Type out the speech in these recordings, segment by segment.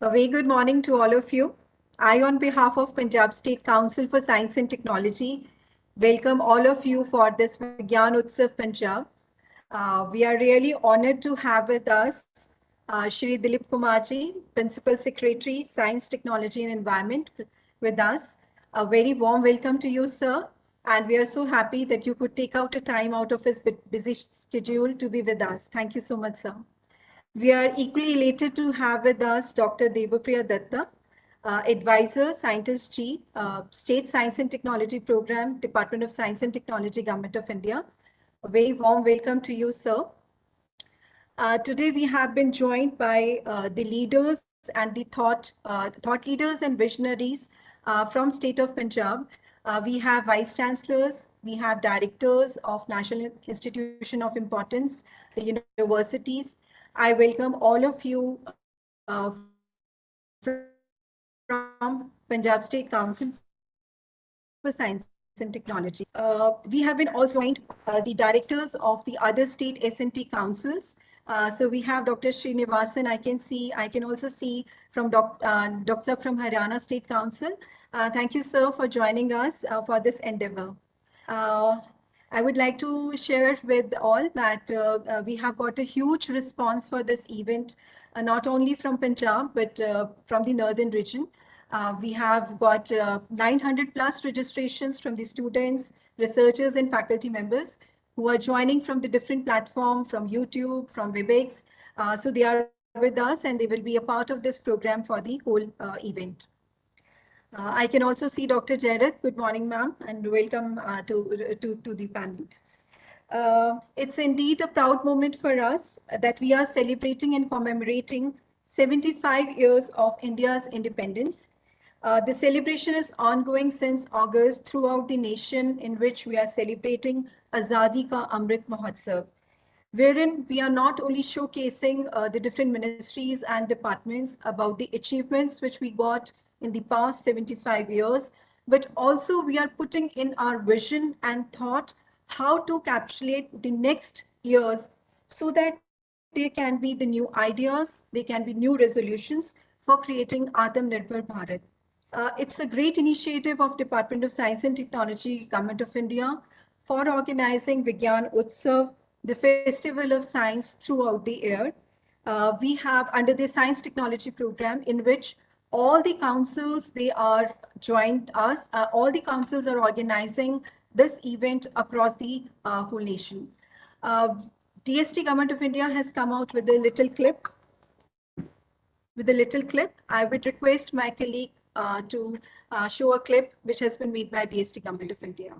A very good morning to all of you. I, on behalf of Punjab State Council for Science and Technology, welcome all of you for this Vigyan Utsav Punjab. We are really honored to have with us Shri Dilip Kumarji, Principal Secretary, Science, Technology and Environment with us. A very warm welcome to you, sir. And we are so happy that you could take out a time out of his busy schedule to be with us. Thank you so much, sir. We are equally elated to have with us Dr. Debapriya Dutta, Advisor, Scientist Chief, State Science and Technology Program, Department of Science and Technology, Government of India. A very warm welcome to you, sir. Today we have been joined by the leaders and the thought leaders and visionaries from state of Punjab. We have vice chancellors, we have directors of National Institution of Importance, the universities. I welcome all of you from Punjab State Council for Science and Technology. We have been also joined the directors of the other state S&T councils. So we have Dr. Srinivasan. I can also see from Dr. from Haryana State Council. Thank you, sir, for joining us for this endeavor. Uh, I would like to share with all that we have got a huge response for this event, not only from Punjab, but from the northern region. We have got 900 plus registrations from the students, researchers, and faculty members who are joining from the different platform, from YouTube, from WebEx. So they are with us and they will be a part of this program for the whole event. I can also see Dr. Jared. Good morning, ma'am, and welcome to the panel. It's indeed a proud moment for us that we are celebrating and commemorating 75 years of India's independence. The celebration is ongoing since August throughout the nation, in which we are celebrating Azadi Ka Amrit Mahotsav, wherein we are not only showcasing the different ministries and departments about the achievements which we got in the past 75 years, but also we are putting in our vision and thought how to capsulate the next years so that there can be the new ideas, there can be new resolutions for creating Atmanirbhar Bharat. It's a great initiative of Department of Science and Technology, Government of India, for organizing Vigyan Utsav, the festival of science throughout the year. We have under the science technology program in which all the councils, they are joined us, all the councils are organizing this event across the whole nation. Uh, DST Government of India has come out with a little clip I would request my colleague to show a clip which has been made by DST Government of India.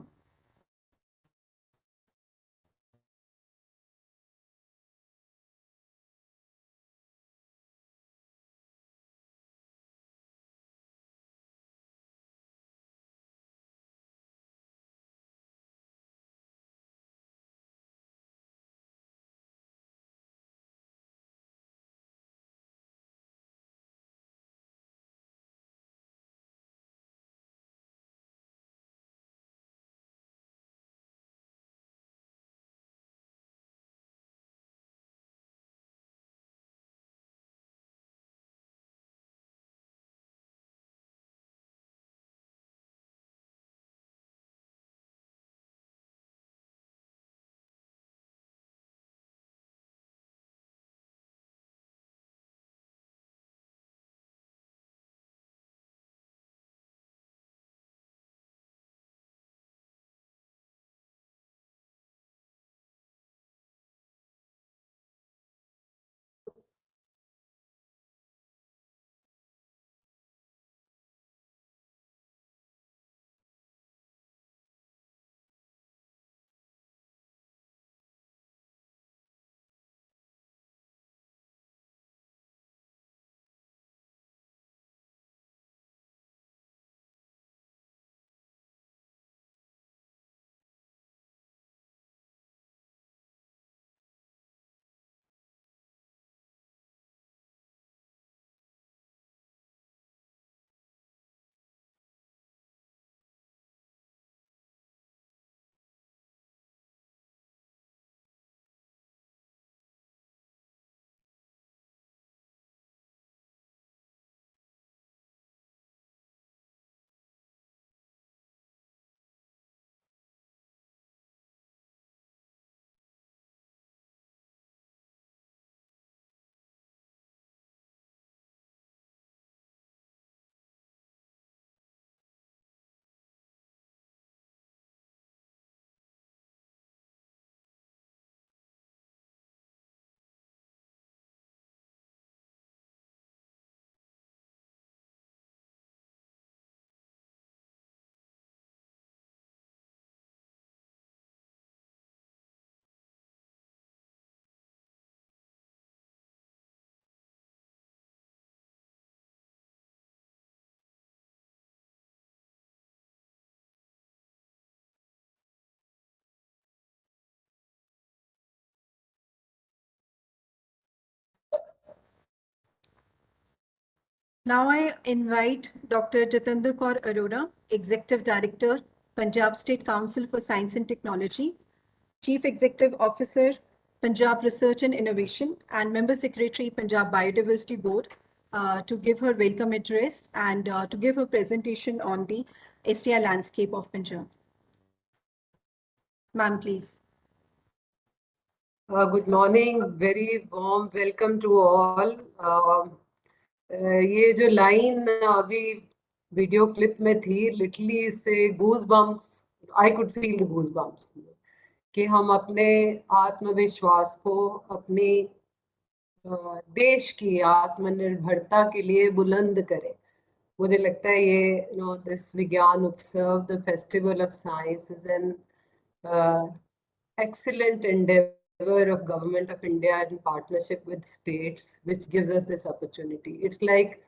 Now I invite Dr. Jatinder Kaur Arora, Executive Director, Punjab State Council for Science and Technology, Chief Executive Officer, Punjab Research and Innovation, and Member Secretary, Punjab Biodiversity Board, to give her welcome address and to give her presentation on the STI landscape of Punjab. Ma'am, please. Good morning, very warm welcome to all. ये जो line अभी video clip में थी, literally से गूज bumps, I could feel the goose bumps कि हम अपने आत्मविश्वास को अपनी देश की आत्मनिर्भरता के लिए बुलंद करें. मुझे लगता है ये दिस विज्ञान उत्सव, the festival of science is an excellent endeavor of Government of India in partnership with states, which gives us this opportunity. It's like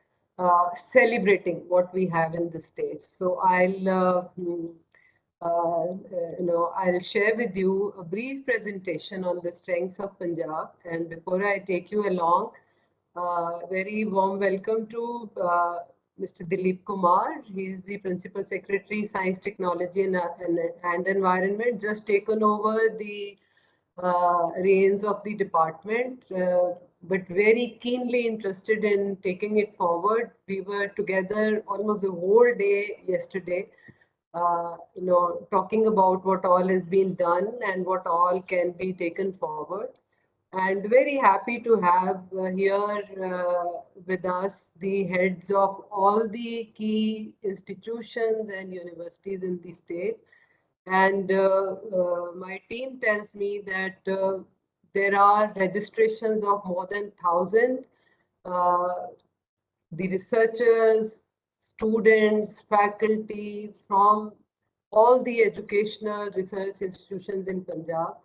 celebrating what we have in the states. So I'll share with you a brief presentation on the strengths of Punjab. And before I take you along, very warm welcome to Mr. Dilip Kumar. He is the Principal Secretary, Science, Technology and Environment, just taken over the reins of the department, but very keenly interested in taking it forward. We were together almost the whole day yesterday, talking about what all has been done and what all can be taken forward. And very happy to have here with us the heads of all the key institutions and universities in the state. And my team tells me that there are registrations of more than 1,000. The researchers, students, faculty from all the educational research institutions in Punjab.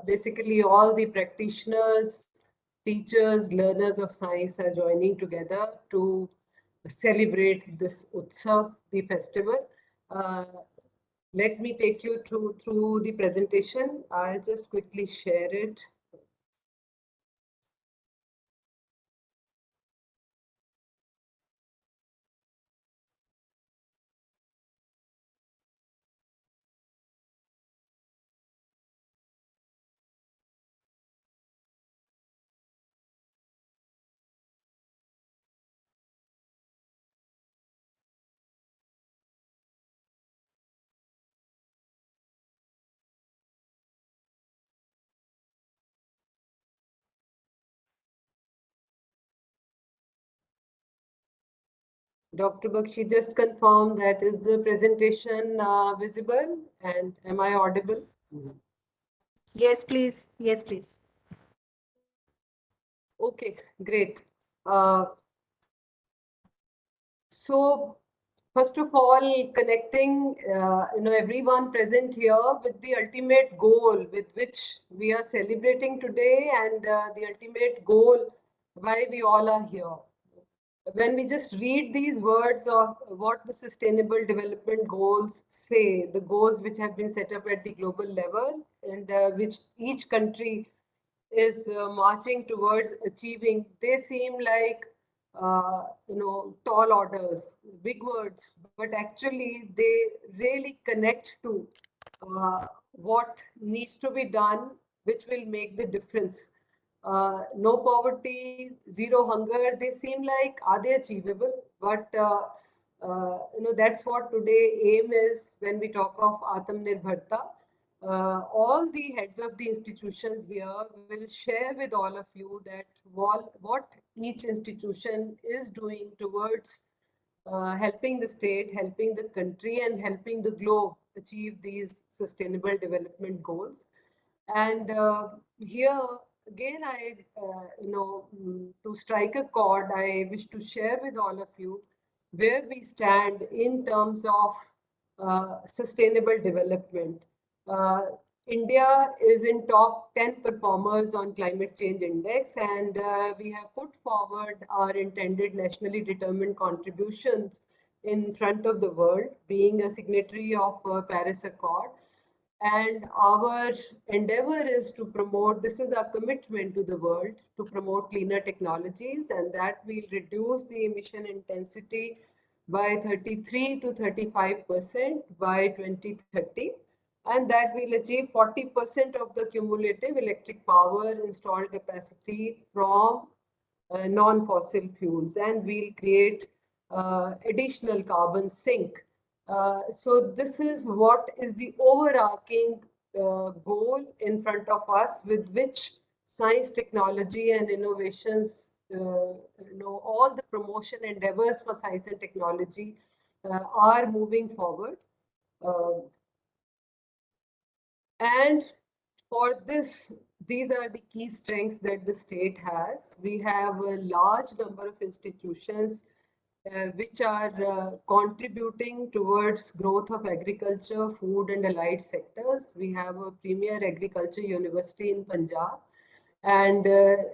Basically, all the practitioners, teachers, learners of science are joining together to celebrate this Utsav, the festival. Let me take you through the presentation. I'll just quickly share it. Dr. Bakshi just confirmed that is the presentation visible, and am I audible? Yes, please. Yes, please. Okay, great. So first of all, connecting everyone present here with the ultimate goal with which we are celebrating today, and the ultimate goal why we all are here. When we just read these words of what the Sustainable Development Goals say, the goals which have been set up at the global level and which each country is marching towards achieving, they seem like tall orders, big words, but actually they really connect to what needs to be done, which will make the difference. No poverty, zero hunger, they seem like are they achievable? But that's what today aim is when we talk of Atmanirbharta. All the heads of the institutions here will share with all of you that what each institution is doing towards helping the state, helping the country, and helping the globe achieve these sustainable development goals. And here again, to strike a chord, I wish to share with all of you where we stand in terms of sustainable development. India is in top 10 performers on climate change index, and we have put forward our intended nationally determined contributions in front of the world, being a signatory of Paris Accord. And our endeavor is to promote, this is our commitment to the world, to promote cleaner technologies, and that will reduce the emission intensity by 33 to 35% by 2030. And that will achieve 40% of the cumulative electric power installed capacity from non-fossil fuels, and we'll create additional carbon sink. So this is what is the overarching goal in front of us, with which science, technology, and innovations, all the promotion endeavors for science and technology are moving forward. And for this, these are the key strengths that the state has. We have a large number of institutions which are contributing towards growth of agriculture, food, and allied sectors. We have a premier agriculture university in Punjab. And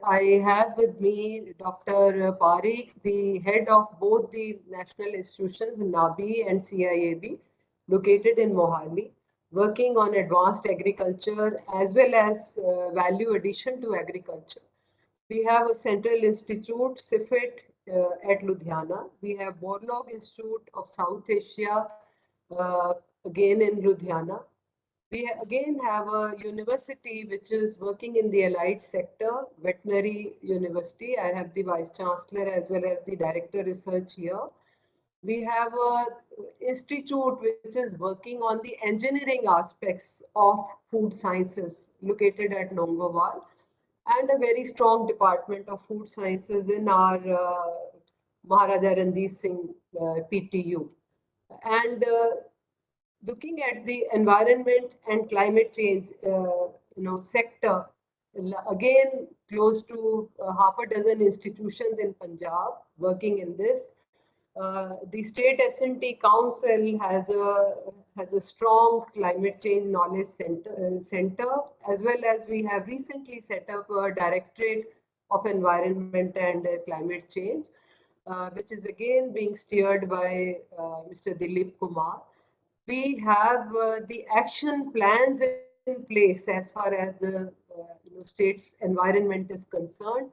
I have with me Dr. Parikh, the head of both the national institutions, NABI and CIAB, located in Mohali, working on advanced agriculture as well as value addition to agriculture. We have a Central Institute, CIFIT, at Ludhiana. We have Borlaug Institute of South Asia, again in Ludhiana. We again have a university which is working in the allied sector, Veterinary University. I have the Vice Chancellor as well as the Director Research here. We have a institute which is working on the engineering aspects of food sciences located at Longowal, and a very strong department of food sciences in our Maharaja Ranjit Singh PTU. And looking at the environment and climate change sector, again close to half a dozen institutions in Punjab working in this. The state S&T Council has a strong climate change knowledge center, as well as we have recently set up a directorate of environment and climate change, which is again being steered by Mr. Dilip Kumar. We have the action plans in place as far as the state's environment is concerned,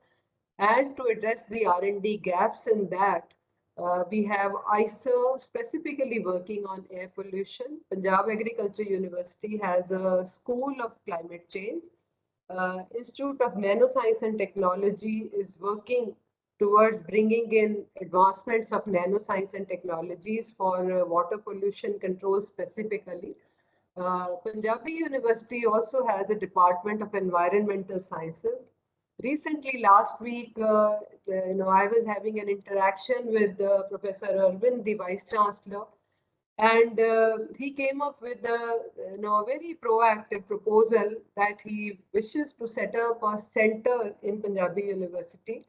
and to address the R&D gaps in that, we have ISO specifically working on air pollution. Punjab Agriculture University has a School of Climate Change. Institute of Nanoscience and Technology is working towards bringing in advancements of nanoscience and technologies for water pollution control specifically. Punjabi University also has a Department of Environmental Sciences. Recently, last week, I was having an interaction with Professor Arvind, the Vice Chancellor, and he came up with a very proactive proposal that he wishes to set up a center in Punjabi University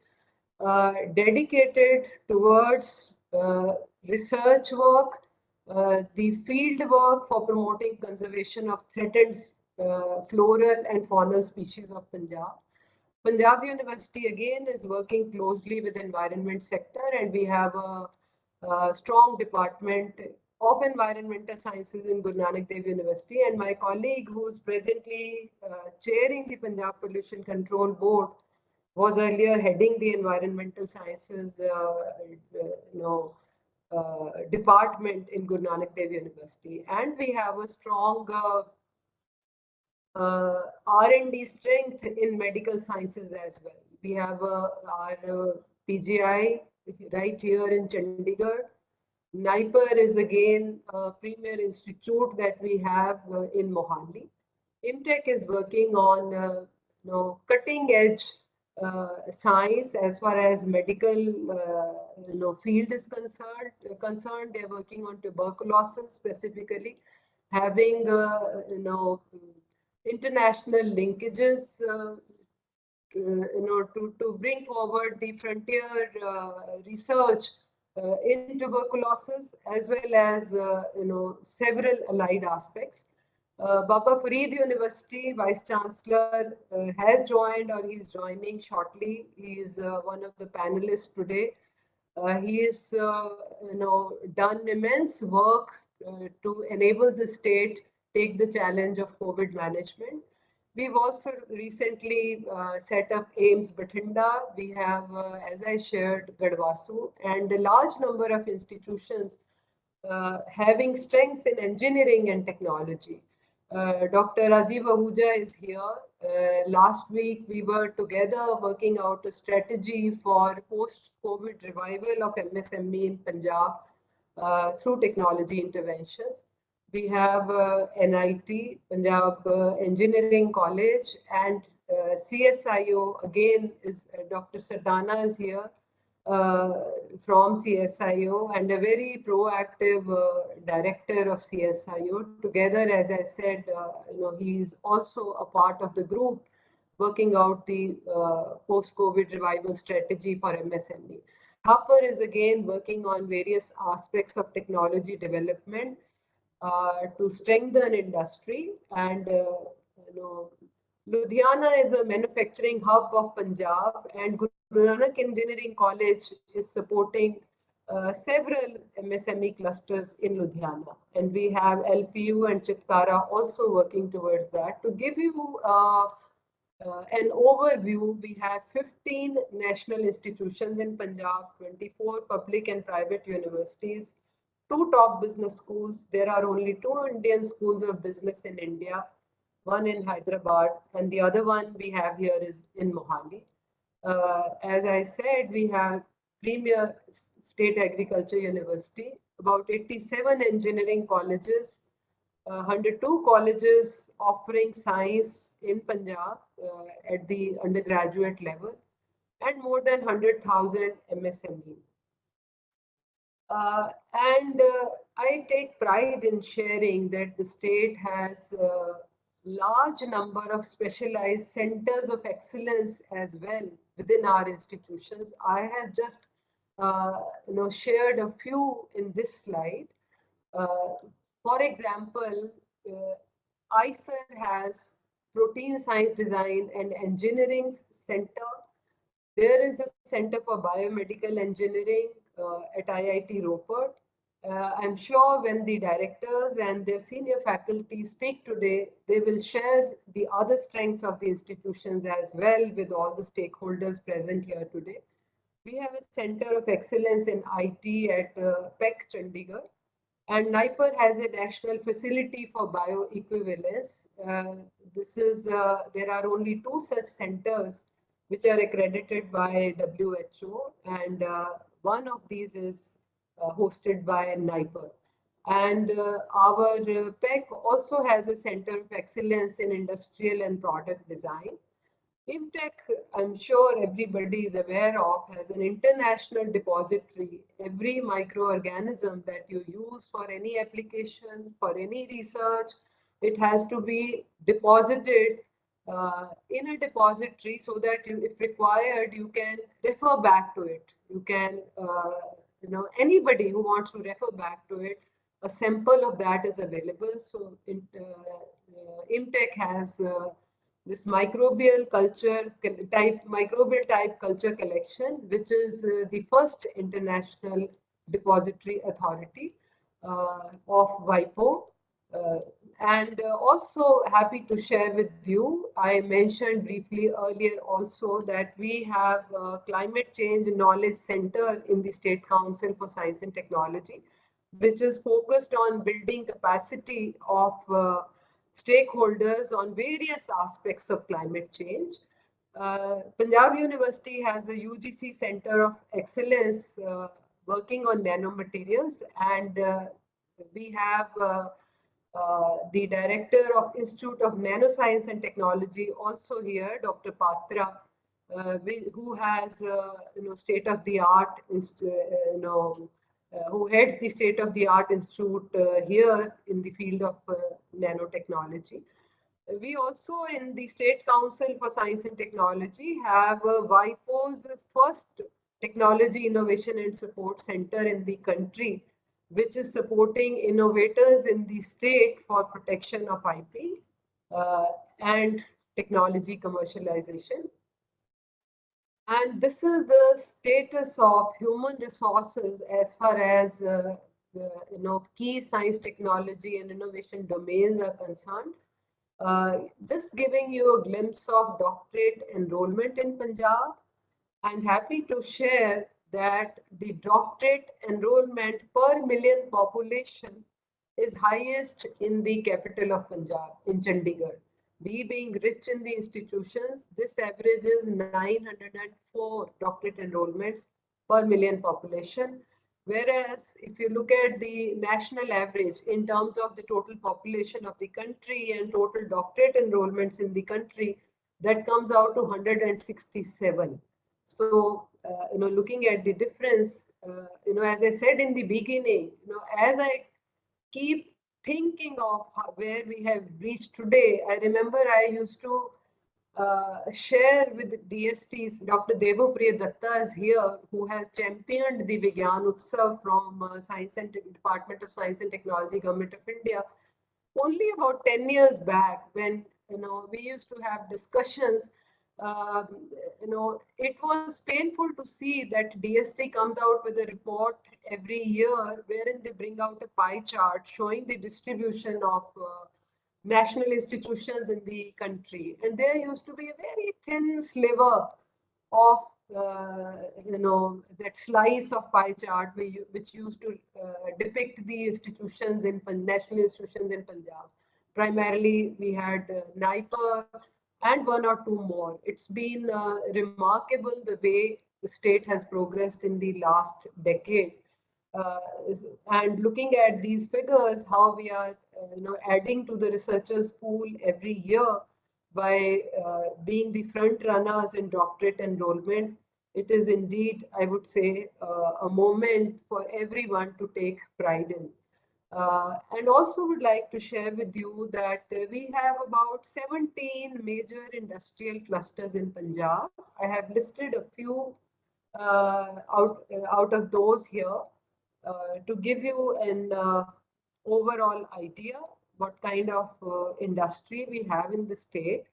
dedicated towards research work, the field work for promoting conservation of threatened floral and faunal species of Punjab. Punjab University again is working closely with the environment sector, and we have a strong department of environmental sciences in Guru Nanak Dev University. And my colleague, who is presently chairing the Punjab Pollution Control Board, was earlier heading the environmental sciences department in Guru Nanak Dev University. And we have a strong R&D strength in medical sciences as well. We have our PGI right here in Chandigarh. NIPER is again a premier institute that we have in Mohali. IMTech is working on cutting edge science as far as medical field is concerned. They're working on tuberculosis specifically, having international linkages to bring forward the frontier research in tuberculosis, as well as several allied aspects. Baba Farid University Vice Chancellor has joined, or he's joining shortly. He is one of the panelists today. He has done immense work to enable the state take the challenge of COVID management. We've also recently set up AIMS Bathinda. We have, as I shared, Gadwasu, and a large number of institutions having strengths in engineering and technology. Dr. Rajiv Ahuja is here. Last week, we were together working out a strategy for post-COVID revival of MSME in Punjab through technology interventions. We have NIT, Punjab Engineering College, and CSIO, again, is Dr. Sardana is here from CSIO, and a very proactive director of CSIO. Together, as I said, he's also a part of the group working out the post-COVID revival strategy for MSME. Harper is again working on various aspects of technology development to strengthen industry, and Ludhiana is a manufacturing hub of Punjab, and Guru Nanak Engineering College is supporting several MSME clusters in Ludhiana, and we have LPU and Chitkara also working towards that. To give you an overview, we have 15 national institutions in Punjab, 24 public and private universities, 2 top business schools. There are only 2 Indian schools of business in India, one in Hyderabad, and the other one we have here is in Mohali. As I said, we have premier state agriculture university, about 87 engineering colleges, 102 colleges offering science in Punjab at the undergraduate level, and more than 100,000 MSME. I take pride in sharing that the state has a large number of specialized centers of excellence as well within our institutions. I have just shared a few in this slide. For example, ICER has Protein Science Design and Engineering Center. There is a Center for Biomedical Engineering at IIT Ropar. I'm sure when the directors and their senior faculty speak today, they will share the other strengths of the institutions as well with all the stakeholders present here today. We have a Center of Excellence in IT at PEC Chandigarh, and NIPER has a national facility for bioequivalence. There are only 2 such centers which are accredited by WHO, and one of these is hosted by NIPER. And our PEC also has a Center of Excellence in Industrial and Product Design. IMTech, I'm sure everybody is aware of, has an international depository. Every microorganism that you use for any application, for any research, it has to be deposited in a depository so that if required, you can refer back to it. You can, anybody who wants to refer back to it, a sample of that is available. So IMTech has this microbial type culture collection, which is the first international depository authority of WIPO. And also happy to share with you, I mentioned briefly earlier also that we have a Climate Change Knowledge Center in the State Council for Science and Technology, which is focused on building capacity of stakeholders on various aspects of climate change. Punjab University has a UGC Center of Excellence working on nanomaterials, and we have the director of Institute of Nanoscience and Technology also here, Dr. Patra, who has state-of-the-art, who heads the state-of-the-art institute here in the field of nanotechnology. We also in the State Council for Science and Technology have WIPO's first Technology Innovation and Support Center in the country, which is supporting innovators in the state for protection of IP and technology commercialization. And this is the status of human resources as far as key science, technology, and innovation domains are concerned. Just giving you a glimpse of doctorate enrollment in Punjab, I'm happy to share that the doctorate enrollment per million population is highest in the capital of Punjab, in Chandigarh. We being rich in the institutions, this averages 904 doctorate enrollments per million population. Whereas if you look at the national average in terms of the total population of the country and total doctorate enrollments in the country, that comes out to 167. So, looking at the difference, as I said in the beginning, as I keep thinking of where we have reached today, I remember I used to share with DSTs. Dr. Debapriya Dutta is here, who has championed the Vigyan Utsav from Science and Department of Science and Technology, Government of India. Only about 10 years back, when we used to have discussions, it was painful to see that DST comes out with a report every year wherein they bring out a pie chart showing the distribution of national institutions in the country. And there used to be a very thin sliver of, that slice of pie chart which used to depict the institutions in national institutions in Punjab. Primarily, we had NIPER and one or two more. It's been remarkable the way the state has progressed in the last decade. Uh, and looking at these figures, how we are, adding to the researchers pool every year by being the front runners in doctorate enrollment, it is indeed, I would say, a moment for everyone to take pride in. And also would like to share with you that we have about 17 major industrial clusters in Punjab. I have listed a few out of those here to give you an overall idea what kind of industry we have in the state.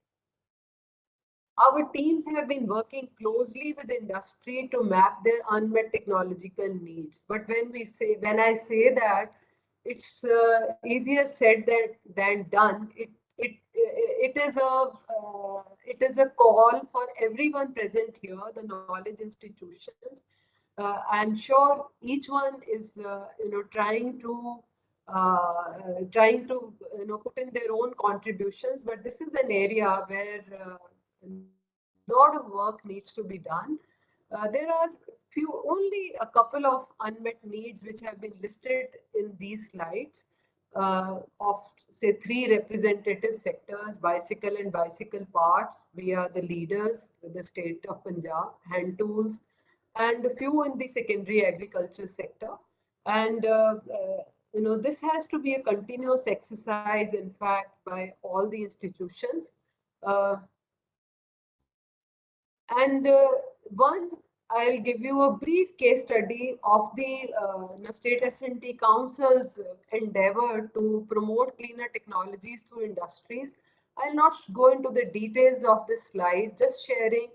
Our teams have been working closely with industry to map their unmet technological needs. But when I say that, it's easier said than done. It is a call for everyone present here, the knowledge institutions. I'm sure each one is trying to put in their own contributions, but this is an area where a lot of work needs to be done. There are only a couple of unmet needs which have been listed in these slides of, say, three representative sectors: bicycle and bicycle parts. We are the leaders with the state of Punjab, hand tools, and a few in the secondary agriculture sector. And this has to be a continuous exercise, in fact, by all the institutions. Uh, and one, I'll give you a brief case study of the State S&T Council's endeavor to promote cleaner technologies through industries. I'll not go into the details of this slide, just sharing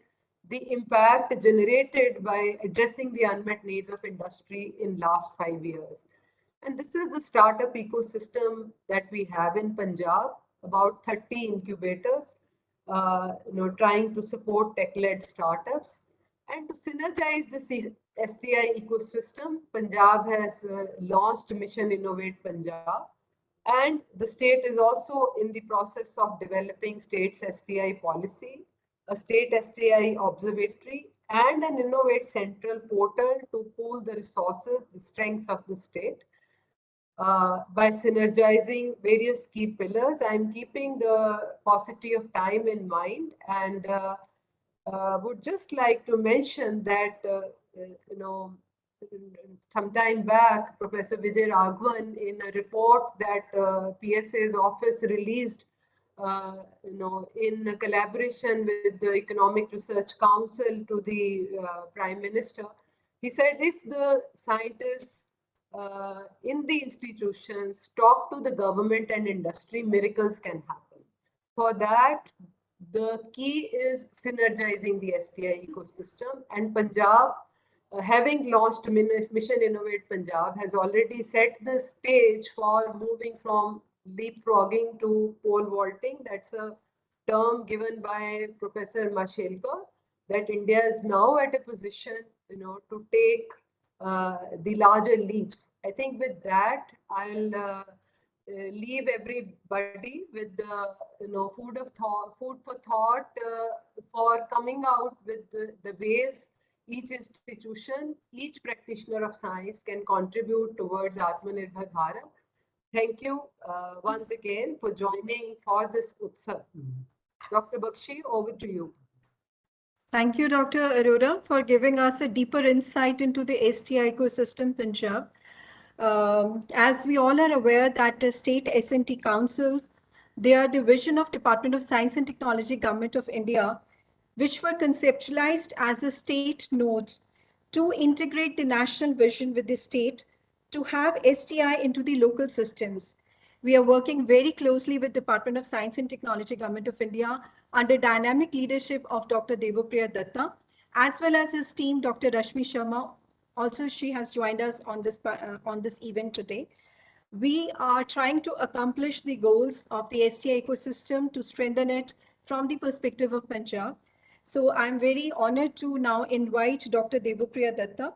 the impact generated by addressing the unmet needs of industry in last 5 years. And this is the startup ecosystem that we have in Punjab, about 30 incubators, trying to support tech-led startups. And to synergize the STI ecosystem, Punjab has launched Mission Innovate Punjab. And the state is also in the process of developing state's STI policy, a state STI observatory, and an Innovate Central portal to pool the resources, the strengths of the state. By synergizing various key pillars, I'm keeping the paucity of time in mind, and would just like to mention that, some time back, Professor Vijay Raghavan, in a report that PSA's office released, in collaboration with the Economic Research Council to the Prime Minister, he said if the scientists in the institutions talk to the government and industry, miracles can happen. For that, the key is synergizing the STI ecosystem, and Punjab having launched Mission Innovate Punjab, has already set the stage for moving from leapfrogging to pole vaulting. That's a term given by Professor Mashelkar, that India is now at a position, to take the larger leaps. I think with that, I'll leave everybody with food for thought for coming out with the ways each institution, each practitioner of science can contribute towards Atmanirbhar Bharat. Thank you once again for joining for this Utsav. Dr. Bakshi, over to you. Thank you, Dr. Arora, for giving us a deeper insight into the STI ecosystem, Punjab. As we all are aware that the state S&T councils, they are the vision of Department of Science and Technology, Government of India, which were conceptualized as a state node to integrate the national vision with the state to have STI into the local systems. We are working very closely with Department of Science and Technology, Government of India, under dynamic leadership of Dr. Debapriya Dutta, as well as his team, Dr. Rashmi Sharma. Also, she has joined us on this event today. We are trying to accomplish the goals of the STI ecosystem to strengthen it from the perspective of Punjab. So I'm very honored to now invite Dr. Debapriya Datta,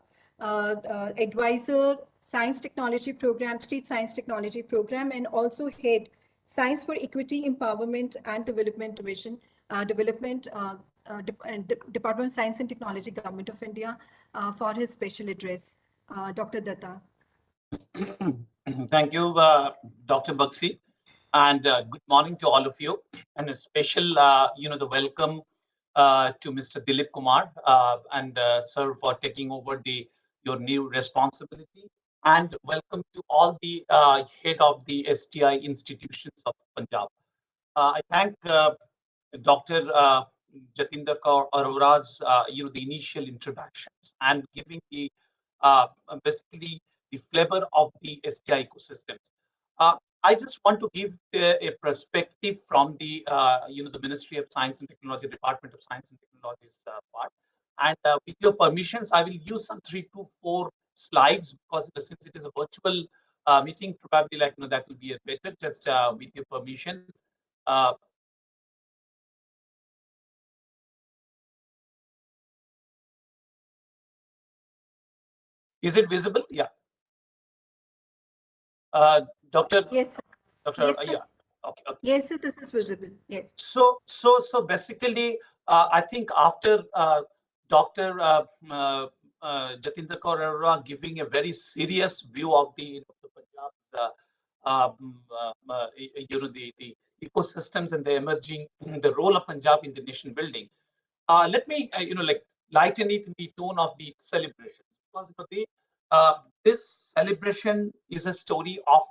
advisor, Science Technology Program, State Science Technology Program, and also head Science for Equity, Empowerment and Development Division, Department of Science and Technology, Government of India, for his special address. Dr. Datta. Thank you, Dr. Bakshi, and good morning to all of you. And a special, the welcome to Mr. Dilip Kumar and sir for taking over your new responsibility. And welcome to all the head of the STI institutions of Punjab. I thank Dr. Jatinder Kaur Arora's, the initial introductions and giving the basically the flavor of the STI ecosystems. I just want to give a perspective from the the Ministry of Science and Technology, Department of Science and Technology's part. And with your permissions, I will use some 3 to 4 slides because since it is a virtual meeting, probably that will be a better. Just with your permission. Is it visible? Yeah. Doctor. Yes, sir. Doctor. Yes, sir. Yeah. Okay. Yes, sir, this is visible. Yes. So basically, I think after Dr. Jatinder Kaur Arora giving a very serious view of the the ecosystems and the emerging the role of Punjab in the nation building. Let me lighten it in the tone of the celebration because this celebration is a story of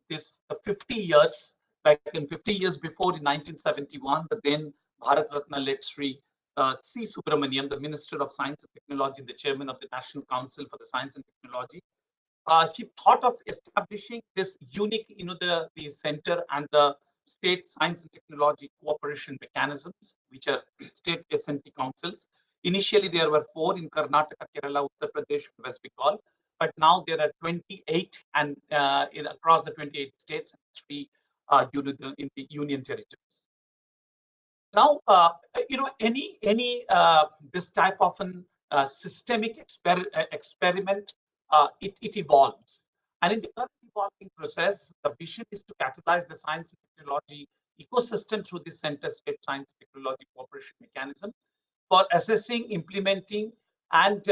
this 50 years. Like in 50 years before, in 1971, the then Bharat Ratna late Sri C. Subramaniam, the Minister of Science and Technology, the Chairman of the National Council for the Science and Technology, he thought of establishing this unique, the center and the state science and technology cooperation mechanisms, which are state S&T councils. Initially, there were 4 in Karnataka, Kerala, Uttar Pradesh, West Bengal, but now there are 28 and across the 28 states and 3 in the union territories. Now, any this type of an systemic experiment, it evolves. And in the current evolving process, the vision is to catalyze the science and technology ecosystem through the Center State Science and Technology Cooperation Mechanism for assessing, implementing, and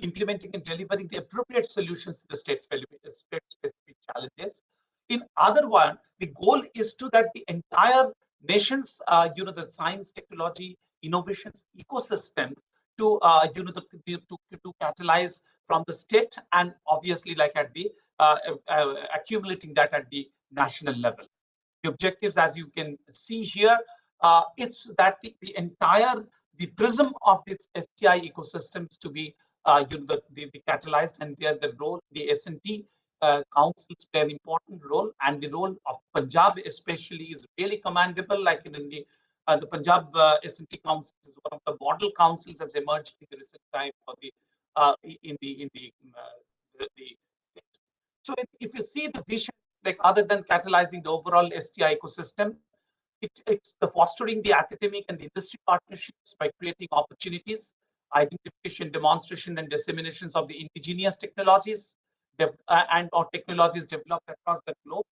implementing and delivering the appropriate solutions to the state-specific challenges. In other one, the goal is to that the entire nation's, the science, technology, innovations ecosystem to, to catalyze from the state and obviously like at the accumulating that at the national level. The objectives, as you can see here, it's that the entire the prism of this STI ecosystems to be the catalyzed and there the role the S&T councils play an important role, and the role of Punjab especially is really commendable. Like in the Punjab S&T Council is one of the model councils has emerged in the recent time for the the state. So if you see the vision, like other than catalyzing the overall STI ecosystem, it's the fostering the academic and the industry partnerships by creating opportunities, identification, demonstration, and disseminations of the indigenous technologies and or technologies developed across the globe,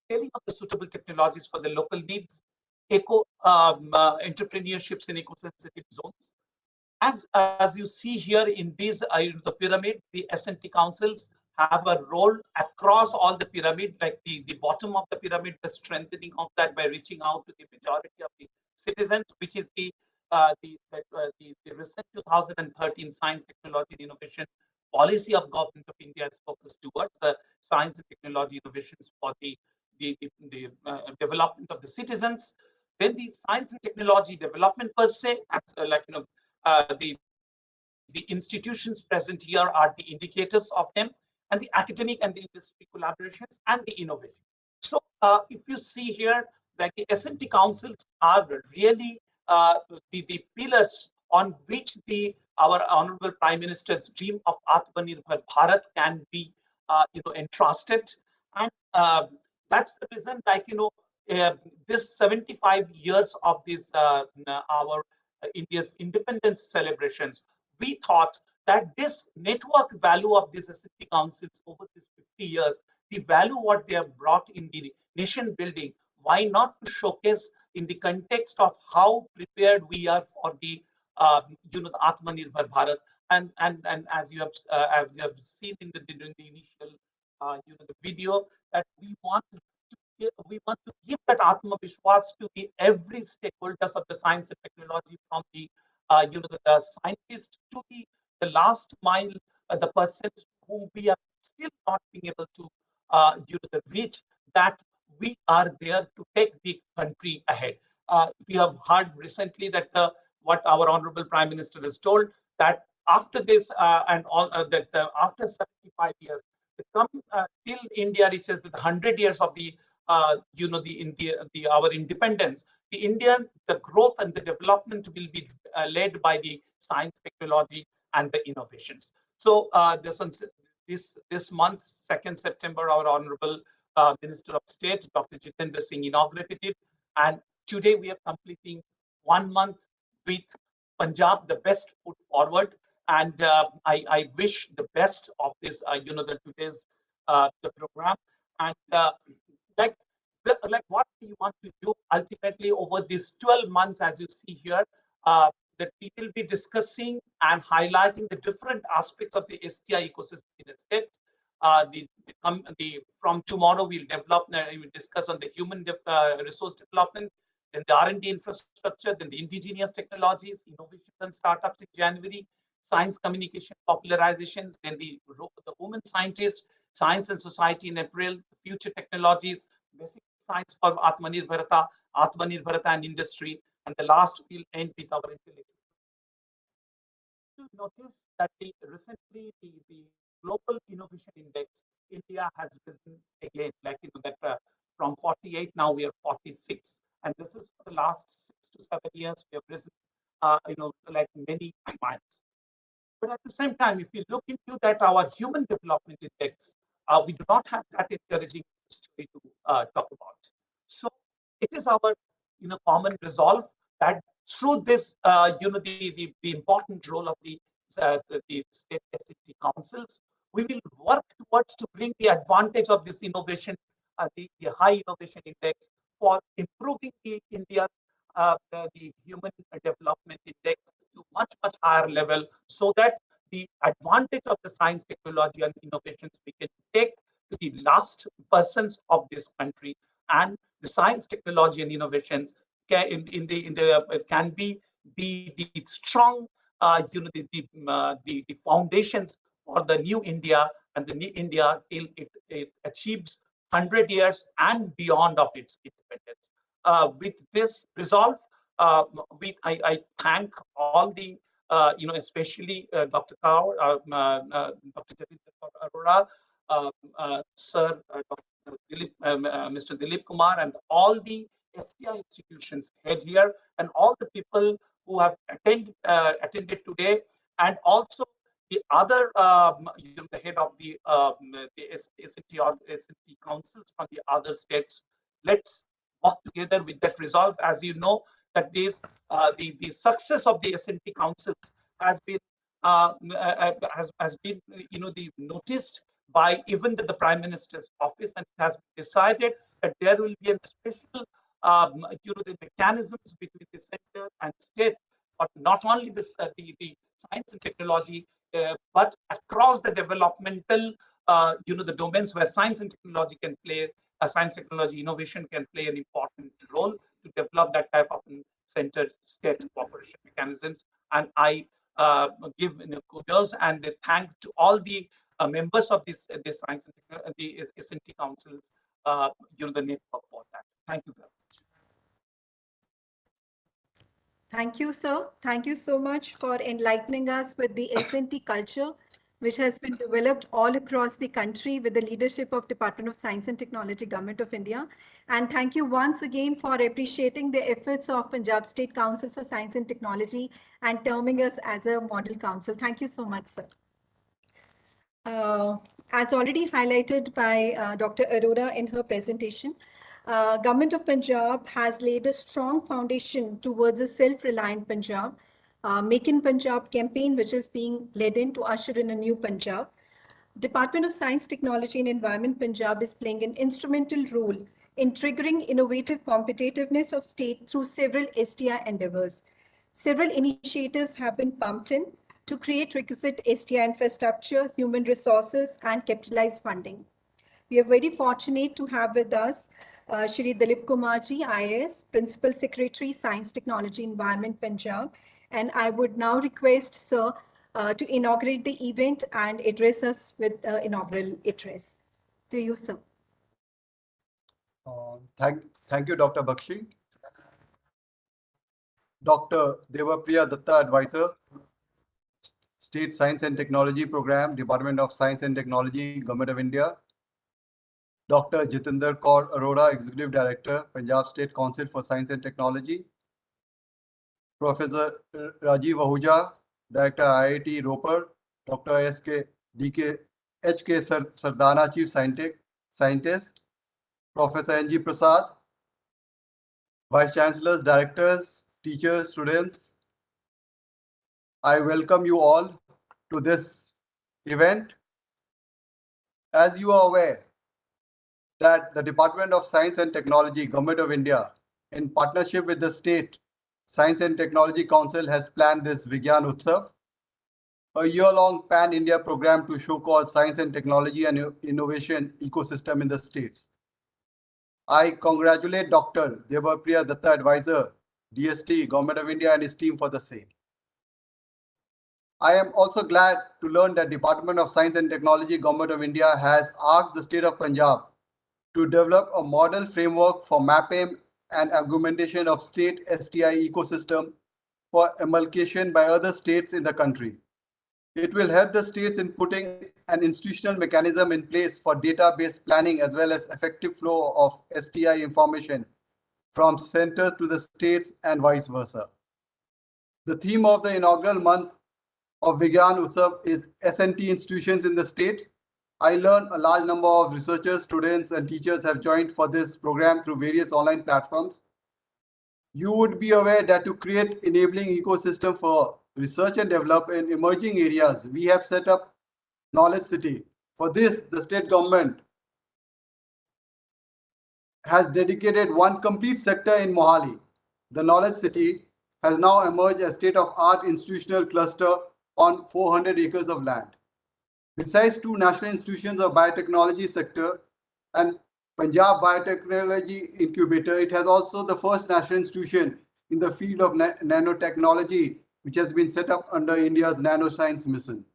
scaling up the suitable technologies for the local needs, entrepreneurships in eco-sensitive zones. As you see here in these the pyramid, the S&T councils have a role across all the pyramid, like the bottom of the pyramid, the strengthening of that by reaching out to the majority of the citizens, which is the recent 2013 Science, Technology, and Innovation policy of Government of India is focused towards the science and technology innovations for the development of the citizens. Then the science and technology development per se, like the institutions present here are the indicators of them, and the academic and the industry collaborations and the innovation. So if you see here, like the S&T councils are really the pillars on which our honorable Prime Minister's dream of Atmanirbhar Bharat can be entrusted, and that's the reason, like this 75 years of this our India's independence celebrations, we thought that this network value of these S&T councils over these 50 years, the value what they have brought in the nation building, why not to showcase in the context of how prepared we are for the the Atmanirbhar Bharat, and as you have seen during the initial the video, that we want to give that Atma Vishwas to the every stakeholders of the science and technology, from the the scientists to the last mile, the persons whom we are still not being able to reach, that we are there to take the country ahead. We have heard recently that what our honorable Prime Minister has told, that after this and all that after 75 years, till India reaches the 100 years of the our independence, the growth and the development will be led by the science, technology, and the innovations. So this month, 2nd September, our honorable Minister of State, Dr. Jatinder Singh, inaugurated it, and today we are completing 1 month with Punjab, the best foot forward, and I wish the best of this today's the program, and like what we want to do ultimately over these 12 months, as you see here, that we will be discussing and highlighting the different aspects of the STI ecosystem in the states. From tomorrow we'll discuss on the human resource development, then the R&D infrastructure, then the indigenous technologies, innovation and startups in January, science communication popularizations, then the women scientists, science and society in April, future technologies, basic science for Atmanirbharata and industry, and the last we'll end with our intellectual. You notice that recently the global innovation index, India has risen again, like that from 48 now we are 46, and this is for the last 6 to 7 years we have risen, like many miles. But at the same time, if you look into that, our human development index, we do not have that encouraging story to talk about. So it is our common resolve that through this the important role of the state SST councils, we will work towards to bring the advantage of this innovation, the high innovation index, for improving the human development index to much higher level, so that the advantage of the science, technology, and innovations we can take to the last persons of this country, and the science, technology, and innovations can can be the strong the foundations for the new India, and the new India till it achieves 100 years and beyond of its independence. With this resolve, I thank all the especially Dr. Kaur, Dr. Jatinder, Arora, Sir Dr. Mr. Dilip Kumar, and all the STI institutions head here, and all the people who have attended today, and also the other, the head of the SNT or SNT councils from the other states. Let's work together with that resolve. As you know, that the success of the SNT councils has been has been the noticed by even the Prime Minister's office, and it has been decided that there will be a special the mechanisms between the center and state, but not only this the science and technology, but across the developmental the domains where science and technology can play, science technology innovation can play an important role to develop that type of center state cooperation mechanisms. And I give kudos and the thanks to all the members of this science and the SNT councils the network for that. Thank you very much. Thank you, sir. Thank you so much for enlightening us with the SNT culture, which has been developed all across the country with the leadership of Department of Science and Technology, Government of India. And thank you once again for appreciating the efforts of Punjab State Council for Science and Technology and terming us as a model council. Thank you so much, sir. As already highlighted by Dr. Arora in her presentation, Government of Punjab has laid a strong foundation towards a self-reliant Punjab, Make in Punjab campaign, which is being led in to usher in a new Punjab. Department of Science, Technology and Environment Punjab is playing an instrumental role in triggering innovative competitiveness of state through several STI endeavors. Several initiatives have been pumped in to create requisite STI infrastructure, human resources, and capitalized funding. We are very fortunate to have with us Shri Dilip Kumarji, IAS, Principal Secretary, Science, Technology, Environment, Punjab. And I would now request, sir, to inaugurate the event and address us with inaugural address. To you, sir. Thank you, Dr. Bakshi. Dr. Debapriya Dutta, Advisor, State Science and Technology Program, Department of Science and Technology, Government of India. Dr. Jatinder Kaur Arora, Executive Director, Punjab State Council for Science and Technology. Professor Rajiv Ahuja, Director, IIT Ropar. Dr. H.K. Sardana, Chief Scientist. Professor N.G. Prasad, Vice Chancellors, Directors, Teachers, Students. I welcome you all to this event. As you are aware, that the Department of Science and Technology, Government of India, in partnership with the State Science and Technology Council, has planned this Vigyan Utsav, a year-long pan-India program to showcase science and technology and innovation ecosystem in the states. I congratulate Dr. Debapriya Dutta, Advisor, DST, Government of India, and his team for the same. I am also glad to learn that Department of Science and Technology, Government of India, has asked the state of Punjab to develop a model framework for mapping and augmentation of state STI ecosystem for emulation by other states in the country. It will help the states in putting an institutional mechanism in place for database planning as well as effective flow of STI information from center to the states and vice versa. The theme of the inaugural month of Vigyan Utsav is SNT institutions in the state. I learned a large number of researchers, students, and teachers have joined for this program through various online platforms. You would be aware that to create enabling ecosystem for research and development in emerging areas, we have set up Knowledge City. For this, the state government has dedicated one complete sector in Mohali. The Knowledge City has now emerged as state-of-art institutional cluster on 400 acres of land. Besides two national institutions of biotechnology sector and Punjab Biotechnology Incubator, it has also the first national institution in the field of nanotechnology, which has been set up under India's nanoscience mission.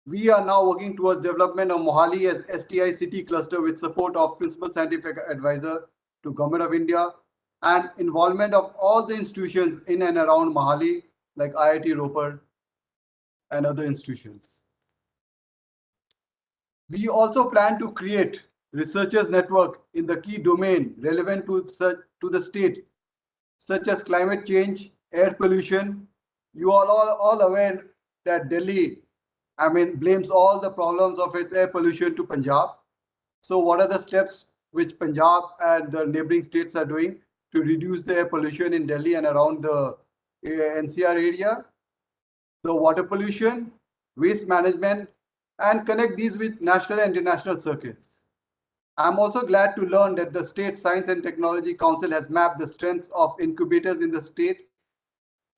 We are now working towards development of Mohali as STI city cluster with support of Principal Scientific Advisor to Government of India and involvement of all the institutions in and around Mohali like IIT Ropar and other institutions. We also plan to create researchers network in the key domain relevant to the state, such as climate change, air pollution. You are all aware that Delhi, blames all the problems of its air pollution to Punjab. So what are the steps which Punjab and the neighboring states are doing to reduce the air pollution in Delhi and around the NCR area? The water pollution, waste management, and connect these with national and international circuits. I'm also glad to learn that the State Science and Technology Council has mapped the strengths of incubators in the state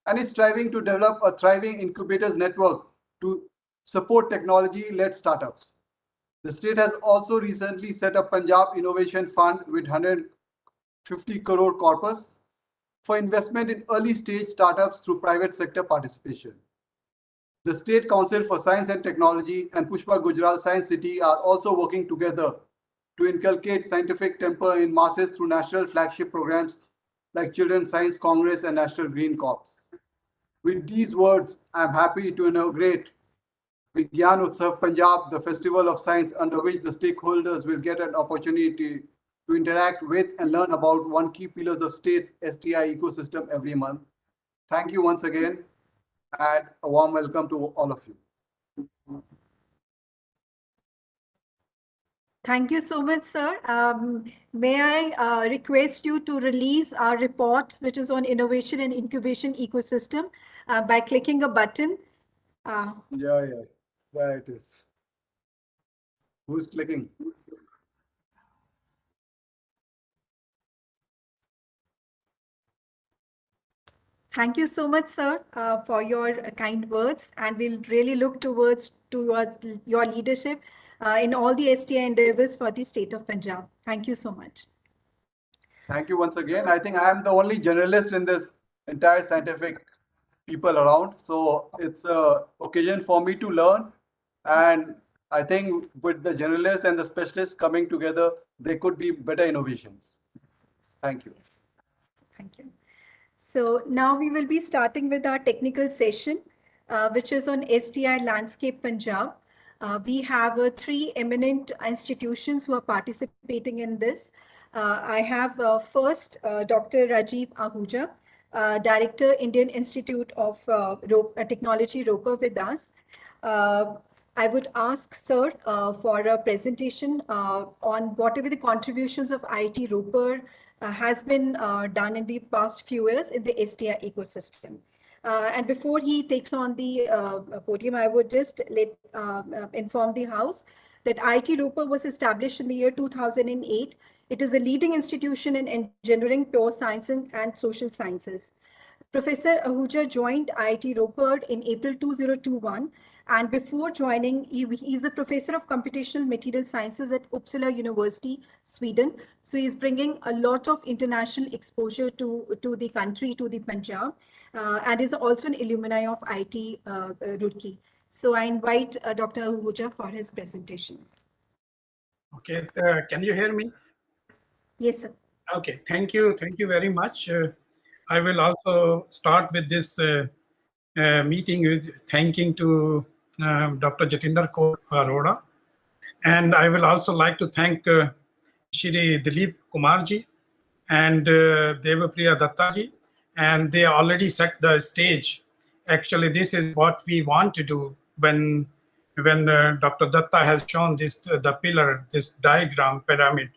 and is striving to develop a thriving incubators network to support technology-led startups. The state has also recently set up Punjab Innovation Fund with 150 crore corpus for investment in early stage startups through private sector participation. The State Council for Science and Technology and Pushpa Gujarat Science City are also working together to inculcate scientific temper in masses through national flagship programs like Children's Science Congress and National Green Corps. With these words, I'm happy to inaugurate Vigyan Utsav Punjab, the festival of science under which the stakeholders will get an opportunity to interact with and learn about one key pillars of state's STI ecosystem every month. Thank you once again, and a warm welcome to all of you. Thank you so much, sir. May I request you to release our report, which is on innovation and incubation ecosystem, by clicking a button. Yeah, there it is. Who's clicking? Thank you so much, sir, for your kind words, and we'll really look towards to your leadership in all the STI endeavors for the state of Punjab. Thank you so much. Thank you once again. I think I am the only journalist in this entire scientific people around. So it's an occasion for me to learn. And I think with the journalists and the specialists coming together, there could be better innovations. Thank you. Thank you. So now we will be starting with our technical session, which is on STI Landscape Punjab. We have three eminent institutions who are participating in this. I have first Dr. Rajiv Ahuja, Director, Indian Institute of Technology, Roper, with us. I would ask Sir for a presentation on whatever the contributions of IIT Roper has been done in the past few years in the STI ecosystem. And before he takes on the podium, I would just inform the House that IIT Roper was established in the year 2008. It is a leading institution in engineering, pure sciences, and social sciences. Professor Ahuja joined IIT Roper in April 2021, and before joining, he is a professor of computational material sciences at Uppsala University, Sweden. So he's bringing a lot of international exposure to the country, to the Punjab, and is also an alumni of IIT Roorkee. So I invite Dr. Ahuja for his presentation. Okay, can you hear me? Yes, sir. Okay, thank you very much. I will also start with this meeting with thanking to Dr. Jatinder Kaur Arora. And I will also like to thank Shri Dilip Kumarji and Debapriya Dutta ji. And they already set the stage. Actually, this is what we want to do when Dr. Dutta has shown this, the pillar, this diagram pyramid.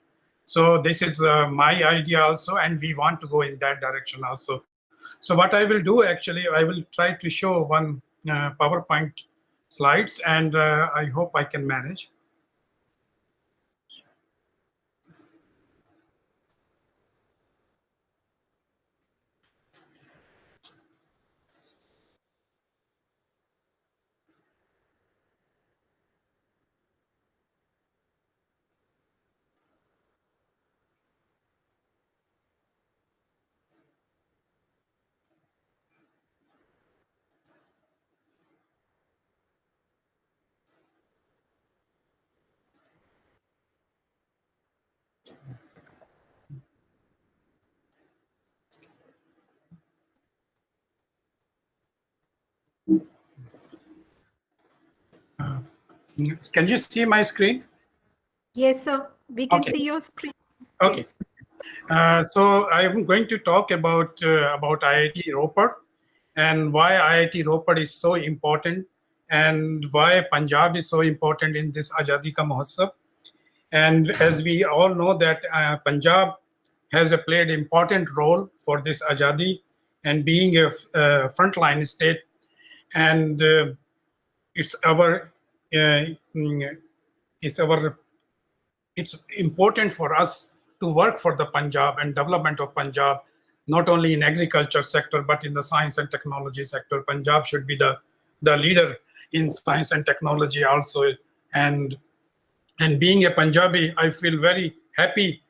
So this is my idea also, and we want to go in that direction also. So what I will do, actually, I will try to show one PowerPoint slides, and I hope I can manage. Can you see my screen? Yes, sir. We can Okay. see your screen. Okay. Yes. So I'm going to talk about IIT Ropar and why IIT Ropar is so important and why Punjab is so important in this Azadi Ka Mahotsav. And as we all know that Punjab has played an important role for this Azadi and being a frontline state. And it's our it's our it's important for us to work for the Punjab and development of Punjab, not only in agriculture sector, but in the science and technology sector. Punjab should be the leader in science and technology also. And being a Punjabi, I feel very happy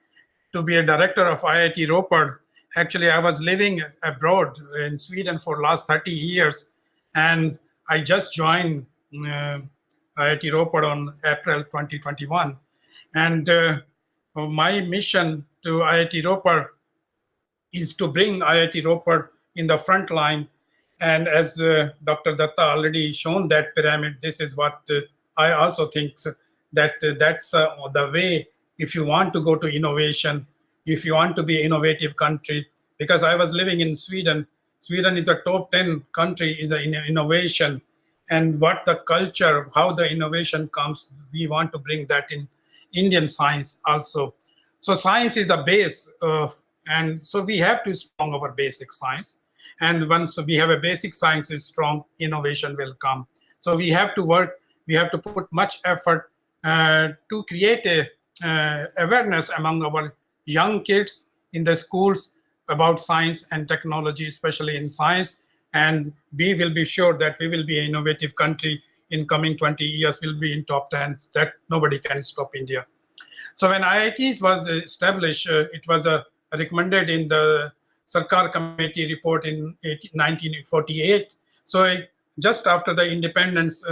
to be a director of IIT Ropar. Actually, I was living abroad in Sweden for last 30 years, and I just joined IIT Ropar on April 2021. And my mission to IIT Ropar is to bring IIT Ropar in the front line. And as Dr. Dutta already shown that pyramid, this is what I also think that that's the way if you want to go to innovation, if you want to be an innovative country, because I was living in Sweden. Sweden is a top 10 country in innovation. And what the culture, how the innovation comes, we want to bring that in Indian science also. So science is the base, and so we have to strong our basic science. And once we have a basic science is strong, innovation will come. So we have to work, we have to put much effort to create a awareness among our young kids in the schools about science and technology, especially in science. And we will be sure that we will be an innovative country in coming 20 years, we'll be in top 10, that nobody can stop India. So when IITs was established, it was recommended in the Sarkar Committee report in 1948. So just after the independence,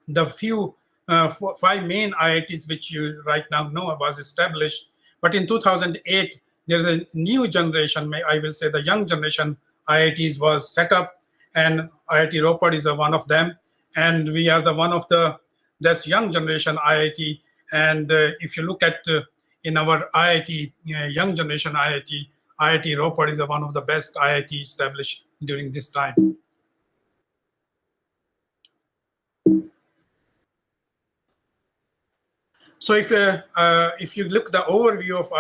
the few 5 main IITs which you right now know was established. But in 2008, there's a new generation, I will say the young generation IITs was set up, and IIT Ropar is one of them. And we are the one of this young generation IIT. And if you look at in our IIT, young generation IIT, IIT Ropar is one of the best IIT established during this time. So if you look the overview of,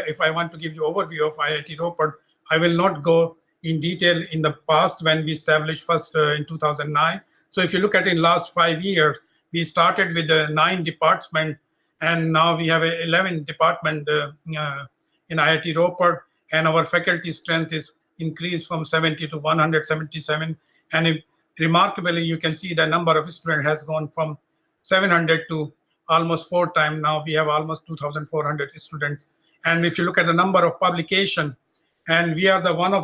if I want to give you overview of IIT Ropar, I will not go in detail in the past when we established first in 2009. So if you look at in last 5 years, we started with 9 departments, and now we have 11 department in IIT Ropar, and our faculty strength is increased from 70 to 177. And remarkably, you can see the number of students has gone from 700 to almost 4 times. Now we have almost 2,400 students. And if you look at the number of publication, and we are the one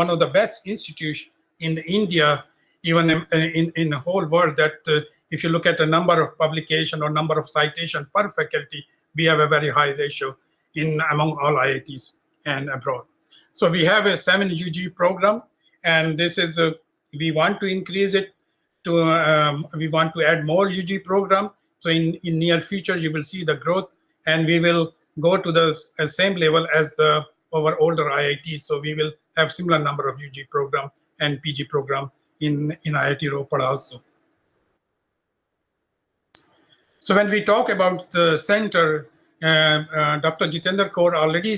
of the best institutes in India, even in the whole world, that if you look at the number of publication or number of citation per faculty, we have a very high ratio among all IITs and abroad. So we have a 7 UG program, and this is we want to increase it to we want to add more UG program. So in near future you will see the growth, and we will go to the same level as our older IITs. So we will have similar number of UG program and PG program in IIT Ropar also. So when we talk about the center, Dr. Jatinder Kaur already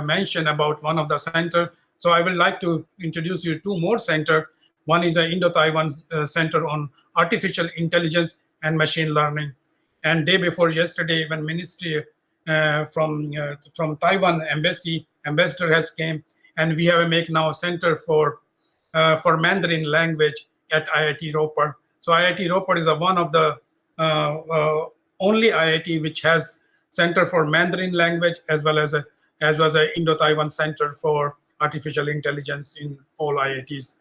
mentioned about one of the center. So I would like to introduce you 2 more center. One is the Indo-Taiwan Center on Artificial Intelligence and Machine Learning. And day before yesterday, when ministry from Taiwan ambassador has came, and we have make now a center for Mandarin language at IIT Ropar. So IIT Ropar is one of the only IIT which has center for Mandarin language as well as a Indo-Taiwan Center for Artificial Intelligence in all IITs.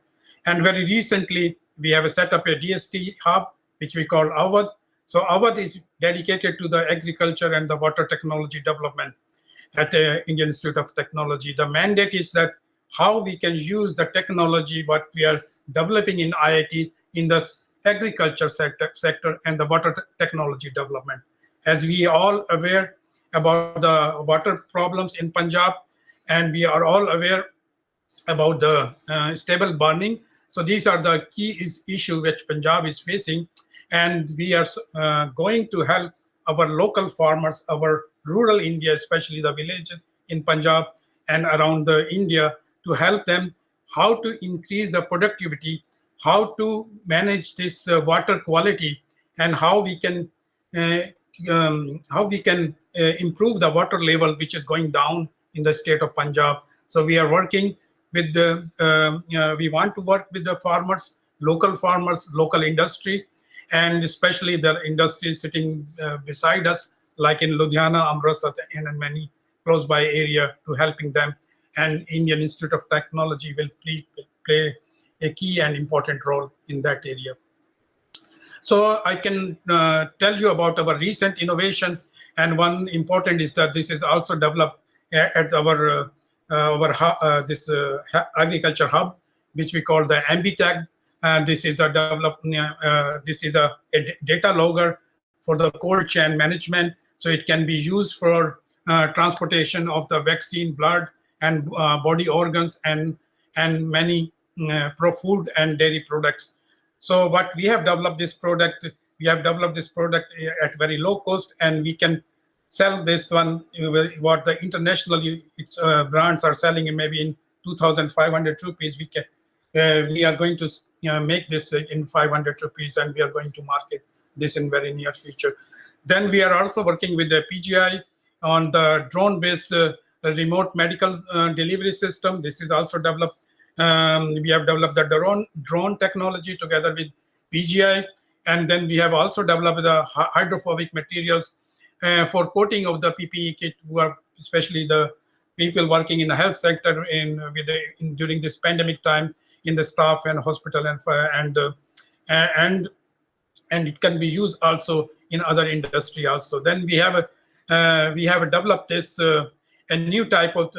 And very recently, we have set up a DST hub, which we call Awadh. So Awadh is dedicated to the agriculture and the water technology development at the Indian Institute of Technology. The mandate is that how we can use the technology, what we are developing in IITs in the agriculture sector and the water technology development. As we all aware about the water problems in Punjab, and we are all aware about the stable burning. So these are the key issue which Punjab is facing, and we are going to help our local farmers, our rural India, especially the villages in Punjab and around the India, to help them how to increase the productivity, how to manage this water quality, and how we can improve the water level which is going down in the state of Punjab. So we are working with we want to work with the farmers, local industry, and especially the industry sitting beside us, like in Ludhiana, Amritsar, and many close by area, to helping them. And Indian Institute of Technology will play a key and important role in that area. So I can tell you about our recent innovation, and one important is that this is also developed at our agriculture hub, which we call the AmbiTag. This is a data logger for the cold chain management. So it can be used for transportation of the vaccine, blood, and body organs, and many food and dairy products. So what we have developed this product, at very low cost, and we can sell this one what the international brands are selling in maybe in 2,500 rupees. We are going to make this in 500 rupees, and we are going to market this in very near future. Then we are also working with the PGI on the drone-based remote medical delivery system. This is also developed. We have developed the drone technology together with PGI, and then we have also developed the hydrophobic materials for coating of the PPE kit, who are especially the people working in the health sector during this pandemic time, in the staff and hospital and it can be used also in other industry also. Then we have developed this a new type of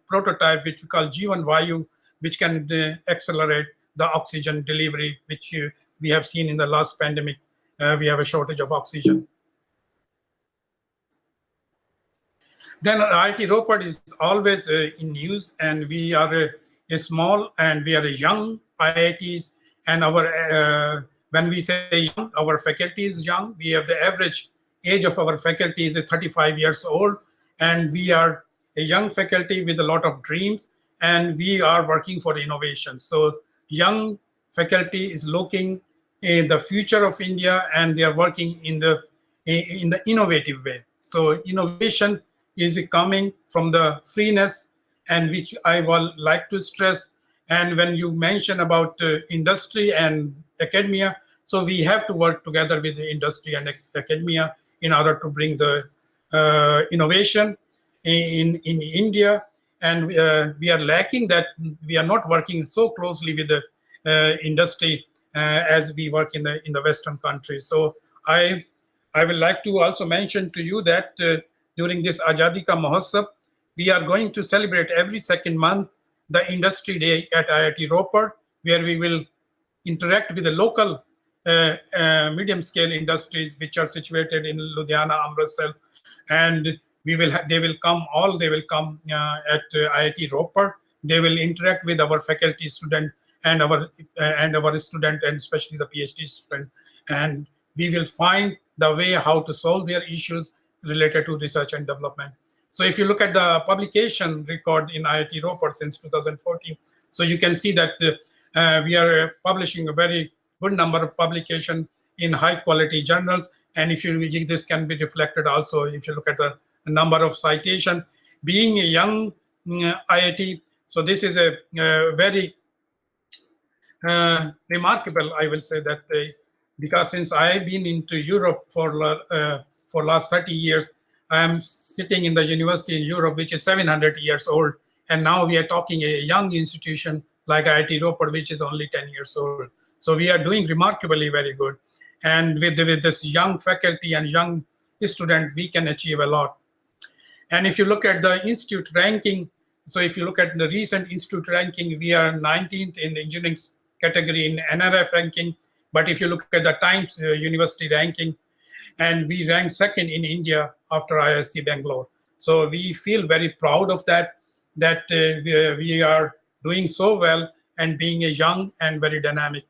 prototype which we call G1 Vayu, which can accelerate the oxygen delivery, which we have seen in the last pandemic. We have a shortage of oxygen. Then IIT Ropar is always in news, and we are a small and we are a young IITs, and our when we say young, our faculty is young. We have the average age of our faculty is 35 years old, and we are a young faculty with a lot of dreams, and we are working for innovation. So young faculty is looking in the future of India, and they are working in the innovative way. So innovation is coming from the freeness, and which I will like to stress. And when you mention about industry and academia, so we have to work together with the industry and academia in order to bring the innovation in India. And we are lacking that. We are not working so closely with the industry as we work in the Western countries. So I would like to also mention to you that during this Azadi Ka Mahotsav, we are going to celebrate every second month the Industry Day at IIT Ropar, where we will interact with the local medium-scale industries which are situated in Ludhiana, Amritsar, and they will come at IIT Ropar. They will interact with our faculty, student, and our student, and especially the PhD student, and we will find the way how to solve their issues related to research and development. So if you look at the publication record in IIT Ropar since 2014, so you can see that we are publishing a very good number of publications in high quality journals. And if you this can be reflected also if you look at the number of citation. Being a young IIT, so this is a very remarkable, I will say that because since I've been into Europe for last 30 years, I am sitting in the university in Europe, which is 700 years old. And now we are talking a young institution like IIT Ropar, which is only 10 years old. So we are doing remarkably very good. And with this young faculty and young student, we can achieve a lot. And if you look at the institute ranking, so if you look at the recent institute ranking, we are 19th in the engineering category in NRF ranking. But if you look at the Times University ranking, and we ranked second in India after IISc Bangalore. So we feel very proud of that, that we are doing so well and being a young and very dynamic.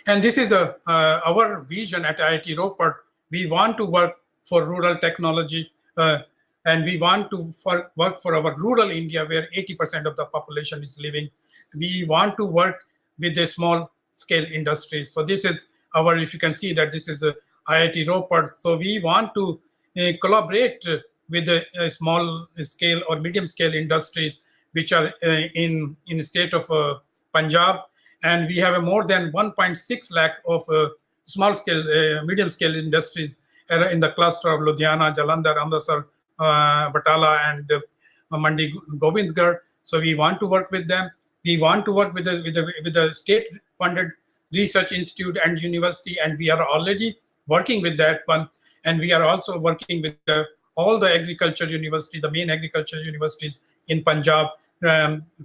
And this is our vision at IIT Ropar. We want to work for rural technology, and we want to work for our rural India, where 80% of the population is living. We want to work with the small scale industries. So this is our, if you can see that this is IIT Ropar. So we want to collaborate with the small scale or medium scale industries, which are in the state of Punjab. And we have a more than 1.6 lakh of small scale, medium scale industries in the cluster of Ludhiana, Jalandhar, Amritsar, Batala, and Mandi Govindgarh. So we want to work with them. We want to work with the state-funded research institute and university, and we are already working with that one. And we are also working with all the agriculture university, the main agriculture universities in Punjab,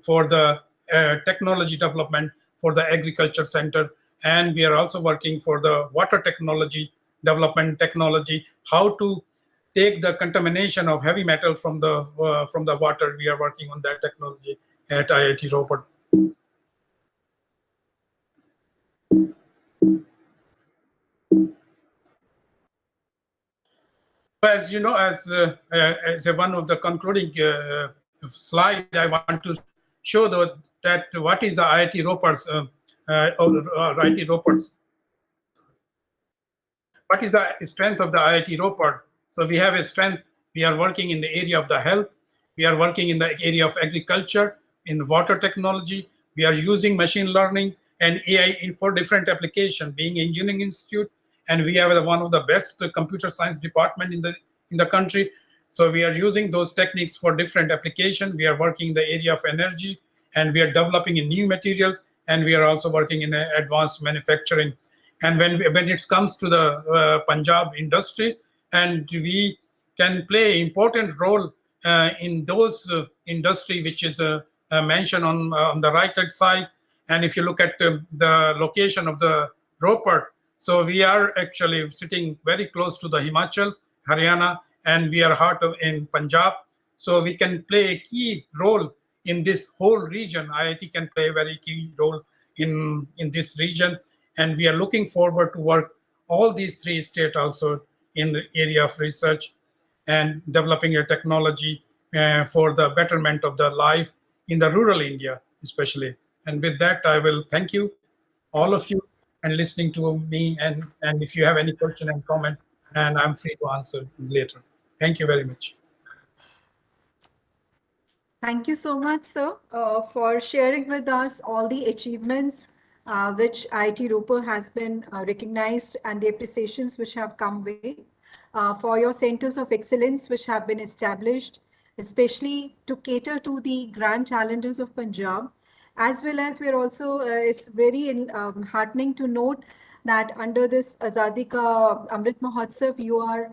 for the technology development for the agriculture center. And we are also working for the water technology development technology, how to take the contamination of heavy metal from the water. We are working on that technology at IIT Ropar. As you know, as one of the concluding slide, I want to show that what is the IIT Ropar's IIT Ropar's. What is the strength of the IIT Ropar? So we have a strength. We are working in the area of the health. We are working in the area of agriculture, in water technology. We are using machine learning and AI for different applications, being engineering institute. And we have one of the best computer science department in the country. So we are using those techniques for different applications. We are working in the area of energy, and we are developing in new materials, and we are also working in advanced manufacturing. And when it comes to the Punjab industry, and we can play an important role in those industry which is mentioned on the right hand side. And if you look at the location of the Ropar, so we are actually sitting very close to the Himachal, Haryana, and we are in Punjab. So we can play a key role in this whole region. IIT can play a very key role in this region. And we are looking forward to work all these three states also in the area of research and developing a technology for the betterment of the life in the rural India, especially. And with that, I will thank you, all of you, and listening to me. And if you have any question and comment, and I'm free to answer later. Thank you very much. Thank you so much, sir, for sharing with us all the achievements which IIT Ropar has been recognized, and the appreciations which have come way, for your centers of excellence which have been established, especially to cater to the grand challenges of Punjab, as well as we're also, it's very heartening to note that under this Azadi Ka Amrit Mahotsav, you are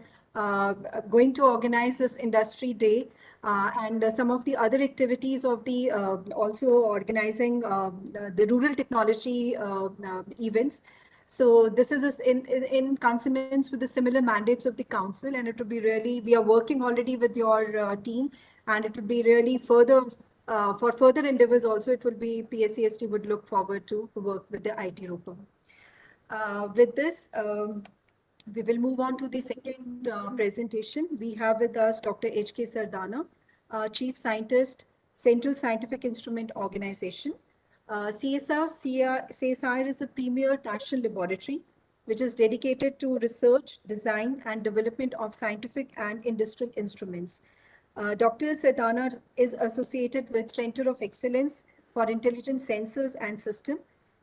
going to organize this industry day. And some of the other activities of the also organizing the rural technology events. So this is in consonance with the similar mandates of the council, and it would be really, we are working already with your team, and it would be really further for further endeavors also, it will be PSCST would look forward to work with the IIT Ropar. With this, we will move on to the second presentation. We have with us Dr. H.K. Sardana, Chief Scientist, Central Scientific Instrument Organization. CSIR is a premier national laboratory which is dedicated to research, design, and development of scientific and industrial instruments. Dr. Sardana is associated with Center of Excellence for Intelligent Sensors and System,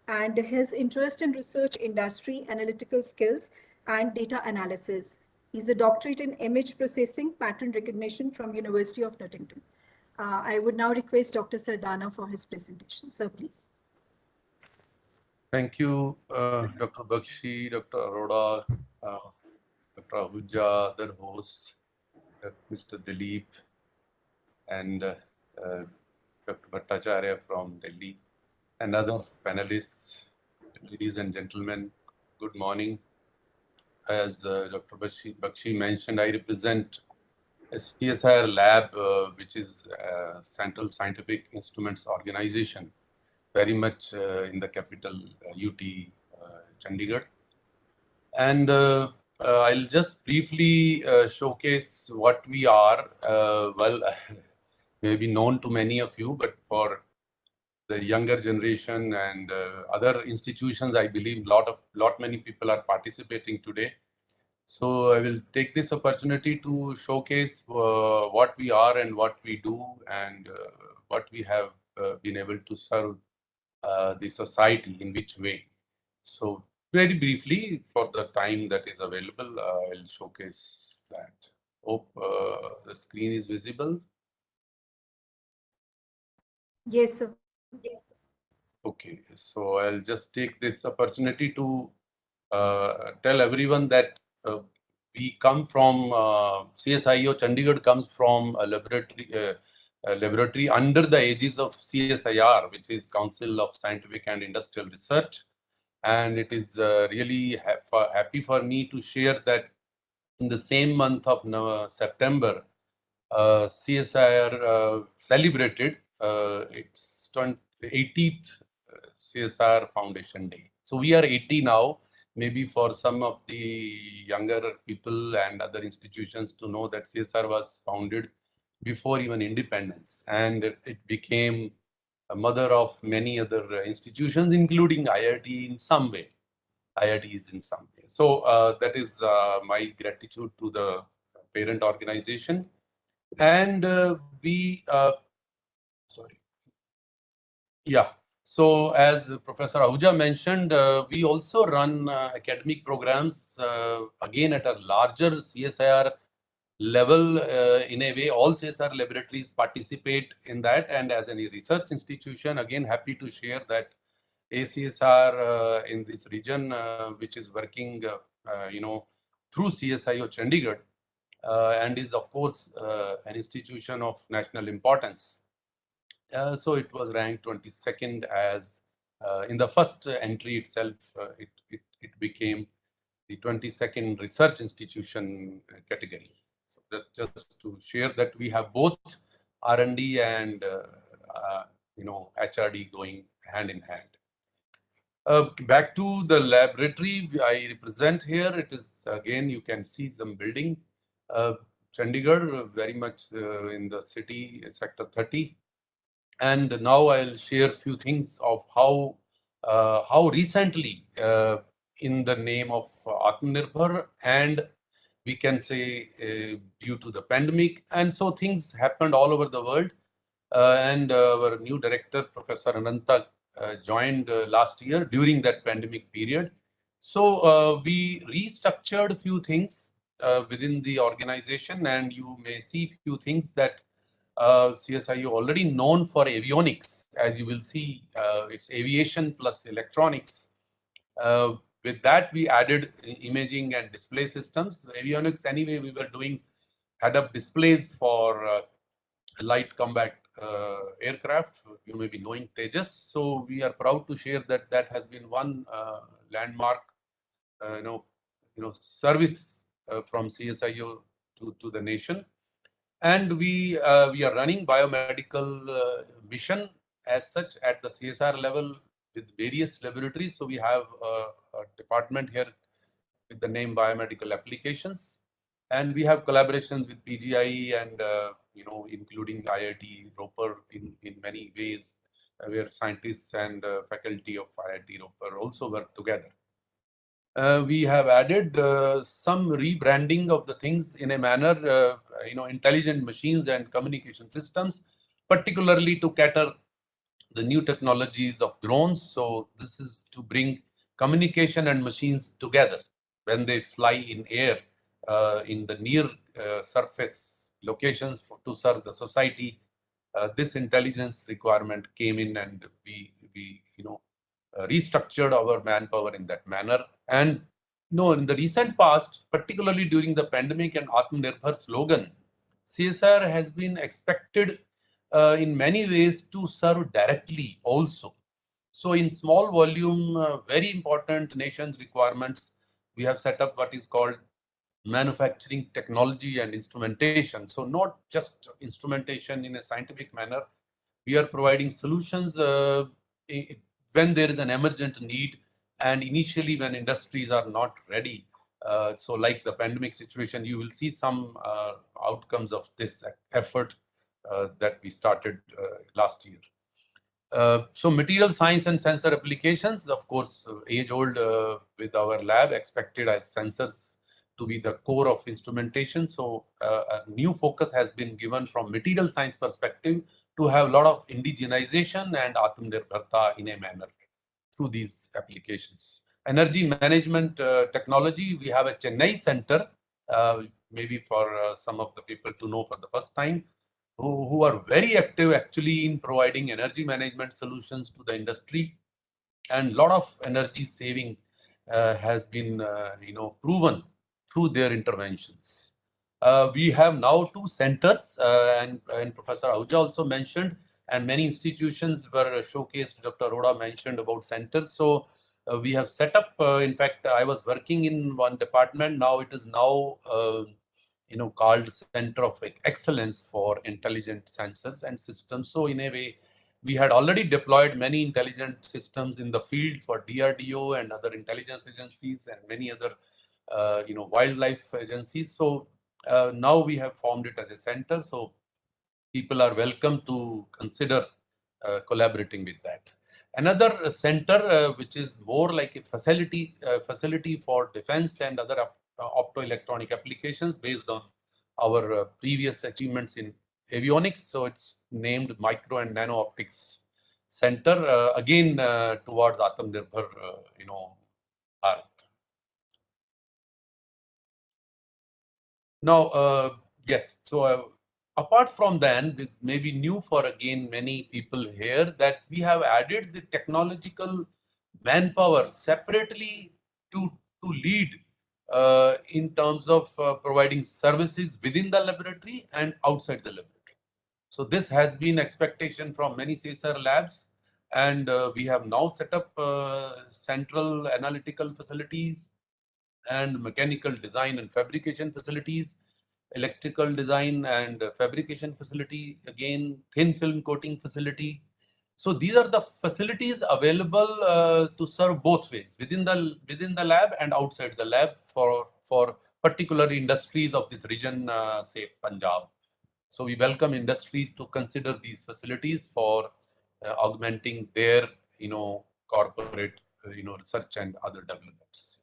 and his interest in research industry, analytical skills, and data analysis. He's a doctorate in image processing, pattern recognition from University of Nottingham. I would now request Dr. Sardana for his presentation. Sir, please. Thank you, Dr. Bakshi, Dr. Arora, Dr. Ahuja, other hosts, Mr. Dilip, and Dr. Bhattacharya from Delhi. and other panelists, ladies and gentlemen, good morning. As Dr. Bakshi mentioned, I represent a CSIR lab, which is Central Scientific Instruments Organization, very much in the capital UT, Chandigarh. And I'll just briefly showcase what we are. Well, maybe known to many of you, but for the younger generation and other institutions, I believe many people are participating today. So I will take this opportunity to showcase what we are and what we do and what we have been able to serve the society in which way. So very briefly, for the time that is available, I'll showcase that. Hope the screen is visible. Yes, sir. Okay, so I'll just take this opportunity to tell everyone that we come from CSIO Chandigarh comes from a laboratory under the aegis of CSIR, which is Council of Scientific and Industrial Research, and it is really happy for me to share that in the same month of September, CSIR celebrated its 80th CSR Foundation Day. So we are 80 now. Maybe for some of the younger people and other institutions to know that CSR was founded before even independence, and it became a mother of many other institutions, including IIT in some way. IITs in some way. So that is my gratitude to the parent organization. And so as Professor Ahuja mentioned, we also run academic programs, again at a larger CSIR level. In a way, all CSIR laboratories participate in that. And as any research institution, again, happy to share that ACSR in this region, which is working, through CSIO Chandigarh, and is of course an institution of national importance. So it was ranked 22nd as in the first entry itself. It became the 22nd research institution category. So just to share that we have both R&D and HRD going hand in hand. Back to the laboratory I represent here. It is again, you can see some building. Chandigarh, very much in the city, sector 30. And now I'll share a few things of how recently, in the name of Atmanirbhar, and we can say due to the pandemic, and so things happened all over the world. And our new director, Professor Ananta, joined last year during that pandemic period. So we restructured a few things within the organization, and you may see a few things that CSIU already known for avionics. As you will see, it's aviation plus electronics. With that, we added imaging and display systems. Avionics, anyway, we were doing head-up displays for light combat aircraft. You may be knowing Tejas. So we are proud to share that that has been one landmark, service from CSIO to the nation. And we are running biomedical mission as such at the CSR level with various laboratories. So we have a department here with the name Biomedical Applications, and we have collaborations with PGI and including IIT Ropar in many ways, where scientists and faculty of IIT Ropar also work together. We have added some rebranding of the things in a manner, intelligent machines and communication systems, particularly to cater the new technologies of drones. So this is to bring communication and machines together when they fly in air in the near surface locations to serve the society. This intelligence requirement came in, and we restructured our manpower in that manner. And in the recent past, particularly during the pandemic and Atmanirbhar slogan, CSR has been expected in many ways to serve directly also. So in small volume, very important nation's requirements, we have set up what is called manufacturing technology and instrumentation. So not just instrumentation in a scientific manner, we are providing solutions when there is an emergent need and initially when industries are not ready. So like the pandemic situation, you will see some outcomes of this effort that we started last year. So material science and sensor applications, of course, age-old with our lab, expected as sensors to be the core of instrumentation. So a new focus has been given from material science perspective to have a lot of indigenization and Atmanirbharta in a manner through these applications. Energy management technology, we have a Chennai center, maybe for some of the people to know for the first time, who are very active actually in providing energy management solutions to the industry, and a lot of energy saving has been proven through their interventions. We have now 2 centers, and Professor Ahuja also mentioned, and many institutions were showcased. Dr. Arora mentioned about centers. So we have set up, in fact, I was working in one department. Now it is now called Center of Excellence for Intelligent Sensors and Systems. So in a way, we had already deployed many intelligent systems in the field for DRDO and other intelligence agencies and many other, wildlife agencies. So now we have formed it as a center. So people are welcome to consider collaborating with that. Another center, which is more like a facility for defense and other optoelectronic applications based on our previous achievements in avionics. So it's named Micro and Nano Optics Center, again towards Atmanirbhar, Bharat. Now, yes, so apart from then, it may be new for again many people here that we have added the technological manpower separately to lead in terms of providing services within the laboratory and outside the laboratory. So this has been expectation from many CSR labs, and we have now set up central analytical facilities and mechanical design and fabrication facilities, electrical design and fabrication facility, again thin film coating facility. So these are the facilities available to serve both ways, within the lab and outside the lab for particular industries of this region, say Punjab. So we welcome industries to consider these facilities for augmenting their corporate research and other developments.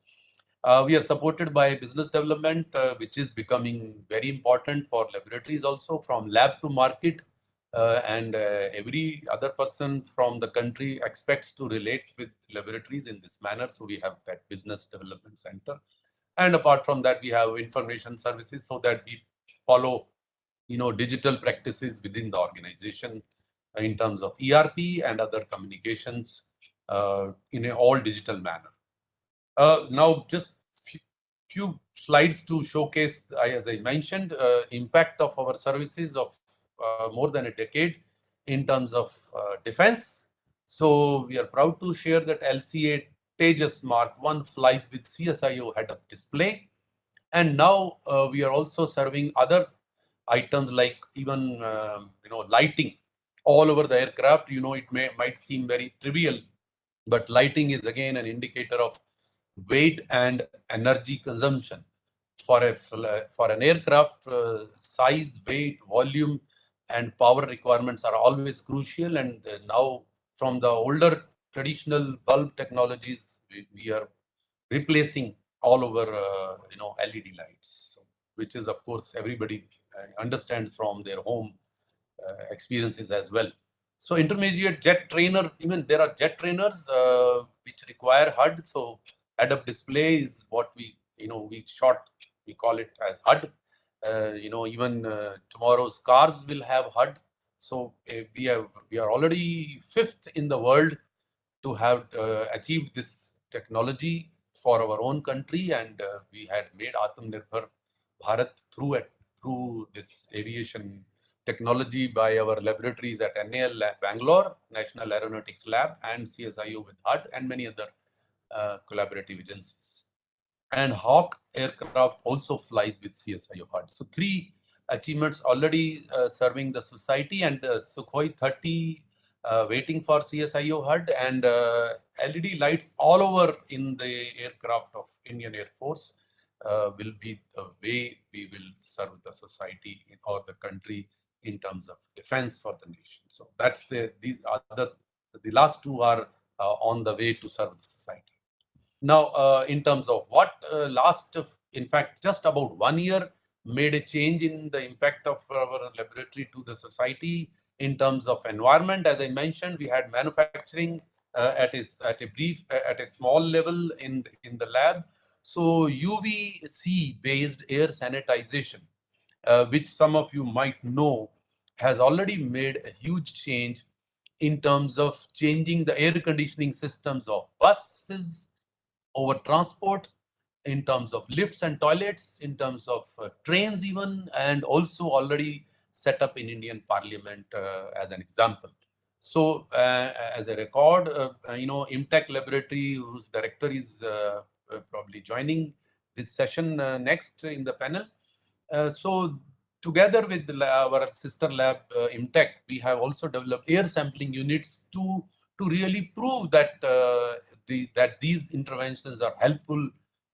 We are supported by business development, which is becoming very important for laboratories also, from lab to market. And every other person from the country expects to relate with laboratories in this manner. So we have that business development center. And apart from that, we have information services so that we follow digital practices within the organization in terms of ERP and other communications in an all digital manner. Now, just few slides to showcase, as I mentioned, impact of our services of more than a decade in terms of defense. So we are proud to share that LCA Tejas Mark 1 flies with CSIO head-up display. And now we are also serving other items like even lighting all over the aircraft. It might seem very trivial, but lighting is again an indicator of weight and energy consumption. For an aircraft, size, weight, volume, and power requirements are always crucial. And now, from the older traditional bulb technologies, we are replacing all over LED lights, which is, of course, everybody understands from their home experiences as well. So intermediate jet trainer, even there are jet trainers which require HUD. So head-up display is what we call it as HUD. Even tomorrow's cars will have HUD. So we are already 5th in the world to have achieved this technology for our own country, and we had made Atmanirbhar Bharat through this aviation technology by our laboratories at NAL Lab, Bangalore, National Aeronautics Lab, and CSIO with HUD, and many other collaborative agencies. And Hawk aircraft also flies with CSIO HUD. So 3 achievements already serving the society, and Sukhoi 30 waiting for CSIO HUD, and LED lights all over in the aircraft of Indian Air Force will be the way we will serve the society or the country in terms of defense for the nation. So that's the last 2 are on the way to serve the society. Now, in terms of what in fact, just about 1 year made a change in the impact of our laboratory to the society in terms of environment. As I mentioned, we had manufacturing at a small level in the lab. So UVC based air sanitization, which some of you might know, has already made a huge change in terms of changing the air conditioning systems of buses, over transport, in terms of lifts and toilets, in terms of trains even, and also already set up in Indian Parliament as an example. So as a record, IMTech Laboratory, whose director is probably joining this session next in the panel. So together with our sister lab, IMTech, we have also developed air sampling units to really prove that that these interventions are helpful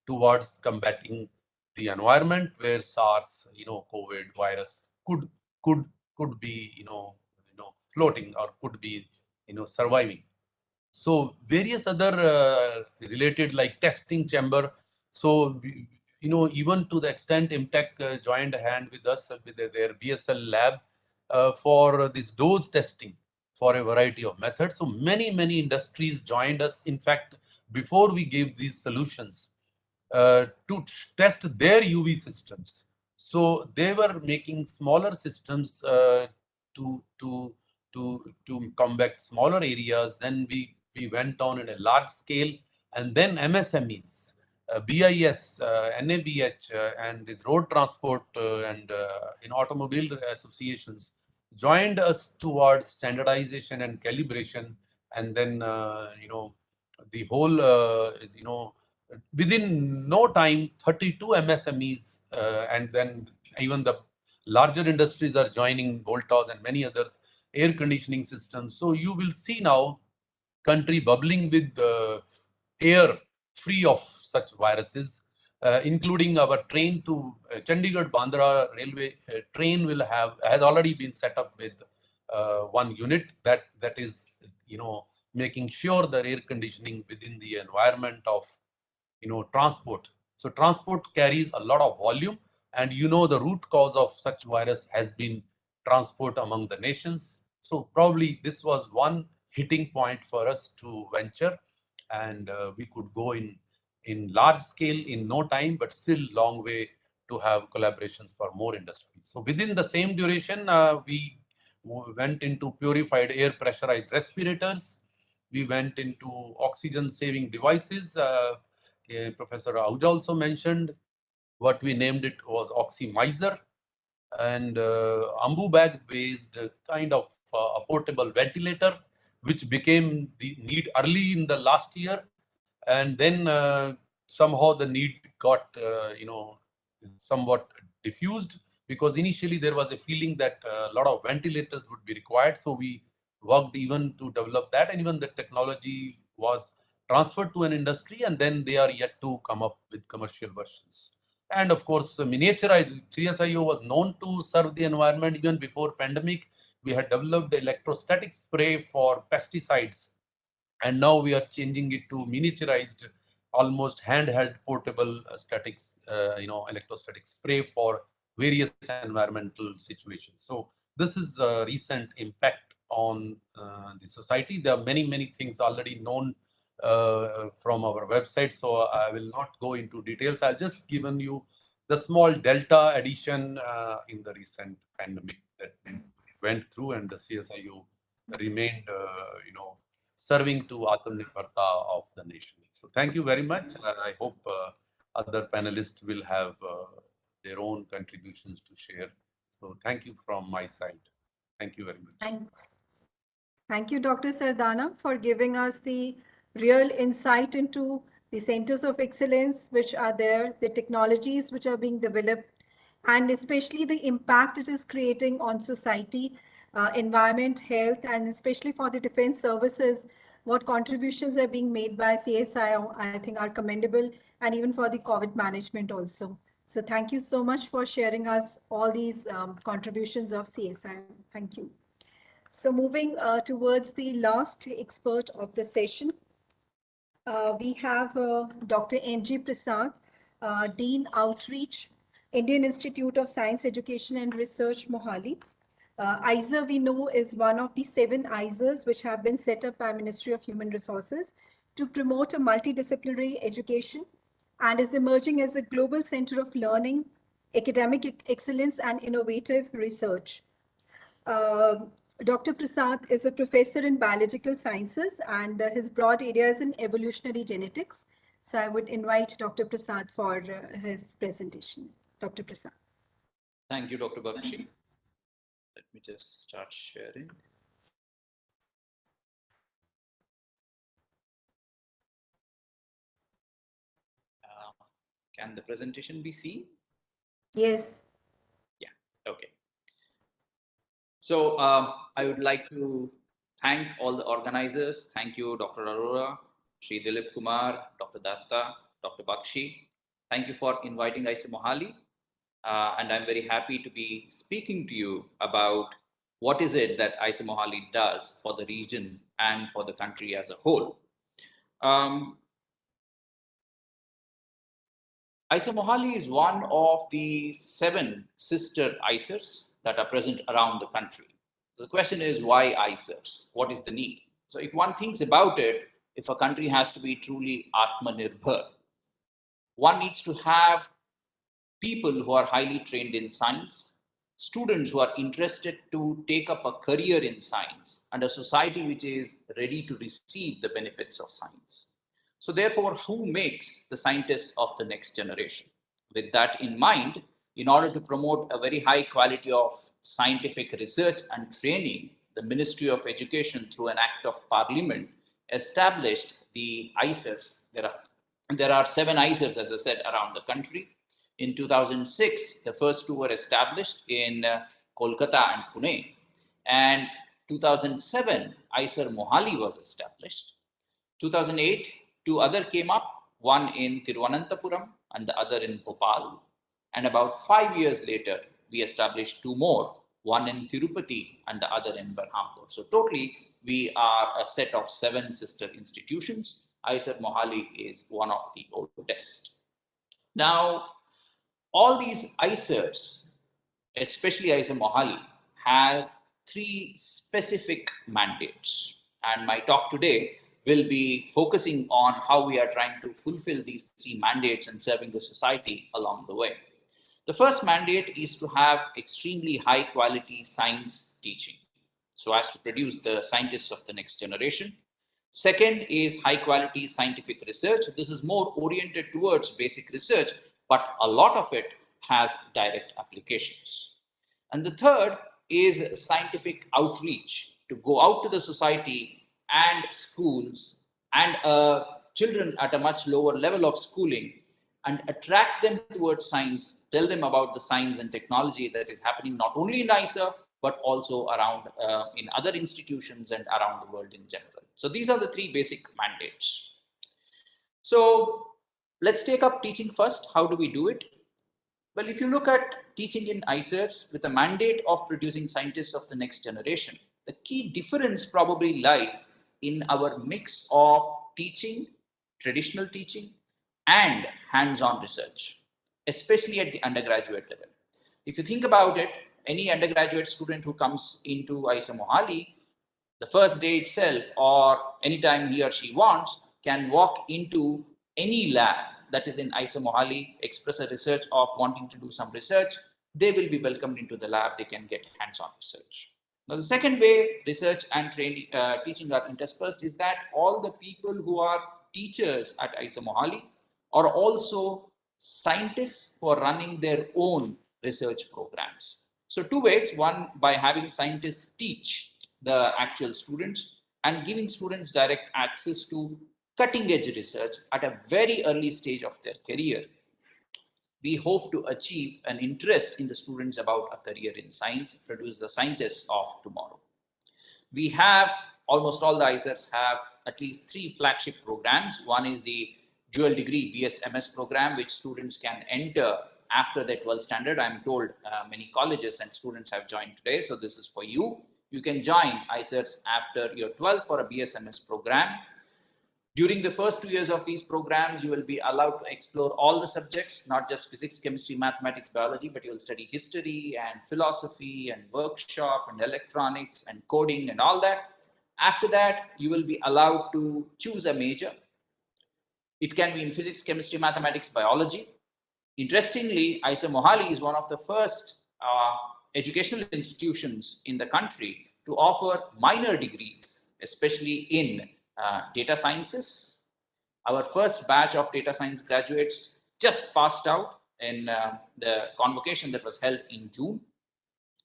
towards combating the environment where SARS, COVID virus could be, floating or could be, surviving. So various other related like testing chamber. So, even to the extent IMTech joined hand with us with their BSL lab for this dose testing for a variety of methods. So many industries joined us. In fact, before we gave these solutions to test their UV systems. So they were making smaller systems to combat smaller areas. Then we went on in a large scale, and then MSMEs, BIS, NABH, and the road transport and in automobile associations joined us towards standardization and calibration, and then the whole within no time 32 MSMEs and then even the larger industries are joining, Voltas and many others, air conditioning systems. So you will see now country bubbling with air free of such viruses, including our train to Chandigarh Bandra railway train has already been set up with one unit that is making sure the air conditioning within the environment of transport. So transport carries a lot of volume, and the root cause of such virus has been transport among the nations. So probably this was one hitting point for us to venture, and we could go in large scale in no time, but still long way to have collaborations for more industries. So within the same duration, we went into purified air pressurized respirators. We went into oxygen saving devices. Professor Ahuja also mentioned what we named it was Oxymizer, and Ambu bag based kind of a portable ventilator, which became the need early in the last year, and then somehow the need got somewhat diffused, because initially there was a feeling that a lot of ventilators would be required. So we worked even to develop that, and even the technology was transferred to an industry, and then they are yet to come up with commercial versions. And of course, miniaturized. CSIO was known to serve the environment even before pandemic. We had developed electrostatic spray for pesticides, and now we are changing it to miniaturized, almost handheld portable electrostatic spray for various environmental situations. So this is a recent impact on the society. There are many things already known from our website, so I will not go into details. I'll just given you the small delta addition in the recent pandemic that went through, and the CSIO remained, serving to Atmanirbharta of the nation. So thank you very much. I hope other panelists will have their own contributions to share. So thank you from my side. Thank you very much. Thank you, Dr. Sardana, for giving us the real insight into the centers of excellence which are there, the technologies which are being developed, and especially the impact it is creating on society, environment, health, and especially for the defense services, what contributions are being made by CSI, I think are commendable, and even for the COVID management also. So thank you so much for sharing us all these contributions of CSI. Thank you. So moving towards the last expert of the session, we have Dr. N.G. Prasad, Dean Outreach, Indian Institute of Science Education and Research, Mohali. ISER, we know, is one of the 7 ISERs which have been set up by Ministry of Human Resources to promote a multidisciplinary education and is emerging as a global center of learning, academic excellence, and innovative research. Dr. Prasad is a professor in biological sciences and his broad area is in evolutionary genetics. So I would invite Dr. Prasad for his presentation. Dr. Prasad. Thank you, Dr. Bakshi. Let me just start sharing. Can the presentation be seen? Yes. Yeah, okay. So I would like to thank all the organizers. Thank you, Dr. Arora, Shri Dilip Kumar, Dr. Dutta, Dr. Bakshi. Thank you for inviting ISA Mohali. And I'm very happy to be speaking to you about what is it that ISA Mohali does for the region and for the country as a whole. ISA Mohali is one of the 7 sister ISERs that are present around the country. So the question is, why ISERs? What is the need? So if one thinks about it, if a country has to be truly Atmanirbhar, one needs to have people who are highly trained in science, students who are interested to take up a career in science, and a society which is ready to receive the benefits of science. So therefore, who makes the scientists of the next generation? With that in mind, in order to promote a very high quality of scientific research and training, the Ministry of Education, through an act of parliament, established the ISERs. There are 7 ISERs, as I said, around the country. In 2006, the first 2 were established in Kolkata and Pune. And 2007, ISER Mohali was established. 2008, 2 other came up, one in Thiruvananthapuram and the other in Bhopal. And about 5 years later, we established 2 more, one in Tirupati and the other in Berhampur. So totally, we are a set of 7 sister institutions. ISER Mohali is one of the oldest. Now, all these ISERs, especially ISER Mohali, have 3 specific mandates. And my talk today will be focusing on how we are trying to fulfill these 3 mandates and serving the society along the way. The first mandate is to have extremely high quality science teaching, so as to produce the scientists of the next generation. Second is high quality scientific research. This is more oriented towards basic research, but a lot of it has direct applications. And the third is scientific outreach, to go out to the society and schools and children at a much lower level of schooling and attract them towards science, tell them about the science and technology that is happening not only in ISA, but also around in other institutions and around the world in general. So these are the 3 basic mandates. So let's take up teaching first. How do we do it? Well, if you look at teaching in ISERs with a mandate of producing scientists of the next generation, the key difference probably lies in our mix of teaching, traditional teaching, and hands-on research, especially at the undergraduate level. If you think about it, any undergraduate student who comes into ISA Mohali, the first day itself or anytime he or she wants, can walk into any lab that is in ISA Mohali, express a research of wanting to do some research. They will be welcomed into the lab. They can get hands-on research. Now, the second way research and training, teaching are interspersed is that all the people who are teachers at ISA Mohali are also scientists who are running their own research programs. So two ways: one, by having scientists teach the actual students and giving students direct access to cutting edge research at a very early stage of their career. We hope to achieve an interest in the students about a career in science, produce the scientists of tomorrow. We have, almost all the ICERs have at least 3 flagship programs. One is the dual degree BS-MS program, which students can enter after their 12th standard. I'm told many colleges and students have joined today, so this is for you. You can join ICERs after your 12th for a BS-MS program. During the first 2 years of these programs, you will be allowed to explore all the subjects, not just physics, chemistry, mathematics, biology, but you will study history and philosophy and workshop and electronics and coding and all that. After that, you will be allowed to choose a major. It can be in physics, chemistry, mathematics, biology. Interestingly, IISER Mohali is one of the first educational institutions in the country to offer minor degrees, especially in data sciences. Our first batch of data science graduates just passed out in the convocation that was held in June.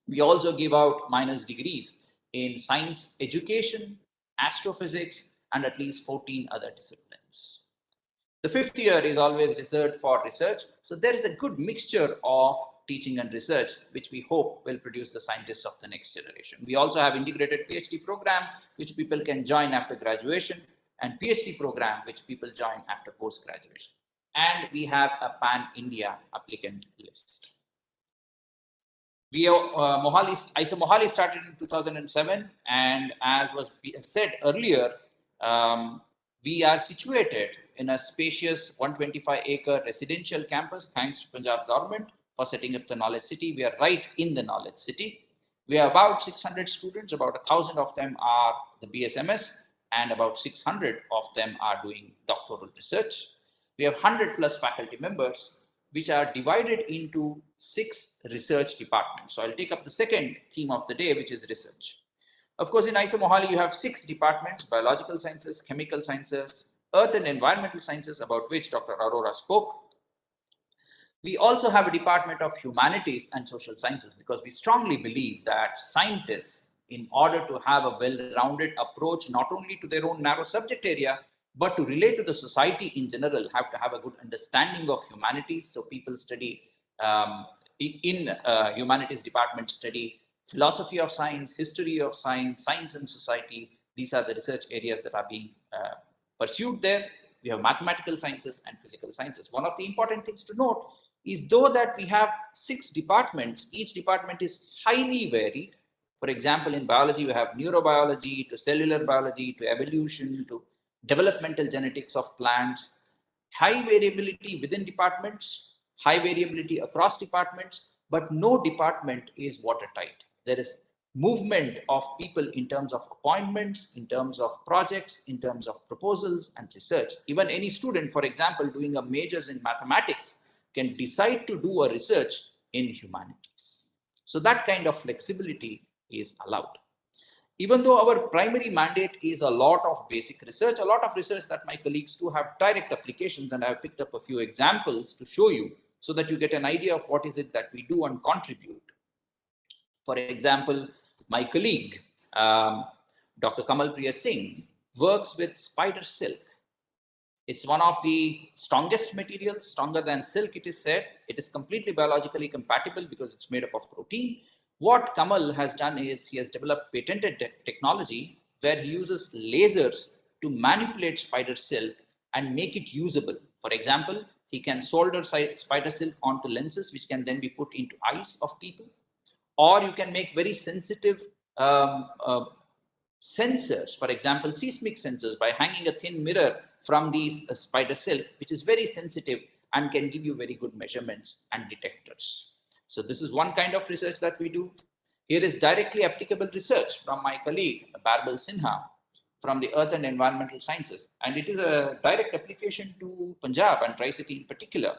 We also give out minors degrees in science education, astrophysics, and at least 14 other disciplines. The 5th year is always reserved for research. So there is a good mixture of teaching and research, which we hope will produce the scientists of the next generation. We also have integrated PhD program, which people can join after graduation, and PhD program, which people join after post-graduation. And we have a pan-India applicant list. IISER Mohali started in 2007, and as was said earlier, we are situated in a spacious 125-acre residential campus, thanks to Punjab government for setting up the Knowledge City. We are right in the Knowledge City. We have about 600 students, about 1,000 of them are the BSMS, and about 600 of them are doing doctoral research. We have 100 plus faculty members, which are divided into 6 research departments. So I'll take up the second theme of the day, which is research. Of course, in IISER Mohali, you have 6 departments: biological sciences, chemical sciences, earth and environmental sciences, about which Dr. Arora spoke. We also have a department of humanities and social sciences, because we strongly believe that scientists, in order to have a well-rounded approach, not only to their own narrow subject area, but to relate to the society in general, have to have a good understanding of humanities. So people study in humanities department, study philosophy of science, history of science, science and society. These are the research areas that are being pursued there. We have mathematical sciences and physical sciences. One of the important things to note is, though that we have 6 departments, each department is highly varied. For example, in biology, we have neurobiology to cellular biology to evolution to developmental genetics of plants. High variability within departments, high variability across departments, but no department is watertight. There is movement of people in terms of appointments, in terms of projects, in terms of proposals and research. Even any student, for example, doing a majors in mathematics can decide to do a research in humanities. So that kind of flexibility is allowed. Even though our primary mandate is a lot of basic research, a lot of research that my colleagues do have direct applications, and I've picked up a few examples to show you so that you get an idea of what is it that we do and contribute. For example, my colleague, Dr. Kamalpriya Singh, works with spider silk. It's one of the strongest materials, stronger than silk, it is said. It is completely biologically compatible because it's made up of protein. What Kamal has done is he has developed patented technology where he uses lasers to manipulate spider silk and make it usable. For example, he can solder spider silk onto lenses, which can then be put into eyes of people. Or you can make very sensitive sensors, for example, seismic sensors, by hanging a thin mirror from these spider silk, which is very sensitive and can give you very good measurements and detectors. So this is one kind of research that we do. Here is directly applicable research from my colleague, Barbel Sinha, from the Earth and Environmental Sciences. And it is a direct application to Punjab and Tri-City in particular.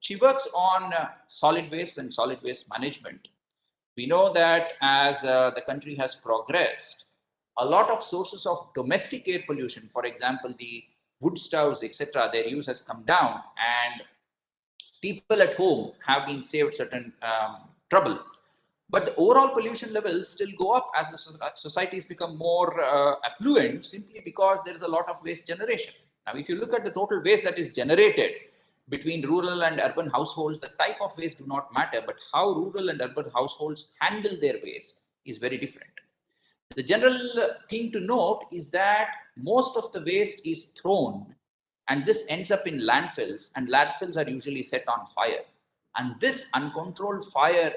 She works on solid waste and solid waste management. We know that as the country has progressed, a lot of sources of domestic air pollution, for example, the wood stoves, etc., their use has come down, and people at home have been saved certain trouble. But the overall pollution levels still go up as the societies become more affluent, simply because there is a lot of waste generation. Now, if you look at the total waste that is generated between rural and urban households, the type of waste do not matter, but how rural and urban households handle their waste is very different. The general thing to note is that most of the waste is thrown, and this ends up in landfills, and landfills are usually set on fire. And this uncontrolled fire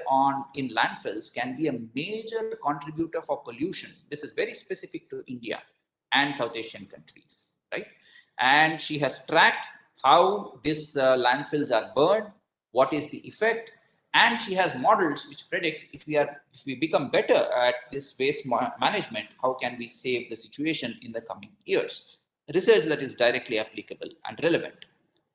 in landfills can be a major contributor for pollution. This is very specific to India and South Asian countries, right? And she has tracked how these landfills are burned, what is the effect, and she has models which predict if we become better at this waste management, how can we save the situation in the coming years? Research that is directly applicable and relevant.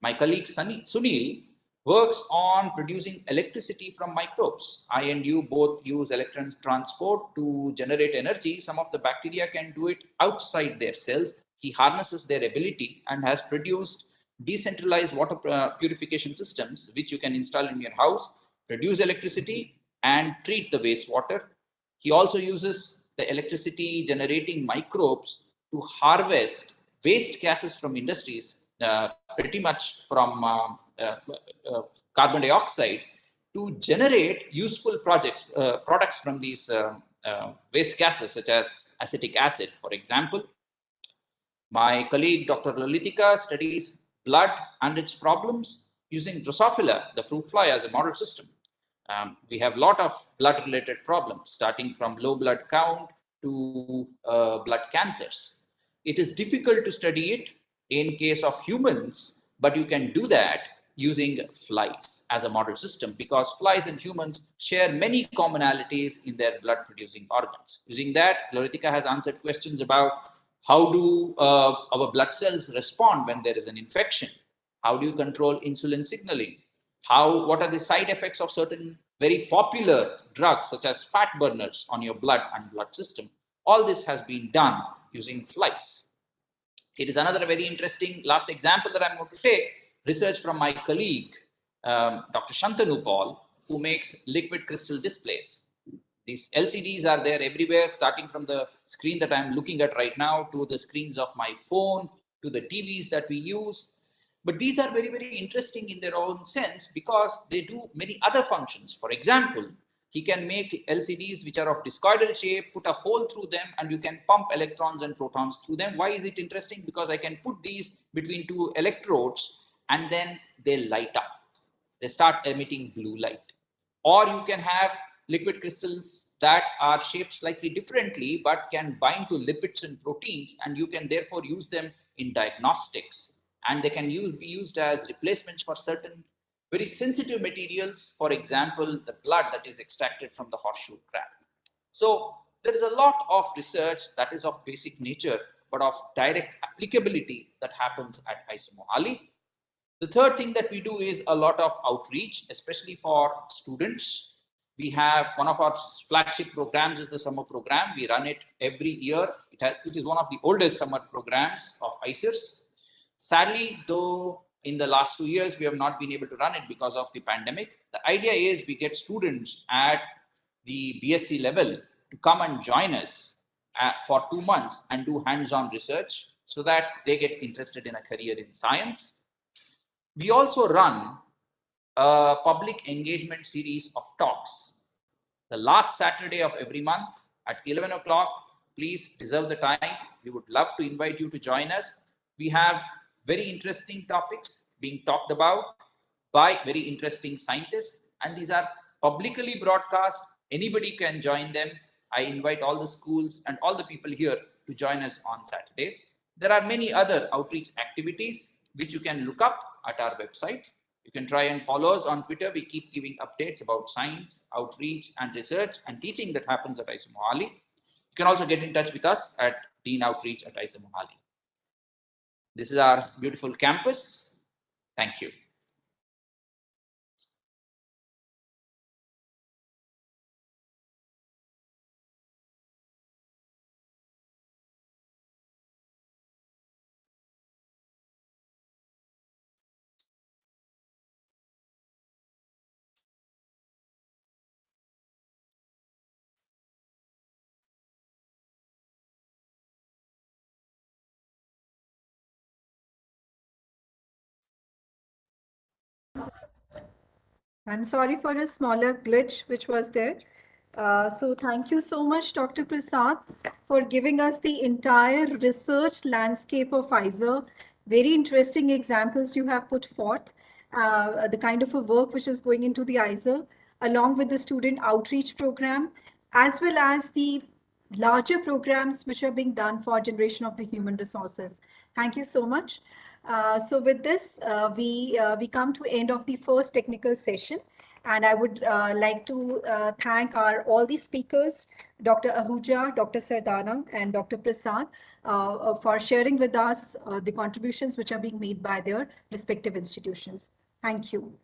My colleague Sunil works on producing electricity from microbes. I and you both use electron transport to generate energy. Some of the bacteria can do it outside their cells. He harnesses their ability and has produced decentralized water purification systems, which you can install in your house, produce electricity, and treat the wastewater. He also uses the electricity generating microbes to harvest waste gases from industries, pretty much from carbon dioxide, to generate useful products from these waste gases, such as acetic acid, for example. My colleague, Dr. Lalitika, studies blood and its problems using Drosophila, the fruit fly, as a model system. We have a lot of blood-related problems, starting from low blood count to blood cancers. It is difficult to study it in case of humans, but you can do that using flies as a model system, because flies and humans share many commonalities in their blood-producing organs. Using that, Loritika has answered questions about how do our blood cells respond when there is an infection? How do you control insulin signaling? What are the side effects of certain very popular drugs, such as fat burners, on your blood and blood system? All this has been done using flies. It is another very interesting last example that I'm going to take, research from my colleague, Dr. Shantanu Paul, who makes liquid crystal displays. These LCDs are there everywhere, starting from the screen that I'm looking at right now to the screens of my phone, to the TVs that we use. But these are very, very interesting in their own sense, because they do many other functions. For example, he can make LCDs which are of discoidal shape, put a hole through them, and you can pump electrons and protons through them. Why is it interesting? Because I can put these between two electrodes and then they light up. They start emitting blue light. Or you can have liquid crystals that are shaped slightly differently but can bind to lipids and proteins, and you can therefore use them in diagnostics. And they can be used as replacements for certain very sensitive materials, for example, the blood that is extracted from the horseshoe crab. So there is a lot of research that is of basic nature, but of direct applicability that happens at ISOMOHALI. The third thing that we do is a lot of outreach, especially for students. We have one of our flagship programs is the summer program. We run it every year. It is one of the oldest summer programs of ICERS. Sadly, though, in the last 2 years, we have not been able to run it because of the pandemic. The idea is we get students at the BSc level to come and join us for 2 months and do hands-on research so that they get interested in a career in science. We also run a public engagement series of talks. The last Saturday of every month at 11 o'clock, please reserve the time. We would love to invite you to join us. We have very interesting topics being talked about by very interesting scientists, and these are publicly broadcast. Anybody can join them. I invite all the schools and all the people here to join us on Saturdays. There are many other outreach activities which you can look up at our website. You can try and follow us on Twitter. We keep giving updates about science, outreach, and research and teaching that happens at ISOMOHALI. You can also get in touch with us at Dean Outreach at ISOMOHALI. This is our beautiful campus. Thank you. I'm sorry for a smaller glitch which was there. So thank you so much, Dr. Prasad, for giving us the entire research landscape of Pfizer. Very interesting examples you have put forth, the kind of a work which is going into the ISER, along with the student outreach program, as well as the larger programs which are being done for generation of the human resources. Thank you so much. So with this, we come to end of the first technical session. And I would like to thank all the speakers, Dr. Ahuja, Dr. Sardana, and Dr. Prasad, for sharing with us the contributions which are being made by their respective institutions. Thank you.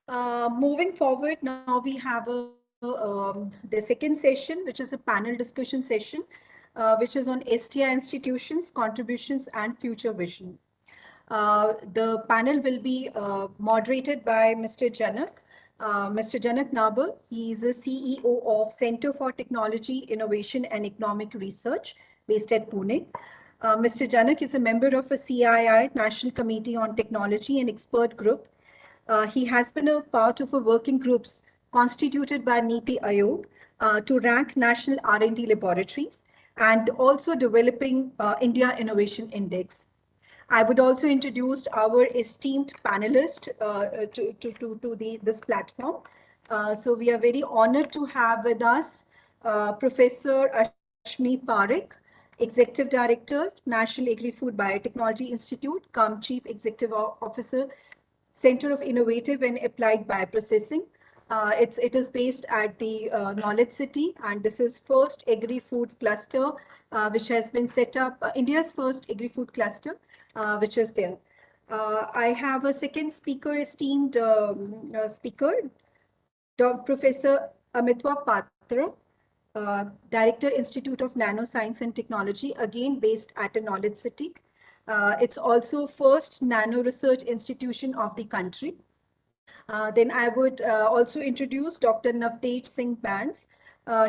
Moving forward, now we have the second session, which is a panel discussion session, which is on STI institutions, contributions, and future vision. The panel will be moderated by Mr. Janak. Mr. Janak Nabar, he is a CEO of Center for Technology, Innovation and Economic Research based at Pune. Mr. Janak is a member of a CII, National Committee on Technology and Expert Group. He has been a part of a working groups constituted by NITI Aayog to rank national R&D laboratories and also developing India Innovation Index. I would also introduce our esteemed panelist to this platform. So we are very honored to have with us Professor Ashmi Parekh, Executive Director, National Agri-Food Biotechnology Institute, come Chief Executive Officer, Center of Innovative and Applied Bioprocessing. It is based at the Knowledge City, and this is first agri-food cluster, which has been set up, India's first agri-food cluster, which is there. I have a second speaker, esteemed speaker, Professor Amitwa Patra, Director, Institute of Nanoscience and Technology, again based at a Knowledge City. It's also first nano research institution of the country. Then I would also introduce Dr. Navtej Singh Bans.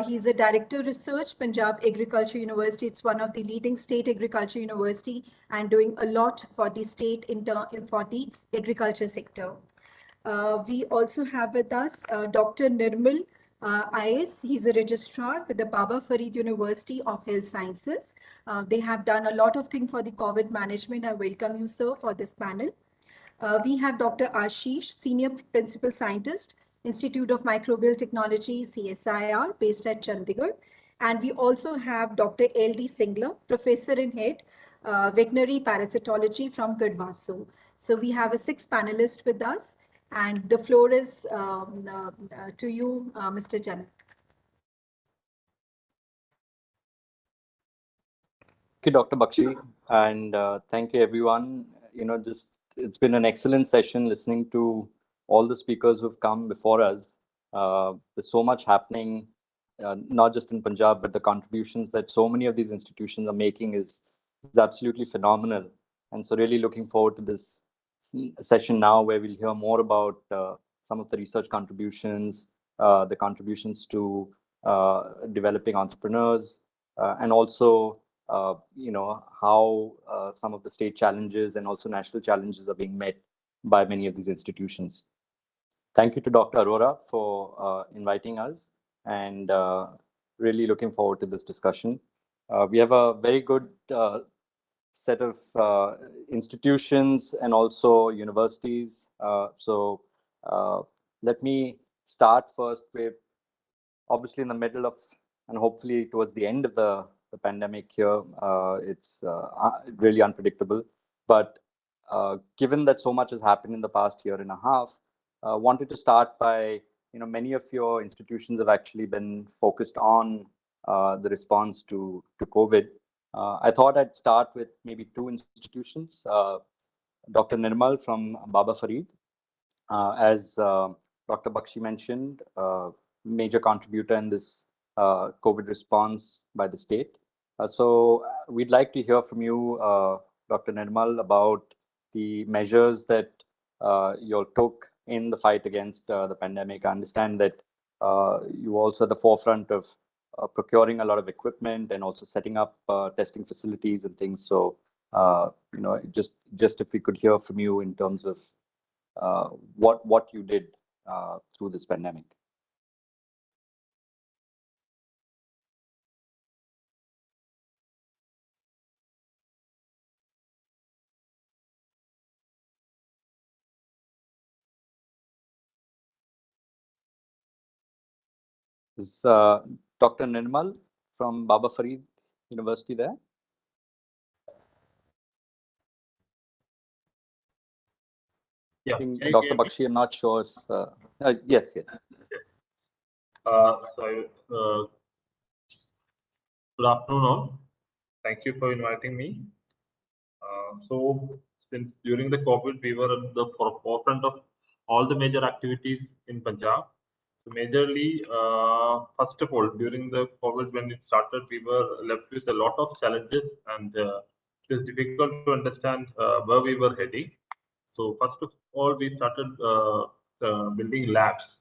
He's a Director Research, Punjab Agriculture University. It's one of the leading state agriculture university and doing a lot for the state for the agriculture sector. We also have with us Dr. Nirmal IS. He's a registrar with the Baba Farid University of Health Sciences. They have done a lot of things for the COVID management. I welcome you, sir, for this panel. We have Dr. Ashish, Senior Principal Scientist, Institute of Microbial Technology, CSIR, based at Chandigarh. And we also have Dr. L.D. Singla, Professor in Head, Veterinary Parasitology from Gadwaso. So we have 6 panelists with us, and the floor is to you, Mr. Janak. Thank you, Dr. Bakshi, and thank you, everyone. It's been an excellent session listening to all the speakers who've come before us. There's so much happening, not just in Punjab, but the contributions that so many of these institutions are making is absolutely phenomenal. And so really looking forward to this session now, where we'll hear more about some of the research contributions, the contributions to developing entrepreneurs, and also how some of the state challenges and also national challenges are being met by many of these institutions. Thank you to Dr. Arora for inviting us, and really looking forward to this discussion. We have a very good set of institutions and also universities. So let me start first with, obviously in the middle of, and hopefully towards the end of the pandemic here, it's really unpredictable. But given that so much has happened in the past year and a half, wanted to start by, many of your institutions have actually been focused on the response to COVID. I thought I'd start with maybe 2 institutions. Dr. Nirmal from Baba Farid, as Dr. Bakshi mentioned, major contributor in this COVID response by the state. So we'd like to hear from you, Dr. Nirmal, about the measures that you all took in the fight against the pandemic. I understand that you also at the forefront of procuring a lot of equipment and also setting up testing facilities and things. So, just if we could hear from you in terms of what you did through this pandemic. Is Dr. Nirmal from Baba Farid University there? Yeah. Dr. Bakshi, I'm not sure if. Yes, yes. Good afternoon, all. Thank you for inviting me. So, since during the COVID, we were at the forefront of all the major activities in Punjab. So, majorly, first of all, during the COVID, when it started, we were left with a lot of challenges, and it was difficult to understand where we were heading. So, first of all, we started building labs.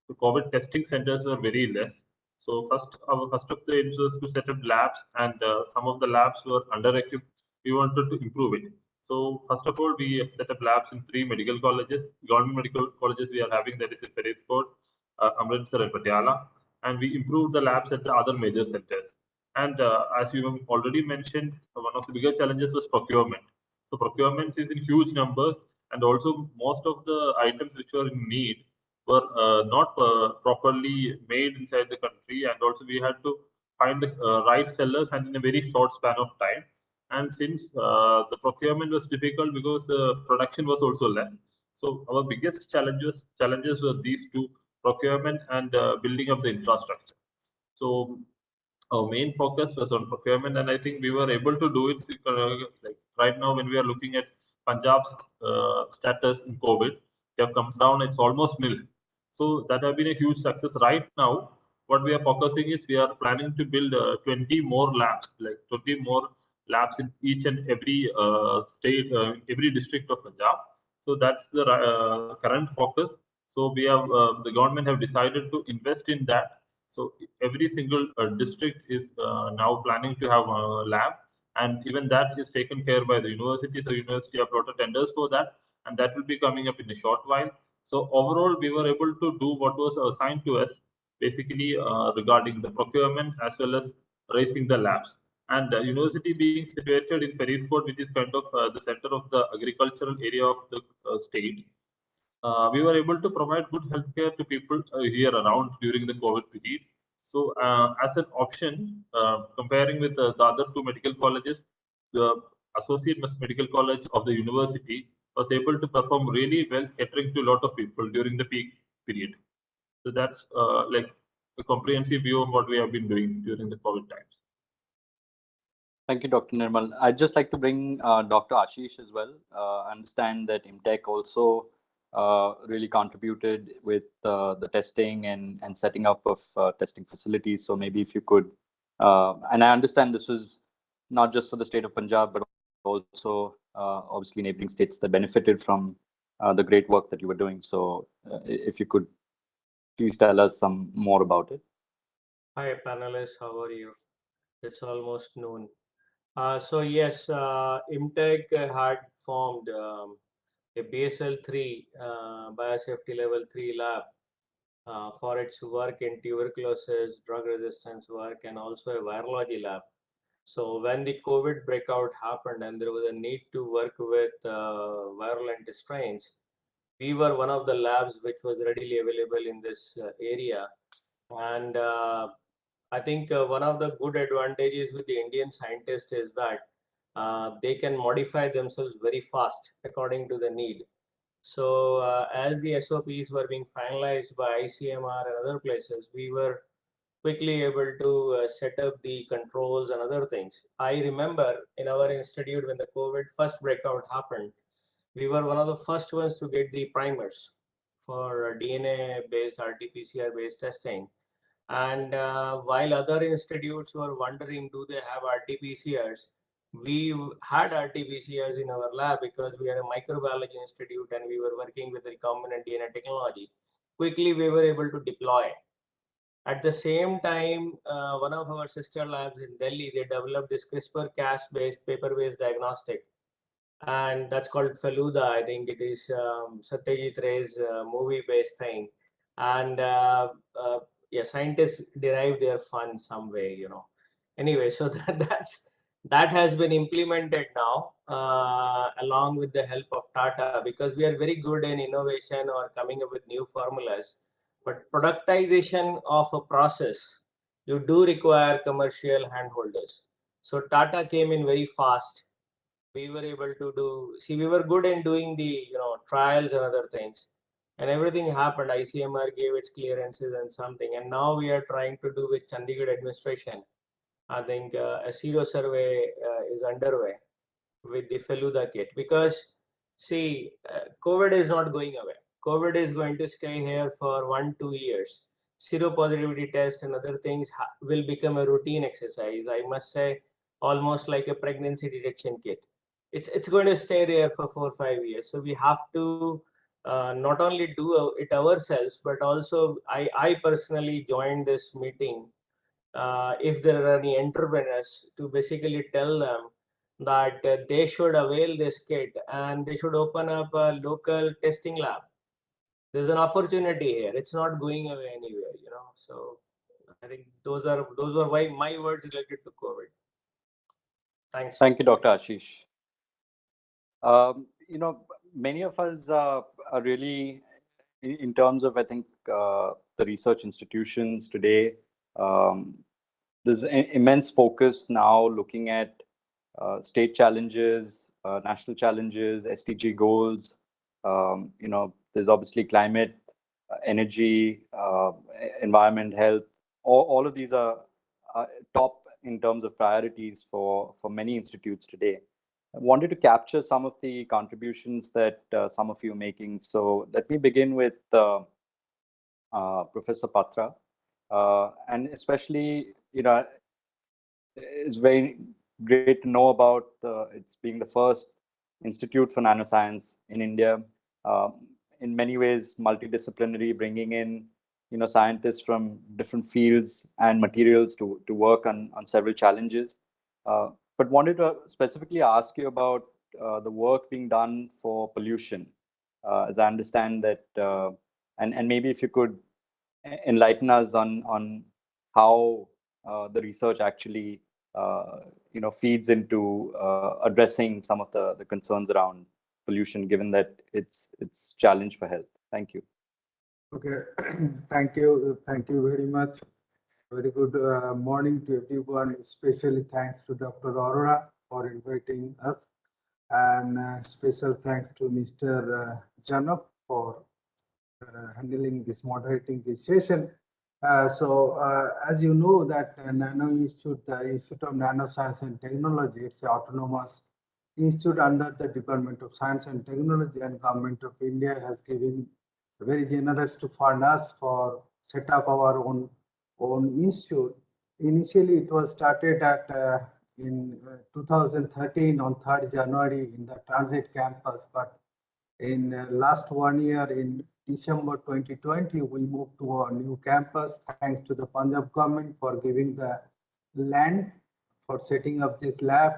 So, COVID testing centers were very less. So, our first of the aims was to set up labs, and some of the labs were under-equipped. We wanted to improve it. So, first of all, we set up labs in 3 medical colleges, government medical colleges we are having, that is in Faridkot, Amritsar and Patiala, and we improved the labs at the other major centers. And as you have already mentioned, one of the bigger challenges was procurement. So procurement is in huge numbers, and also most of the items which were in need were not properly made inside the country, and also we had to find the right sellers and in a very short span of time. And since the procurement was difficult because the production was also less, so our biggest challenges were these two: procurement and building up the infrastructure. So our main focus was on procurement, and I think we were able to do it. Like right now, when we are looking at Punjab's status in COVID, they have come down. It's almost nil. So that have been a huge success. Right now, what we are focusing is we are planning to build 20 more labs, like 20 more labs in each and every state, every district of Punjab. So that's the current focus. So we have the government have decided to invest in that. So every single district is now planning to have a lab, and even that is taken care by the university. So university have brought tenders for that, and that will be coming up in a short while. So overall, we were able to do what was assigned to us, basically regarding the procurement as well as raising the labs. And university being situated in Faridkot, which is kind of the center of the agricultural area of the state, we were able to provide good healthcare to people here around during the COVID period. So, as an option, comparing with the other 2 medical colleges, the Associate Medical College of the university was able to perform really well, catering to a lot of people during the peak period. So that's like a comprehensive view of what we have been doing during the COVID times. Thank you, Dr. Nirmal. I'd just like to bring Dr. Ashish as well. I understand that IMTech also really contributed with the testing and setting up of testing facilities. So maybe if you could, and I understand this was not just for the state of Punjab, but also obviously neighboring states that benefited from the great work that you were doing. So if you could please tell us some more about it. Hi, panelists. How are you? It's almost noon. So yes, IMTech had formed a BSL-3 biosafety level 3 lab for its work in tuberculosis, drug resistance work, and also a virology lab. So when the COVID breakout happened and there was a need to work with virulent strains, we were one of the labs which was readily available in this area. And I think one of the good advantages with the Indian scientists is that they can modify themselves very fast according to the need. So as the SOPs were being finalized by ICMR and other places, we were quickly able to set up the controls and other things. I remember in our institute when the COVID first breakout happened, we were one of the first ones to get the primers for DNA-based RT-PCR based testing. And while other institutes were wondering, do they have RT-PCRs? We had RT-PCRs in our lab because we are a microbiology institute and we were working with recombinant DNA technology. Quickly, we were able to deploy. At the same time, one of our sister labs in Delhi, they developed this CRISPR-Cas-based paper-based diagnostic. and that's called Feluda. I think it is Satyajit Ray's movie-based thing, and yeah, scientists derive their fun some way, you know. Anyway, so that has been implemented now along with the help of Tata, because we are very good in innovation or coming up with new formulas, but productization of a process, you do require commercial handholders. So Tata came in very fast. We were able to do, see, we were good in doing the, you know, trials and other things, and everything happened. ICMR gave its clearances and something, and now we are trying to do with Chandigarh administration. I think a zero survey is underway with the Feluda kit, because see, COVID is not going away. COVID is going to stay here for 1-2 years. Seropositivity test and other things will become a routine exercise. I must say, almost like a pregnancy detection kit. It's going to stay there for 4-5 years. So we have to not only do it ourselves, but also I personally joined this meeting. If there are any entrepreneurs, to basically tell them that they should avail this kit and they should open up a local testing lab. There's an opportunity here. It's not going away anywhere, you know. So I think those were why my words related to COVID. Thanks. Thank you, Dr. Ashish. You know, many of us are really, in terms of, I think, the research institutions today, there's an immense focus now looking at state challenges, national challenges, SDG goals. You know, there's obviously climate, energy, environment, health. All of these are top in terms of priorities for many institutes today. I wanted to capture some of the contributions that some of you are making. So let me begin with Professor Patra, and especially, you know, it's very great to know about it's being the first institute for nanoscience in India. In many ways, multidisciplinary, bringing in, you know, scientists from different fields and materials to work on several challenges. But wanted to specifically ask you about the work being done for pollution, as I understand that, and maybe if you could enlighten us on how the research actually you know, feeds into addressing some of the concerns around pollution, given that it's challenge for health. Thank you. Okay, thank you very much. Very good morning to everyone. Especially thanks to Dr. Arora for inviting us, and special thanks to Mr. Janov for handling this, moderating this session. As you know, that Nano Institute, the Institute of Nanoscience and Technology, it's an autonomous institute under the Department of Science and Technology, and Government of India has given very generous to fund us for set up our own institute. Initially, it was started at in 2013 on 3rd January in the Transit campus, but in last 1 year, in December 2020, we moved to our new campus, thanks to the Punjab government for giving the land for setting up this lab,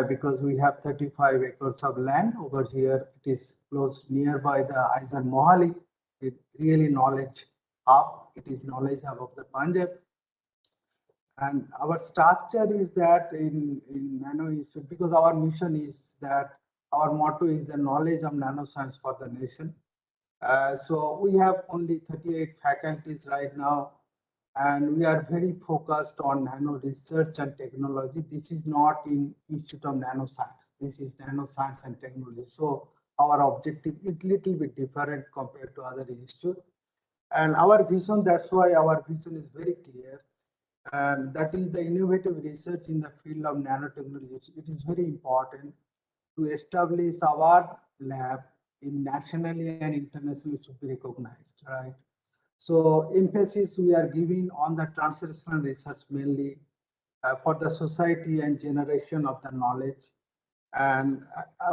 because we have 35 acres of land over here. It is close nearby the Aizawl Mohali. It really knowledge hub. It is knowledge hub of the Punjab. And our structure is that in Nano Institute, because our mission is that our motto is the knowledge of nanoscience for the nation. So we have only 38 faculties right now, and we are very focused on nano research and technology. This is not in Institute of Nanoscience. This is nanoscience and technology. So our objective is little bit different compared to other institutes. And our vision, that's why our vision is very clear. And that is the innovative research in the field of nanotechnology. It is very important to establish our lab in nationally and internationally should be recognized, right? So emphasis we are giving on the translational research mainly for the society and generation of the knowledge. And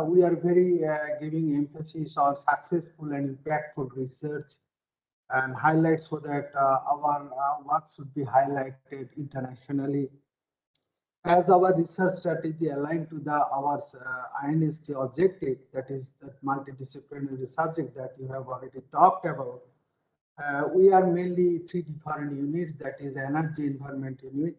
we are very giving emphasis on successful and impactful research and highlight, so that our work should be highlighted internationally. as our research strategy aligned to our INST objective, that is that multidisciplinary subject that you have already talked about, we are mainly three different units, that is energy environment unit,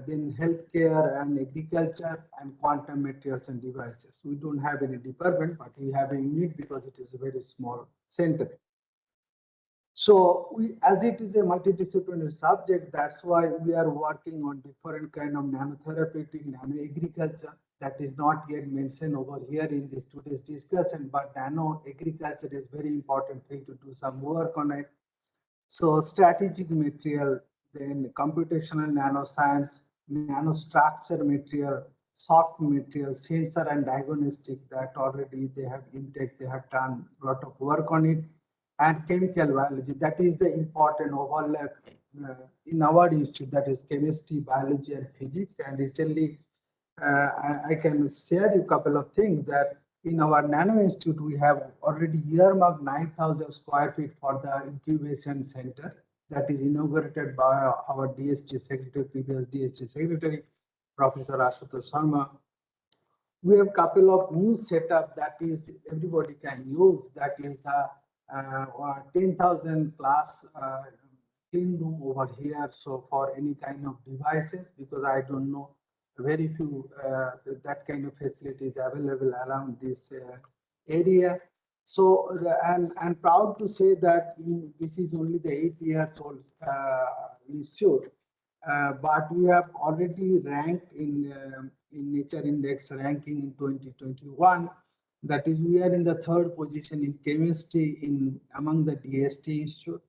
then healthcare and agriculture, and quantum materials and devices. We don't have any department, but we have a unit because it is a very small center. So as it is a multidisciplinary subject, that's why we are working on different kind of nanotherapeutic, nano-agriculture that is not yet mentioned over here in this today's discussion, but nano-agriculture is very important thing to do some work on it. So strategic material, then computational nanoscience, nanostructure material, soft material, sensor and diagnostic, that already they have done a lot of work on it, and chemical biology, that is the important overlap in our institute, that is chemistry, biology and physics. And recently I can share you a couple of things that in our Nano Institute, we have already earmarked 9,000 square feet for the incubation center that is inaugurated by our DST secretary, previous DST secretary, Professor Ashutosh Sharma. We have a couple of new setup that is everybody can use, that is the 10,000 plus clean room over here. So for any kind of devices, because I don't know, very few that kind of facilities available around this area. So and proud to say that this is only the 8 years old institute, but we have already ranked in Nature Index ranking in 2021. That is, we are in the 3rd position in chemistry among the DST institute,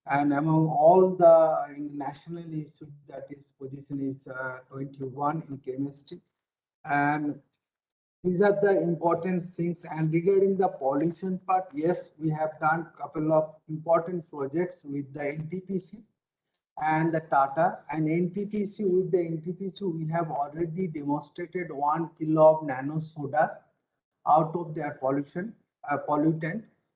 and among all the national institute, that is position is 21 in chemistry. And these are the important things. And regarding the pollution part, yes, we have done a couple of important projects with the NTPC and the Tata. And NTPC, with the NTPC, we have already demonstrated 1 kilo of nano soda out of their pollutant.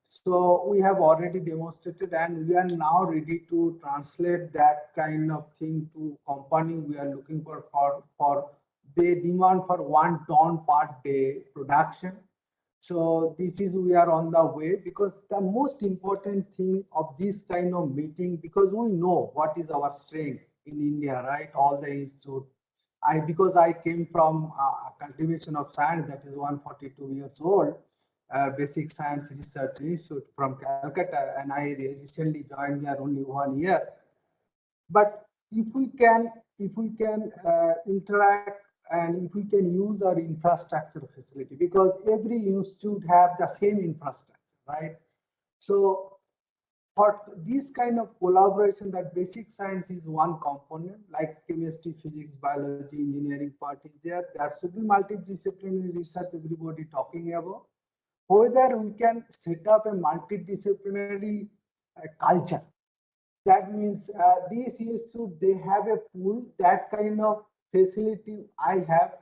So we have already demonstrated, and we are now ready to translate that kind of thing to company. We are looking for they demand for 1 ton per day production. So this is, we are on the way, because the most important thing of this kind of meeting, because we know what is our strength in India, right? All the institute. Because I came from cultivation of science, that is 142 years old, Basic Science Research Institute from Calcutta, and I recently joined here only 1 year. But if we can interact, and if we can use our infrastructure facility, because every institute have the same infrastructure, right? So for this kind of collaboration, that basic science is one component, like chemistry, physics, biology, engineering part is there. There should be multidisciplinary research everybody talking about. Whether we can set up a multidisciplinary culture. That means these institutes, they have a pool, that kind of facility I have.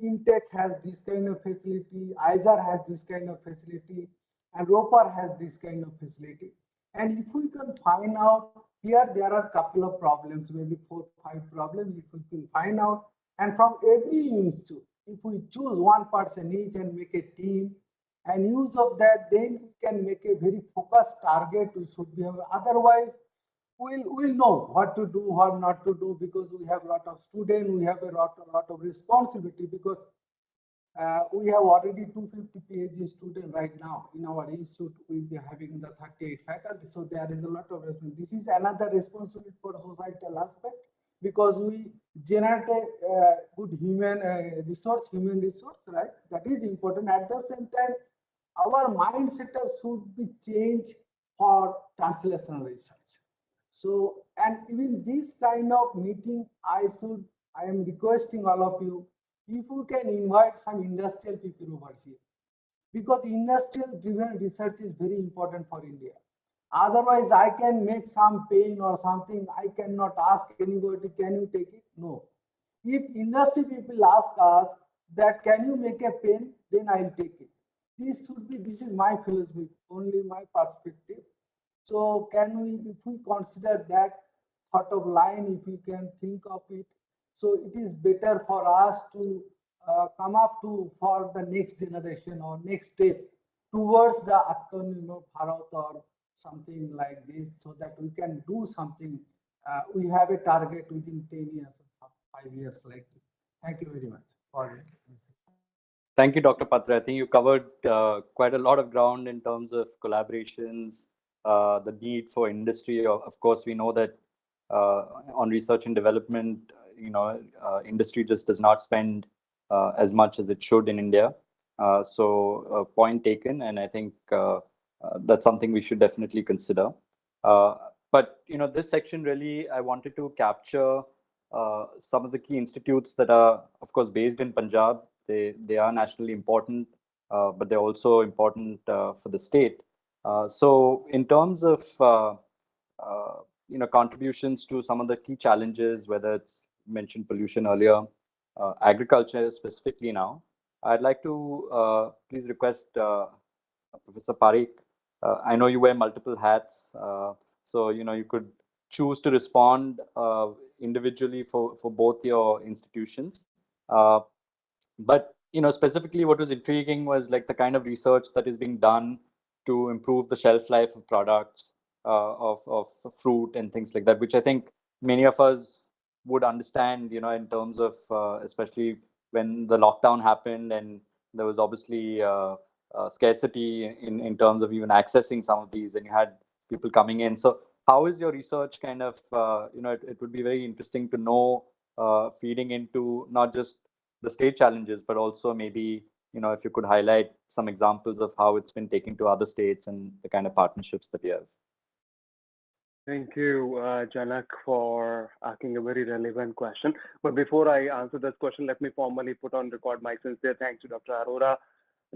Intech has this kind of facility, ISAR has this kind of facility, and ROPAR has this kind of facility. And if we can find out, here there are a couple of problems, maybe 4 or 5 problems, if we can find out, and from every institute, if we choose one person each and make a team, and use of that, then we can make a very focused target we should be able. Otherwise, we'll know what to do, what not to do, because we have a lot of students, we have a lot of responsibility, because we have already 250 PhD students right now in our institute. We'll be having the 38 faculty, so there is a lot of responsibility. This is another responsibility for societal aspect, because we generate a good human resource, right? That is important. At the same time, our mindset should be changed for translational research. So, and even this kind of meeting, I am requesting all of you, if you can invite some industrial people over here, because industrial driven research is very important for India. Otherwise, I can make some pain or something, I cannot ask anybody, can you take it? No. If industry people ask us that, can you make a pen, then I'll take it. This is my philosophy, only my perspective. So can we, if we consider that sort of line, if we can think of it, So it is better for us to come up for the next generation or next step towards the Atmanirbhar Bharat or something like this, so that we can do something. We have a target within 10 years or 5 years like this. Thank you very much for this. Thank you, Dr. Patra. I think you covered quite a lot of ground in terms of collaborations, the need for industry. Of course, we know that on research and development, industry just does not spend as much as it should in India. So point taken, and I think that's something we should definitely consider. But this section really, I wanted to capture some of the key institutes that are, of course, based in Punjab. They are nationally important, but they're also important for the state. So in terms of contributions to some of the key challenges, whether it's mentioned pollution earlier, agriculture specifically now, I'd like to please request Professor Parikh. I know you wear multiple hats, so you could choose to respond individually for both your institutions. But specifically what was intriguing was like the kind of research that is being done to improve the shelf life of products, of fruit and things like that, which I think many of us would understand, in terms of especially when the lockdown happened and there was obviously scarcity in terms of even accessing some of these, and you had people coming in. So how is your research kind of, it would be very interesting to know, feeding into not just the state challenges, but also maybe, if you could highlight some examples of how it's been taken to other states and the kind of partnerships that you have. Thank you, Janak, for asking a very relevant question. But before I answer this question, let me formally put on record my sincere thanks to Dr. Arora,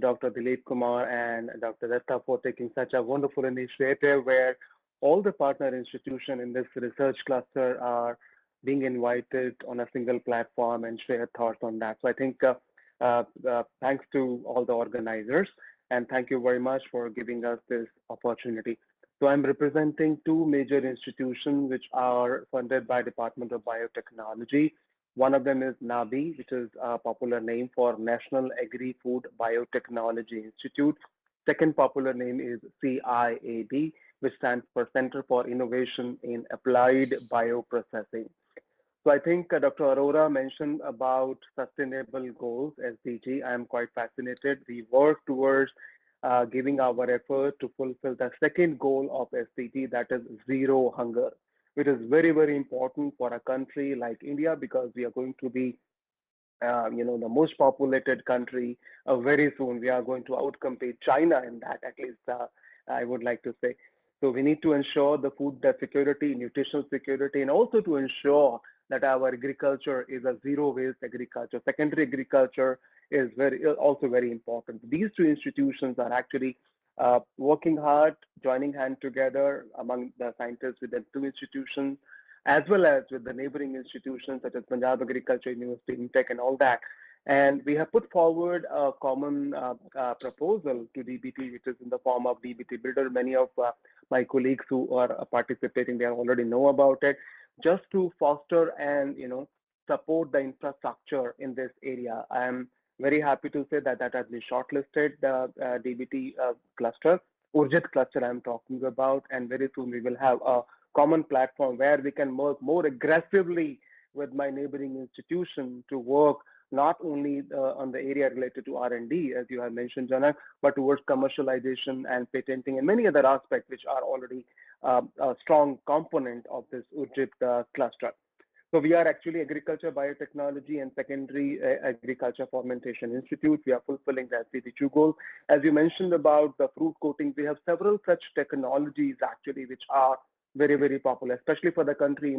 Dr. Dilip Kumar, and Dr. Dutta for taking such a wonderful initiative where all the partner institutions in this research cluster are being invited on a single platform and share thoughts on that. So I think thanks to all the organizers, and thank you very much for giving us this opportunity. So I'm representing two major institutions which are funded by Department of Biotechnology. One of them is NABI, which is a popular name for National Agri-Food Biotechnology Institute. Second popular name is CIAB, which stands for Center for Innovation in Applied Bioprocessing. So I think Dr. Arora mentioned about sustainable goals, SDG. I'm quite fascinated. We work towards giving our effort to fulfill the second goal of SDG, that is zero hunger, which is very, very important for a country like India, because we are going to be the most populated country very soon. We are going to outcompete China in that, at least I would like to say. So we need to ensure the food security, nutritional security, and also to ensure that our agriculture is a zero waste agriculture. Secondary agriculture is also very important. These two institutions are actually working hard, joining hands together among the scientists within two institutions, as well as with the neighboring institutions such as Punjab Agriculture University, IMTech, and all that. And we have put forward a common proposal to DBT, which is in the form of DBT Builder. Many of my colleagues who are participating, they already know about it, just to foster and support the infrastructure in this area. I am very happy to say that has been shortlisted, the DBT cluster, Urjit cluster I'm talking about, and very soon we will have a common platform where we can work more aggressively with my neighboring institution to work not only on the area related to R&D, as you have mentioned, Janak, but towards commercialization and patenting and many other aspects which are already a strong component of this Urjit cluster. So we are actually Agriculture, Biotechnology, and Secondary Agriculture Fermentation Institute. We are fulfilling the SDG goal. As you mentioned about the fruit coating, we have several such technologies actually which are very, very popular, especially for the country,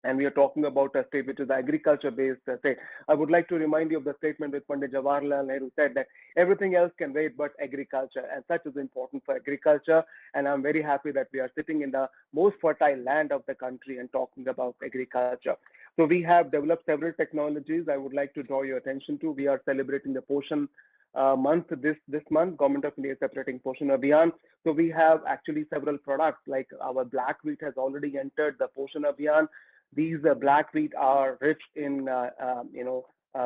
and we are talking about a state which is agriculture-based state. I would like to remind you of the statement that Pandit Jawaharlal Nehru said, that everything else can wait but agriculture, and such is important for agriculture. And I'm very happy that we are sitting in the most fertile land of the country and talking about agriculture. So we have developed several technologies I would like to draw your attention to. We are celebrating the Poshan month this month. Government of India is separating Poshan Abhiyan. So we have actually several products, like our black wheat has already entered the Poshan Abhiyan. These black wheat are rich in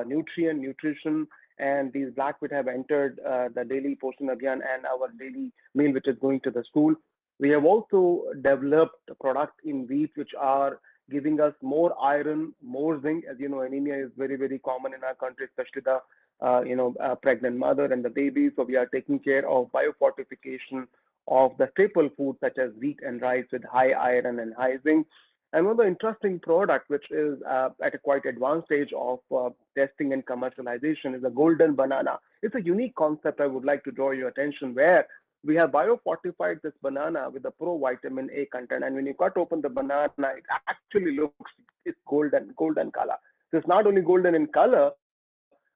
nutrition, and these black wheat have entered the daily portion again and our daily meal, which is going to the school. We have also developed a product in wheat which are giving us more iron, more zinc. As you know, anemia is very, very common in our country, especially the pregnant mother and the baby. So we are taking care of biofortification of the staple foods such as wheat and rice with high iron and high zinc. And one of the interesting product, which is at a quite advanced stage of testing and commercialization, is a golden banana. It's a unique concept I would like to draw your attention, where we have biofortified this banana with the provitamin A content. And when you cut open the banana, it actually looks, it's golden color. So it's not only golden in color,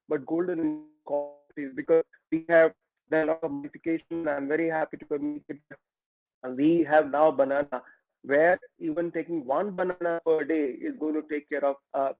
but golden in qualities, because we have done a lot of modification. I'm very happy to communicate that we have now banana where even taking one banana per day is going to take care of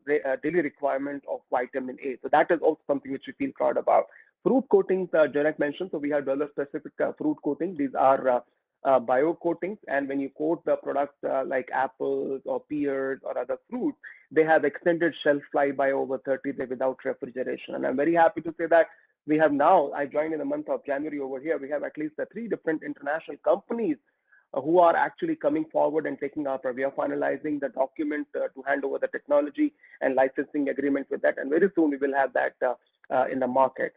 daily requirement of vitamin A. So that is also something which we feel proud about. Fruit coatings, Janak mentioned, so we have developed specific fruit coating. These are bio coatings, and when you coat the products like apples or pears or other fruits, they have extended shelf life by over 30 days without refrigeration. And I'm very happy to say that we have now, I joined in the month of January over here, we have at least 3 different international companies who are actually coming forward and taking our, we are finalizing the document to hand over the technology and licensing agreement with that. And very soon we will have that in the market.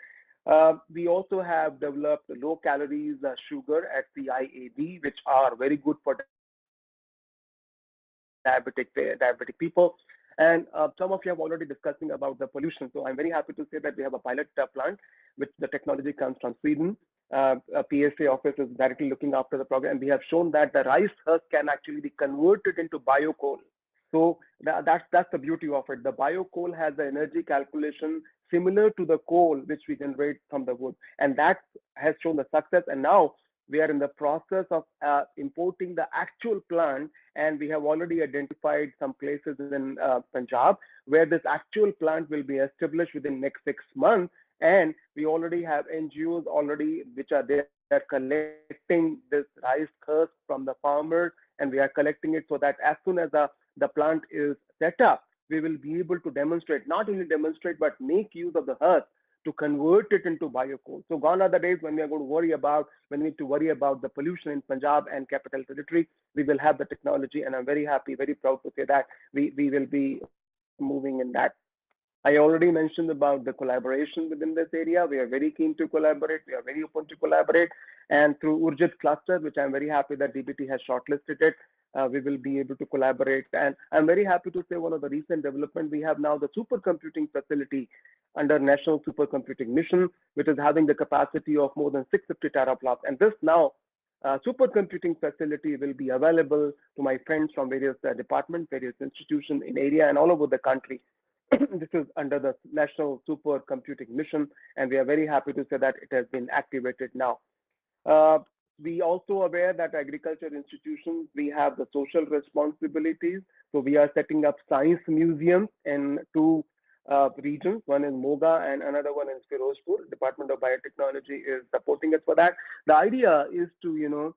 We also have developed low calories sugar at CIAB, which are very good for diabetic people. And some of you have already discussing about the pollution. So I'm very happy to say that we have a pilot plant, which the technology comes from Sweden. A PSA office is directly looking after the program. We have shown that the rice husk can actually be converted into biocoal. So that's the beauty of it. The biocoal has the energy calculation similar to the coal which we generate from the wood, and that has shown the success. And now we are in the process of importing the actual plant, and we have already identified some places in Punjab where this actual plant will be established within next 6 months. And we already have NGOs already which are there collecting this rice husk from the farmers, and we are collecting it so that as soon as the plant is set up, we will be able to demonstrate, not only demonstrate, but make use of the husk to convert it into biocoal. So gone are the days when we are going to worry about, when we need to worry about the pollution in Punjab and Capital Territory. We will have the technology, and I'm very happy, very proud to say that we will be moving in that. I already mentioned about the collaboration within this area. We are very keen to collaborate. We are very open to collaborate. And through Urjit cluster, which I'm very happy that DBT has shortlisted it, we will be able to collaborate. And I'm very happy to say one of the recent development, we have now the supercomputing facility under National Supercomputing Mission, which is having the capacity of more than 650 teraflops. And this now supercomputing facility will be available to my friends from various departments, various institutions in area and all over the country. This is under the National Supercomputing Mission, and we are very happy to say that it has been activated now. We also aware that agriculture institutions, we have the social responsibilities. So we are setting up science museums in 2 regions. One is Moga and another one is Firozpur. Department of Biotechnology is supporting us for that. The idea is to,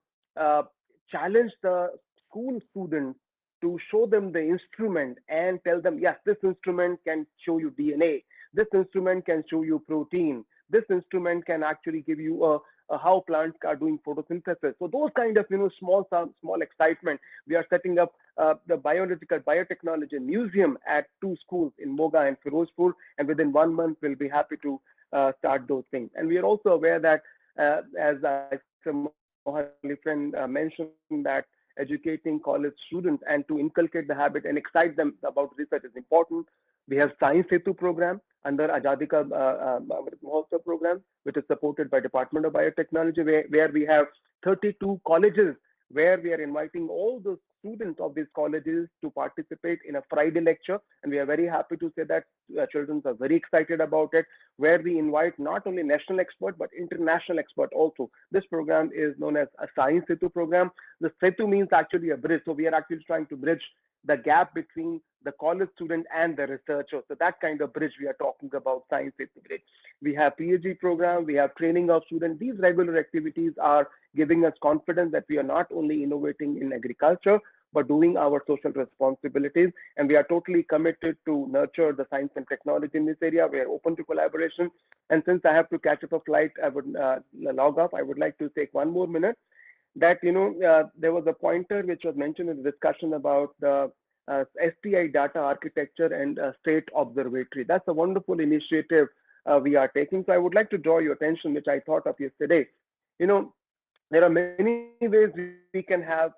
challenge the school students to show them the instrument and tell them, yes, this instrument can show you DNA. This instrument can show you protein. This instrument can actually give you how plants are doing photosynthesis. So those kind of, small excitement. We are setting up the biotechnology museum at 2 schools in Moga and Firozpur, and within 1 month, we'll be happy to start those things. And we are also aware that, as Mohali friend mentioned, that educating college students and to inculcate the habit and excite them about research is important. We have Science Setu program under Azadi Ka Mahotsav program, which is supported by Department of Biotechnology, where we have 32 colleges, where we are inviting all the students of these colleges to participate in a Friday lecture. And we are very happy to say that children are very excited about it, where we invite not only national expert, but international expert also. This program is known as a Science Setu program. The Setu means actually a bridge. So we are actually trying to bridge the gap between the college student and the researcher. So that kind of bridge we are talking about, Science Setu bridge. We have PhD program, we have training of students. These regular activities are giving us confidence that we are not only innovating in agriculture, but doing our social responsibilities. And we are totally committed to nurture the science and technology in this area. We are open to collaboration. And since I have to catch up a flight, I would log off. I would like to take 1 more minute that, there was a pointer which was mentioned in the discussion about the STI data architecture and state observatory. That's a wonderful initiative we are taking. So I would like to draw your attention, which I thought of yesterday. There are many ways we can have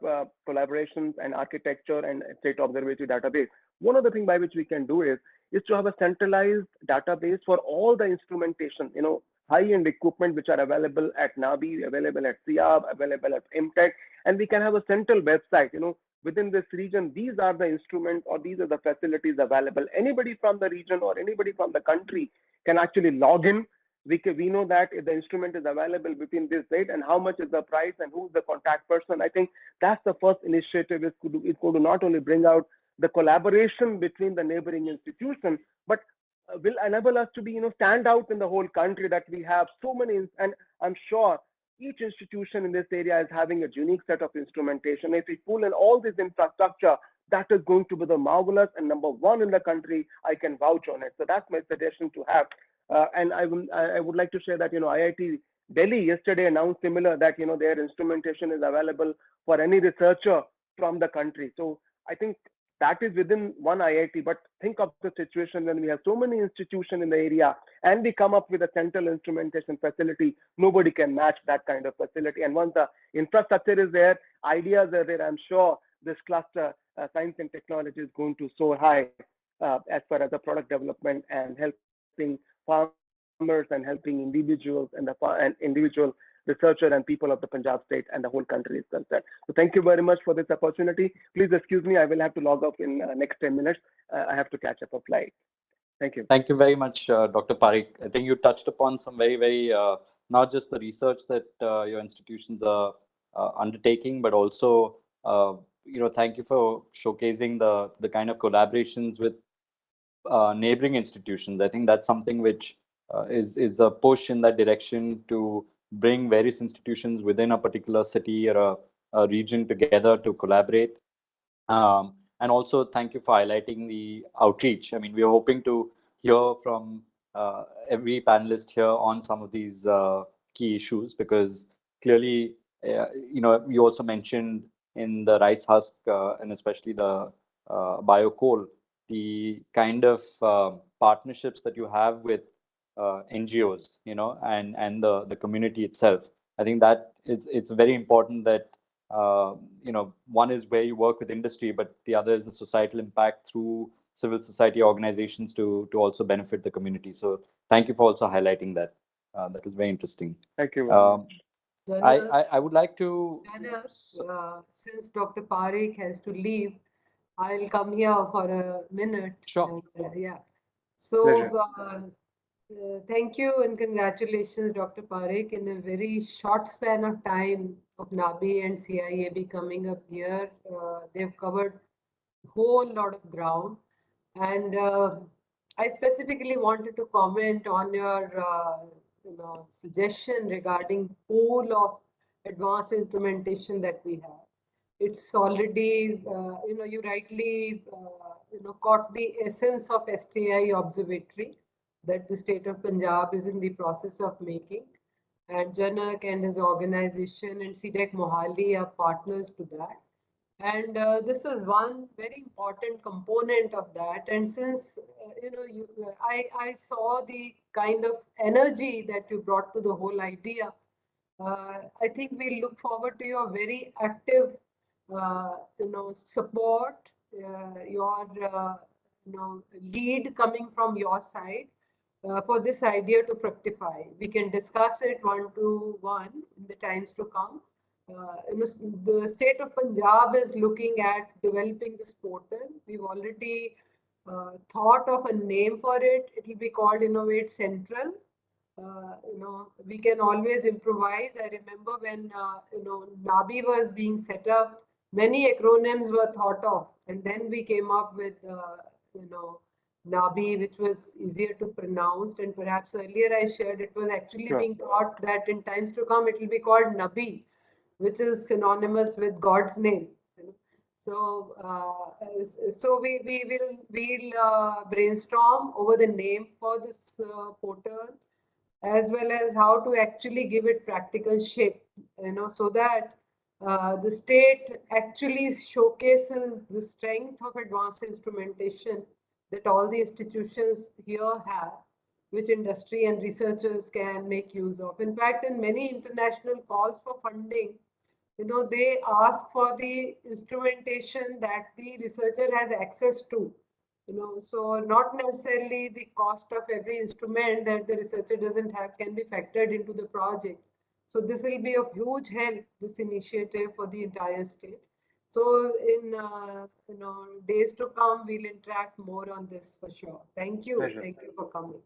collaborations and architecture and state observatory database. One of the things by which we can do is to have a centralized database for all the instrumentation, high-end equipment which are available at NABI, available at SIAB, available at IMTech, and we can have a central website, within this region, these are the instruments or these are the facilities available. Anybody from the region or anybody from the country can actually log in. We know that if the instrument is available within this date and how much is the price and who's the contact person. I think that's the first initiative. It's going to not only bring out the collaboration between the neighboring institutions, but will enable us to be, stand out in the whole country, that we have so many, and I'm sure each institution in this area is having a unique set of instrumentation. If we pull in all this infrastructure, that is going to be the marvelous and number one in the country. I can vouch on it. So that's my suggestion to have. And I would like to share that, IIT Delhi yesterday announced similar that, their instrumentation is available for any researcher from the country. So I think that is within one IIT, but think of the situation when we have so many institutions in the area and we come up with a central instrumentation facility. Nobody can match that kind of facility. And once the infrastructure is there, ideas are there, I'm sure this cluster, science and technology, is going to soar high as far as the product development and helping farmers and helping individuals and individual researcher and people of the Punjab state and the whole country is concerned. So thank you very much for this opportunity. Please excuse me, I will have to log off in next 10 minutes. I have to catch up a flight. Thank you. Thank you very much, Dr. Parikh. I think you touched upon some very, very, not just the research that your institutions are undertaking, but also, thank you for showcasing the kind of collaborations with neighboring institutions. I think that's something which is a push in that direction to bring various institutions within a particular city or a region together to collaborate. And also, thank you for highlighting the outreach. I mean, we are hoping to hear from every panelist here on some of these key issues, because clearly, you also mentioned in the rice husk and especially the biocoal, the kind of partnerships that you have with NGOs, and the community itself. I think that it's very important that one is where you work with industry, but the other is the societal impact through civil society organizations to also benefit the community. So thank you for also highlighting that. That was very interesting. Thank you very much. I would like to. Since Dr. Parikh has to leave, I'll come here for a minute. Sure. And, yeah. So thank you and congratulations, Dr. Parikh. In a very short span of time of NABI and CIAB coming up here, they've covered a whole lot of ground. And I specifically wanted to comment on your suggestion regarding pool of advanced instrumentation that we have. It's already, you rightly, caught the essence of STI observatory that the state of Punjab is in the process of making. And Janak and his organization and CDEC Mohali are partners to that. And this is one very important component of that. And since, I saw the kind of energy that you brought to the whole idea, I think we look forward to your very active support, your lead coming from your side for this idea to fructify. We can discuss it one-to-one in the times to come. The state of Punjab is looking at developing this portal. We've already thought of a name for it. It will be called Innovate Central. We can always improvise. I remember when NABI was being set up, many acronyms were thought of, and then we came up with NABI, which was easier to pronounce. And perhaps earlier I shared it was actually being thought that in times to come it will be called NABI, which is synonymous with God's name. So, we'll brainstorm over the name for this portal, as well as how to actually give it practical shape, so that the state actually showcases the strength of advanced instrumentation that all the institutions here have, which industry and researchers can make use of. In fact, in many international calls for funding, they ask for the instrumentation that the researcher has access to. So not necessarily the cost of every instrument that the researcher doesn't have can be factored into the project. So this will be of huge help, this initiative for the entire state. So in days to come, we'll interact more on this for sure. Thank you. Pleasure. Thank you for coming.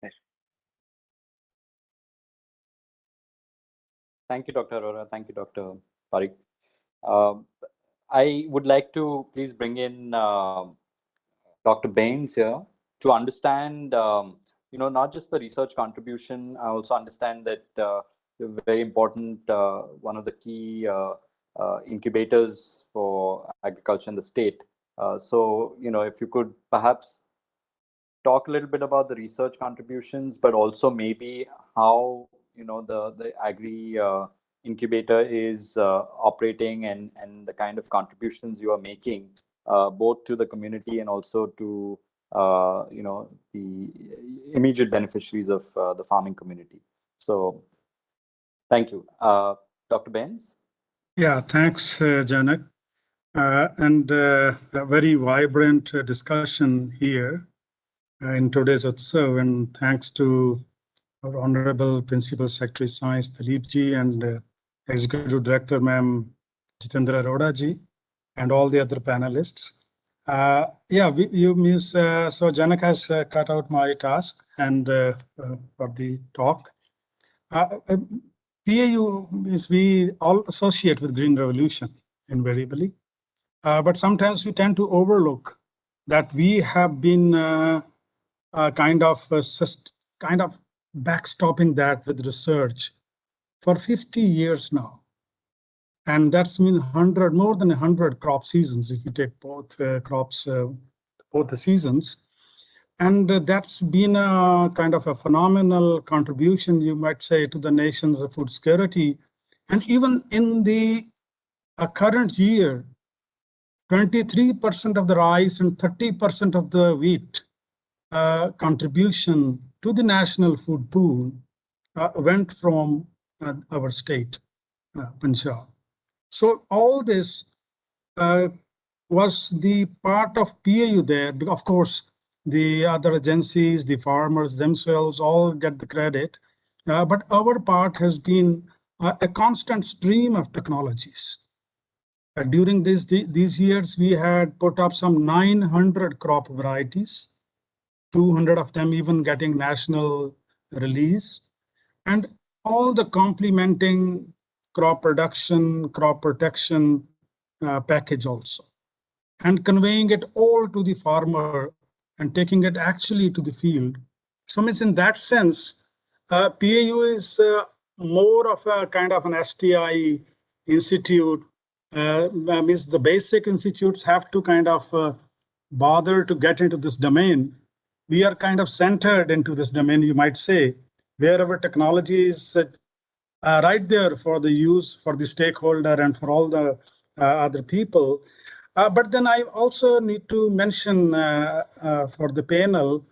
Yeah. Thank you, Dr. Arora. Thank you, Dr. Parikh. I would like to please bring in Dr. Baines here to understand, not just the research contribution. I also understand that very important, one of the key incubators for agriculture in the state. So, if you could perhaps talk a little bit about the research contributions, but also maybe how the agri incubator is operating and the kind of contributions you are making both to the community and also to the immediate beneficiaries of the farming community. So thank you. Dr. Baines? Yeah, thanks, Janak. And a very vibrant discussion here in today's Utsav, and thanks to our Honorable Principal Secretary Science, Dilip ji, and Executive Director, Ma'am Jatinder Arora ji, and all the other panelists. So Janak has cut out my task and for the talk. PAU means we all associate with Green Revolution invariably, but sometimes we tend to overlook that we have been kind of backstopping that with research for 50 years now. And that's been more than 100 crop seasons if you take both crops, both the seasons. And that's been a kind of a phenomenal contribution, you might say, to the nation's food security. And even in the current year, 23% of the rice and 30% of the wheat contribution to the national food pool went from our state, Punjab. So all this was the part of PAU there. Of course, the other agencies, the farmers themselves all get the credit. But our part has been a constant stream of technologies. During these years, we had put up some 900 crop varieties, 200 of them even getting national release, and all the complementing crop production, crop protection package also, and conveying it all to the farmer and taking it actually to the field. So means in that sense, PAU is more of a kind of an STI institute. Means the basic institutes have to kind of bother to get into this domain. We are kind of centered into this domain, you might say, wherever technology is right there for the use, for the stakeholder and for all the other people. But then I also need to mention for the panel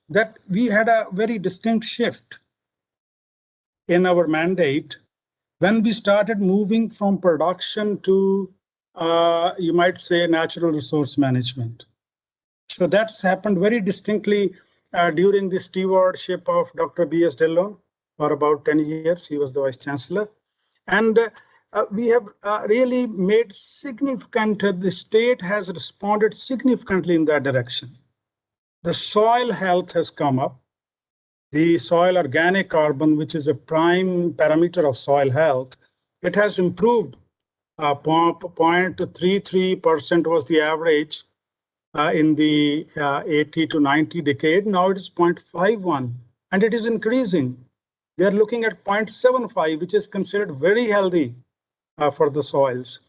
that we had a very distinct shift in our mandate when we started moving from production to, you might say, natural resource management. So that's happened very distinctly during the stewardship of Dr. B.S. Dillon for about 10 years. He was the Vice Chancellor. And we have really made significant, the state has responded significantly in that direction. The soil health has come up. The soil organic carbon, which is a prime parameter of soil health, it has improved. 0.33% was the average in the 80 to 90 decade. Now it is 0.51, and it is increasing. We are looking at 0.75, which is considered very healthy for the soils.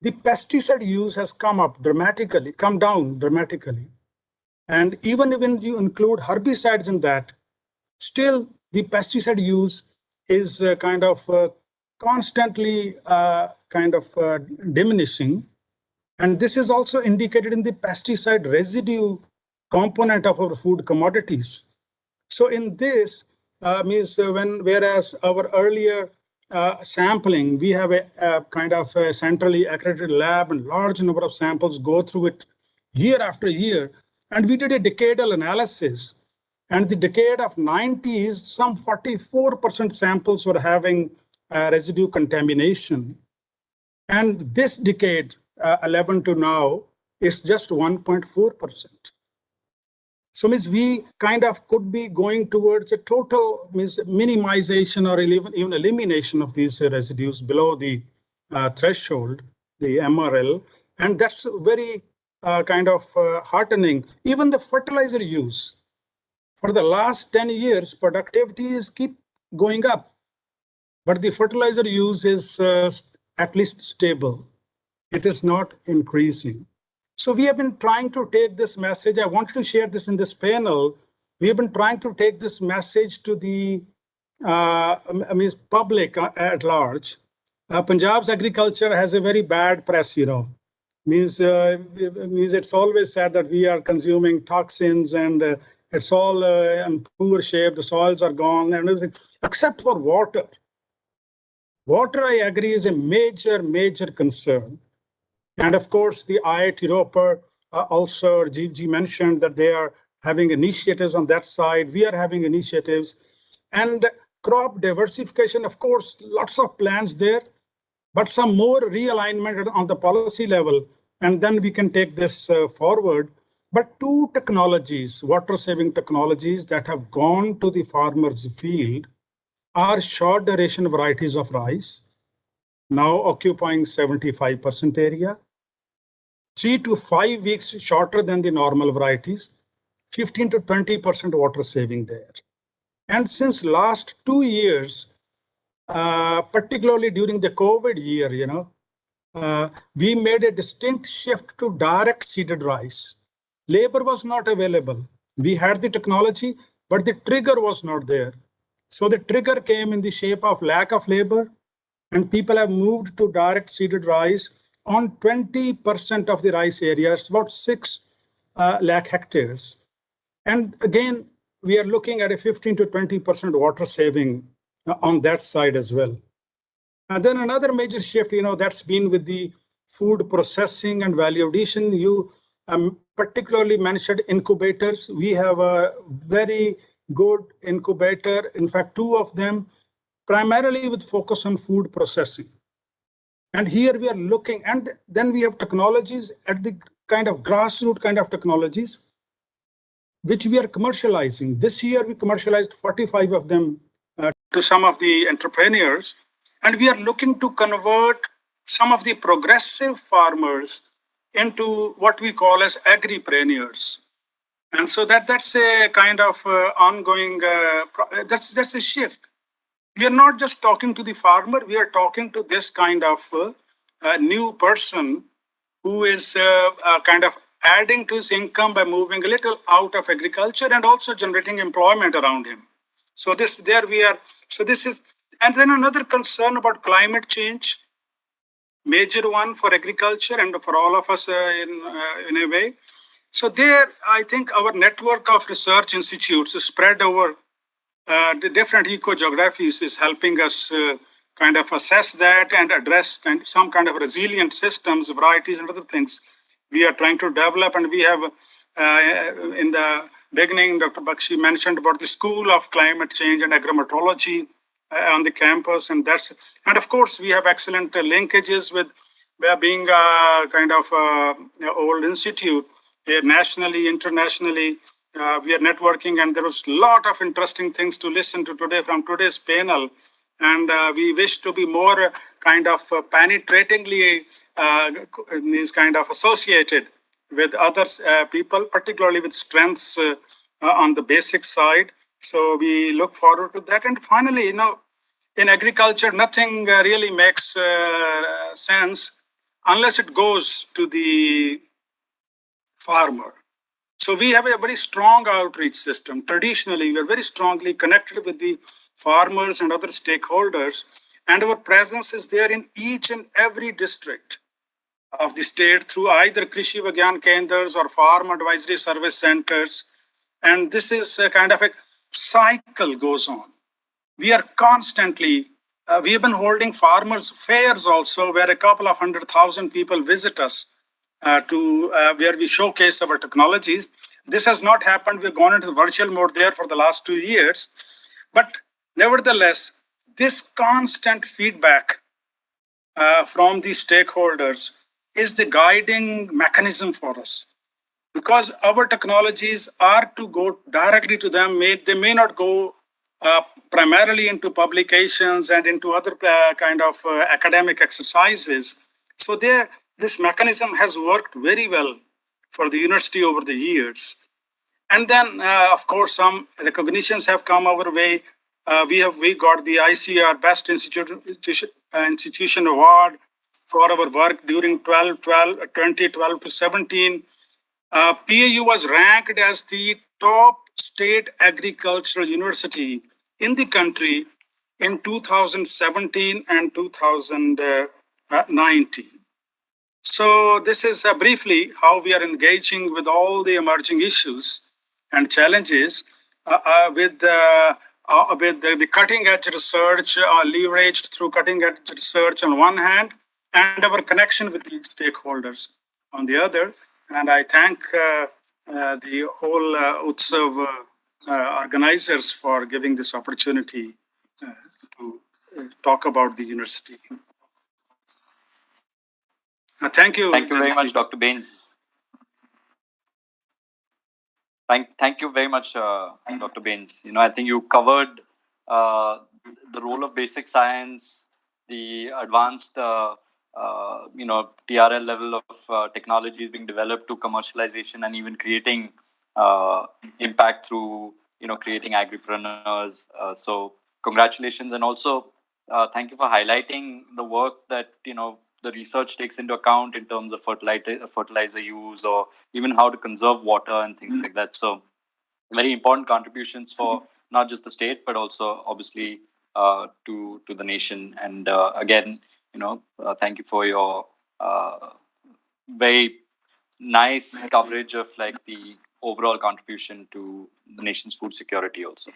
the pesticide use has come down dramatically. And even when you include herbicides in that, still the pesticide use is constantly diminishing. And this is also indicated in the pesticide residue component of our food commodities. So in this whereas our earlier sampling, we have a centrally accredited lab and large number of samples go through it year after year. And we did a decadal analysis. And the decade of 90s, some 44% samples were having residue contamination. And this decade, 11 to now, is just 1.4%. So we could be going towards a total minimization or even elimination of these residues below the threshold, the MRL. And that's very heartening. Even the fertilizer use, for the last 10 years, productivity is keep going up, but the fertilizer use is at least stable. It is not increasing. So we have been trying to take this message. I wanted to share this in this panel. We have been trying to take this message to the public at large. Punjab's agriculture has a very bad press, means it's always said that we are consuming toxins and it's all in poor shape. The soils are gone and everything, except for water. Water, I agree, is a major concern. And of course, the IIT Roper also, Jeevji mentioned that they are having initiatives on that side. We are having initiatives. And crop diversification, of course, lots of plans there, but some more realignment on the policy level. And then we can take this forward. But two technologies, water-saving technologies that have gone to the farmer's field are short duration varieties of rice, now occupying 75% area. 3 to 5 weeks shorter than the normal varieties, 15 to 20% water saving there. And since last 2 years, particularly during the COVID year, we made a distinct shift to direct seeded rice. Labor was not available. We had the technology, but the trigger was not there. So the trigger came in the shape of lack of labor, and people have moved to direct seeded rice on 20% of the rice areas, about 6 lakh hectares. And again, we are looking at a 15 to 20% water saving on that side as well. And then another major shift, that's been with the food processing and value addition. You particularly mentioned incubators. We have a very good incubator, in fact, 2 of them, primarily with focus on food processing. And here we are looking, and then we have technologies at the grassroots technologies, which we are commercializing. This year, we commercialized 45 of them to some of the entrepreneurs. And we are looking to convert some of the progressive farmers into what we call as agripreneurs. And so that's a ongoing, that's a shift. We are not just talking to the farmer, we are talking to this new person who is adding to his income by moving a little out of agriculture and also generating employment around him. So and then another concern about climate change, major one for agriculture and for all of us in a way. So there, I think our network of research institutes spread over the different eco-geographies is helping us assess that and address some kind of resilient systems, varieties, and other things we are trying to develop. And we have, in the beginning, Dr. Bakshi mentioned about the School of Climate Change and Agrometeorology on the campus. And of course, we have excellent linkages with being old institute, nationally, internationally. We are networking, and there was a lot of interesting things to listen to today from today's panel. And we wish to be more penetratingly associated with others, people, particularly with strengths on the basic side. So we look forward to that. And finally, in agriculture, nothing really makes sense unless it goes to the farmer. So we have a very strong outreach system. Traditionally, we are very strongly connected with the farmers and other stakeholders, and our presence is there in each and every district of the state through either Krishi Vigyan Kendras or Farm Advisory Service Centers. And this is a kind of a cycle goes on. We are constantly, we have been holding farmers fairs also, where a couple of 100,000 people visit us where we showcase our technologies. This has not happened. We've gone into virtual mode there for the last 2 years. But nevertheless, this constant feedback from the stakeholders is the guiding mechanism for us. Because our technologies are to go directly to them, they may not go primarily into publications and into other kind of academic exercises. So this mechanism has worked very well for the university over the years. And then, of course, some recognitions have come our way. We got the ICR Best Institution Award for our work during 2012 to 17. PAU was ranked as the top state agricultural university in the country in 2017 and 2019. So this is briefly how we are engaging with all the emerging issues and challenges with the cutting edge research leveraged through cutting edge research on one hand, and our connection with the stakeholders on the other. And I thank the whole Utsav organizers for giving this opportunity to talk about the university. Thank you. Thank you very much, Dr. Bains. Thank you very much, Dr. Bains. I think you covered the role of basic science, the advanced, TRL level of technologies being developed to commercialization, and even creating impact through, creating agripreneurs. So congratulations, and also thank you for highlighting the work that the research takes into account in terms of fertilizer use, or even how to conserve water and things like that. So very important contributions for not just the state, but also obviously to the nation. And again, thank you for your very nice coverage of like the overall contribution to the nation's food security also.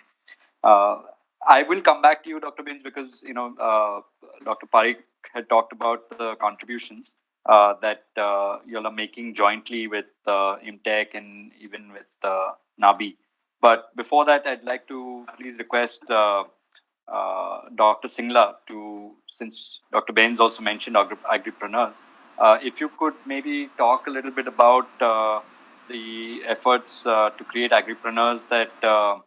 I will come back to you, Dr. Bains, because Dr. Parikh had talked about the contributions that you'll are making jointly with IMTech and even with NABI. But before that, I'd like to please request Dr. Singla since Dr. Bains also mentioned agripreneurs, if you could maybe talk a little bit about the efforts to create agripreneurs that the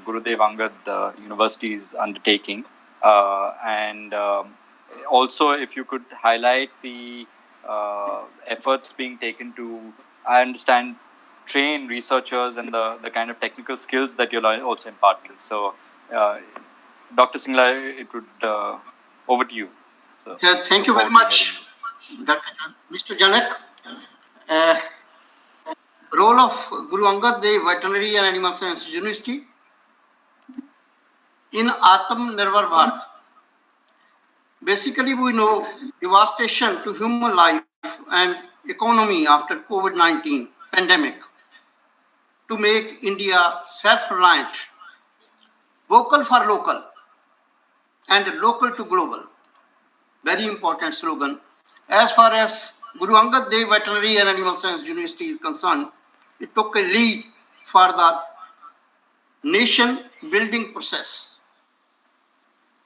Gurudev Angad University is undertaking. And also, if you could highlight the efforts being taken to, I understand, train researchers and the kind of technical skills that you're also imparting. So, Dr. Singla, it would over to you. So, yeah, thank you very much, Mr. Janak. Role of Guru Angad Dev Veterinary and Animal Sciences University in Atam Nirbhar Bharat. Basically, we know devastation to human life and economy after COVID-19 pandemic to make India self-reliant, vocal for local, and local to global. Very important slogan. As far as Guru Angad Dev Veterinary and Animal Science University is concerned, it took a lead for the nation building process.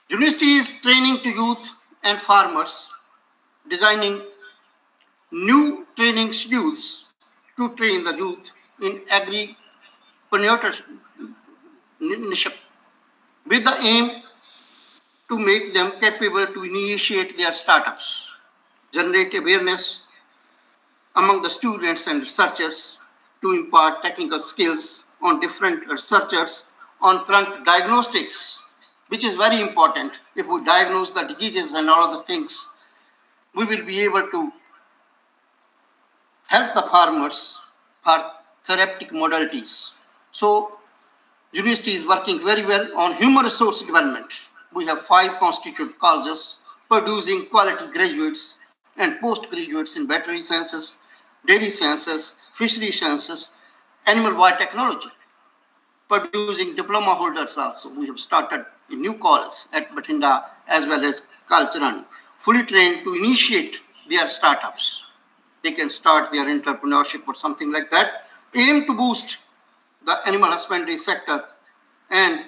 University is training to youth and farmers, designing new training schedules to train the youth in agripreneurship with the aim to make them capable to initiate their startups, generate awareness among the students and researchers to impart technical skills on different researchers on current diagnostics, which is very important. If we diagnose the diseases and all other things, we will be able to help the farmers for therapeutic modalities. So university is working very well on human resource development. We have 5 constituent colleges producing quality graduates and postgraduates in veterinary sciences, dairy sciences, fishery sciences, animal biotechnology. Producing diploma holders also. We have started a new college at Bhatinda as well as Kalcharani, fully trained to initiate their startups. They can start their entrepreneurship or something like that, aim to boost the animal husbandry sector and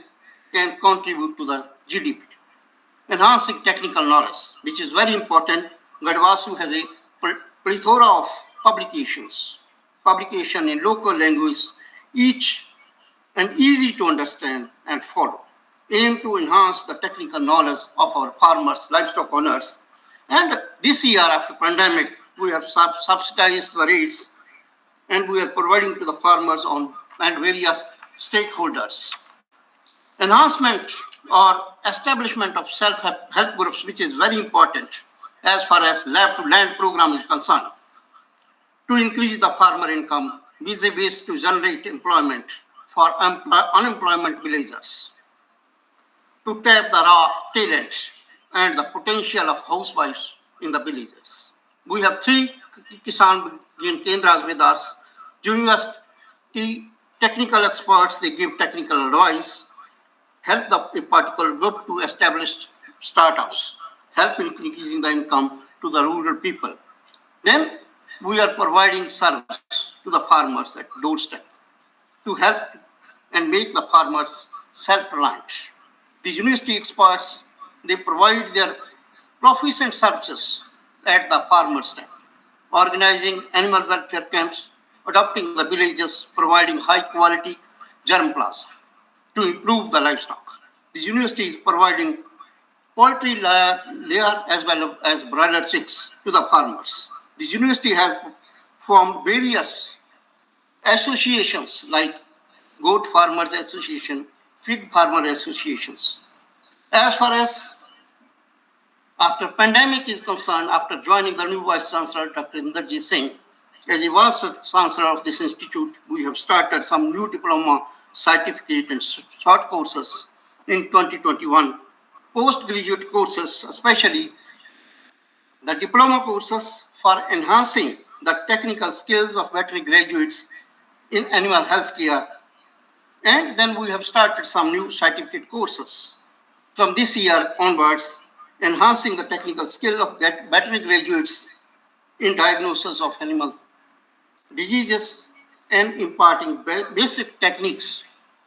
can contribute to the GDP. Enhancing technical knowledge, which is very important. Gadwasu has a plethora of publication in local language, each and easy to understand and follow. Aim to enhance the technical knowledge of our farmers, livestock owners. And this year, after pandemic, we have subsidized the rates and we are providing to the farmers and various stakeholders. Enhancement or establishment of self-help groups, which is very important as far as lab to land program is concerned, to increase the farmer income, vis-a-vis to generate employment for unemployment villagers, to tap the raw talent and the potential of housewives in the villages. We have 3 Kisan Kendras with us, university technical experts, they give technical advice, help a particular group to establish startups, help in increasing the income to the rural people. Then we are providing service to the farmers at doorstep to help and make the farmers self-reliant. The university experts, they provide their proficient services at the farmer's step, organizing animal welfare camps, adopting the villages, providing high-quality germplasm to improve the livestock. The university is providing poultry layer as well as broiler chicks to the farmers. The university has formed various associations like Goat Farmers Association, Fig Farmer Associations. As far as after pandemic is concerned, after joining the new Vice Chancellor, Dr. Inderjit Singh, as he was Chancellor of this institute, we have started some new diploma, certificate and short courses in 2021. Postgraduate courses, especially the diploma courses for enhancing the technical skills of veterinary graduates in animal health care. And then we have started some new certificate courses from this year onwards, enhancing the technical skill of veterinary graduates in diagnosis of animal diseases and imparting basic techniques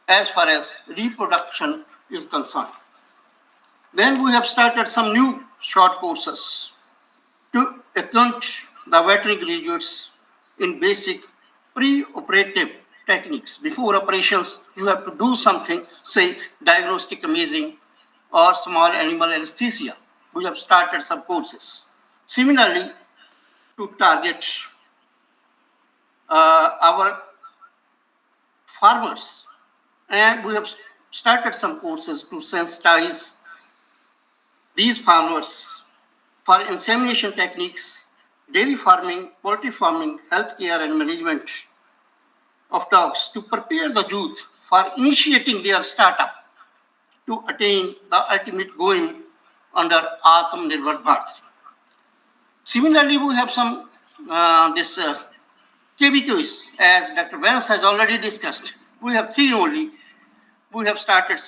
as far as reproduction is concerned. Then we have started some new short courses to acquaint the veterinary graduates in basic pre-operative techniques. Before operations, you have to do something, say diagnostic imaging or small animal anesthesia. We have started some courses. Similarly, to target our farmers, and we have started some courses to sensitize these farmers for insemination techniques, dairy farming, poultry farming, healthcare and management of dogs to prepare the youth for initiating their startup to attain the ultimate goal under Atmanirbhar Bharat. Similarly, we have some KBQs, as Dr. Vance has already discussed. We have 3 only. We have started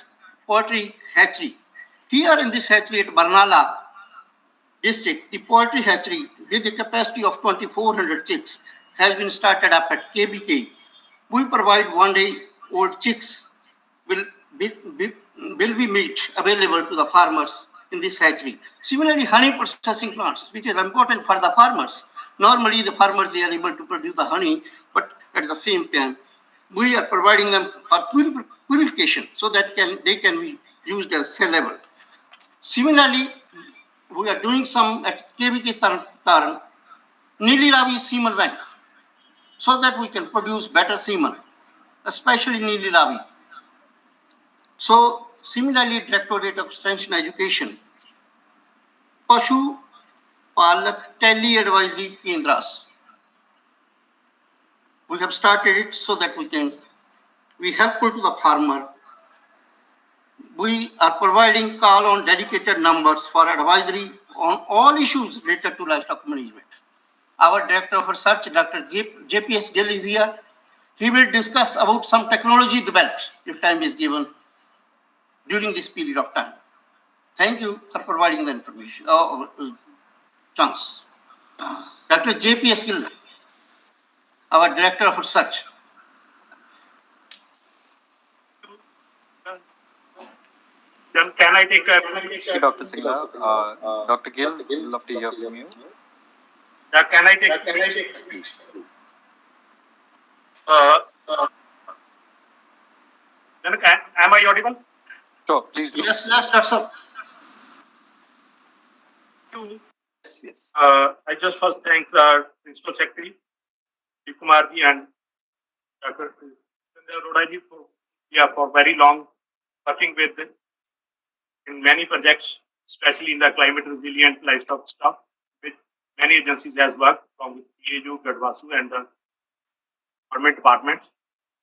poultry hatchery. Here in this hatchery at Barnala district, the poultry hatchery with a capacity of 2,400 chicks has been started up at KBK. We provide 1-day-old chicks will be meat available to the farmers in this hatchery. Similarly, honey processing plants, which is important for the farmers. Normally, the farmers, they are able to produce the honey, but at the same time, we are providing them for purification so that they can be used as sellable. Similarly, we are doing some at KBK Taran, Nili Ravi semen bank, so that we can produce better semen, especially Nili Ravi. So, similarly, Directorate of Extension Education, Pashu Palak Tele-Advisory Kendras. We have started it so that we can be helpful to the farmer. We are providing call on dedicated numbers for advisory on all issues related to livestock management. Our Director of Research, Dr. JPS Gill is here. He will discuss about some technology developed if time is given during this period of time. Thank you for providing the information, chance. Dr. JPS Gill, our Director of Research. Then can I take a... Thank you, Dr. Singha. Dr. Gill, we'd love to hear from you. Can I take... Am I audible? Sure, please do. Yes, Dr. Yes. I just first thank the Principal Secretary, Kumar ji, and Dr. Arora ji for very long working with in many projects, especially in the climate resilient livestock stuff, with many agencies has worked from PAU, Gadwasu, and the government departments.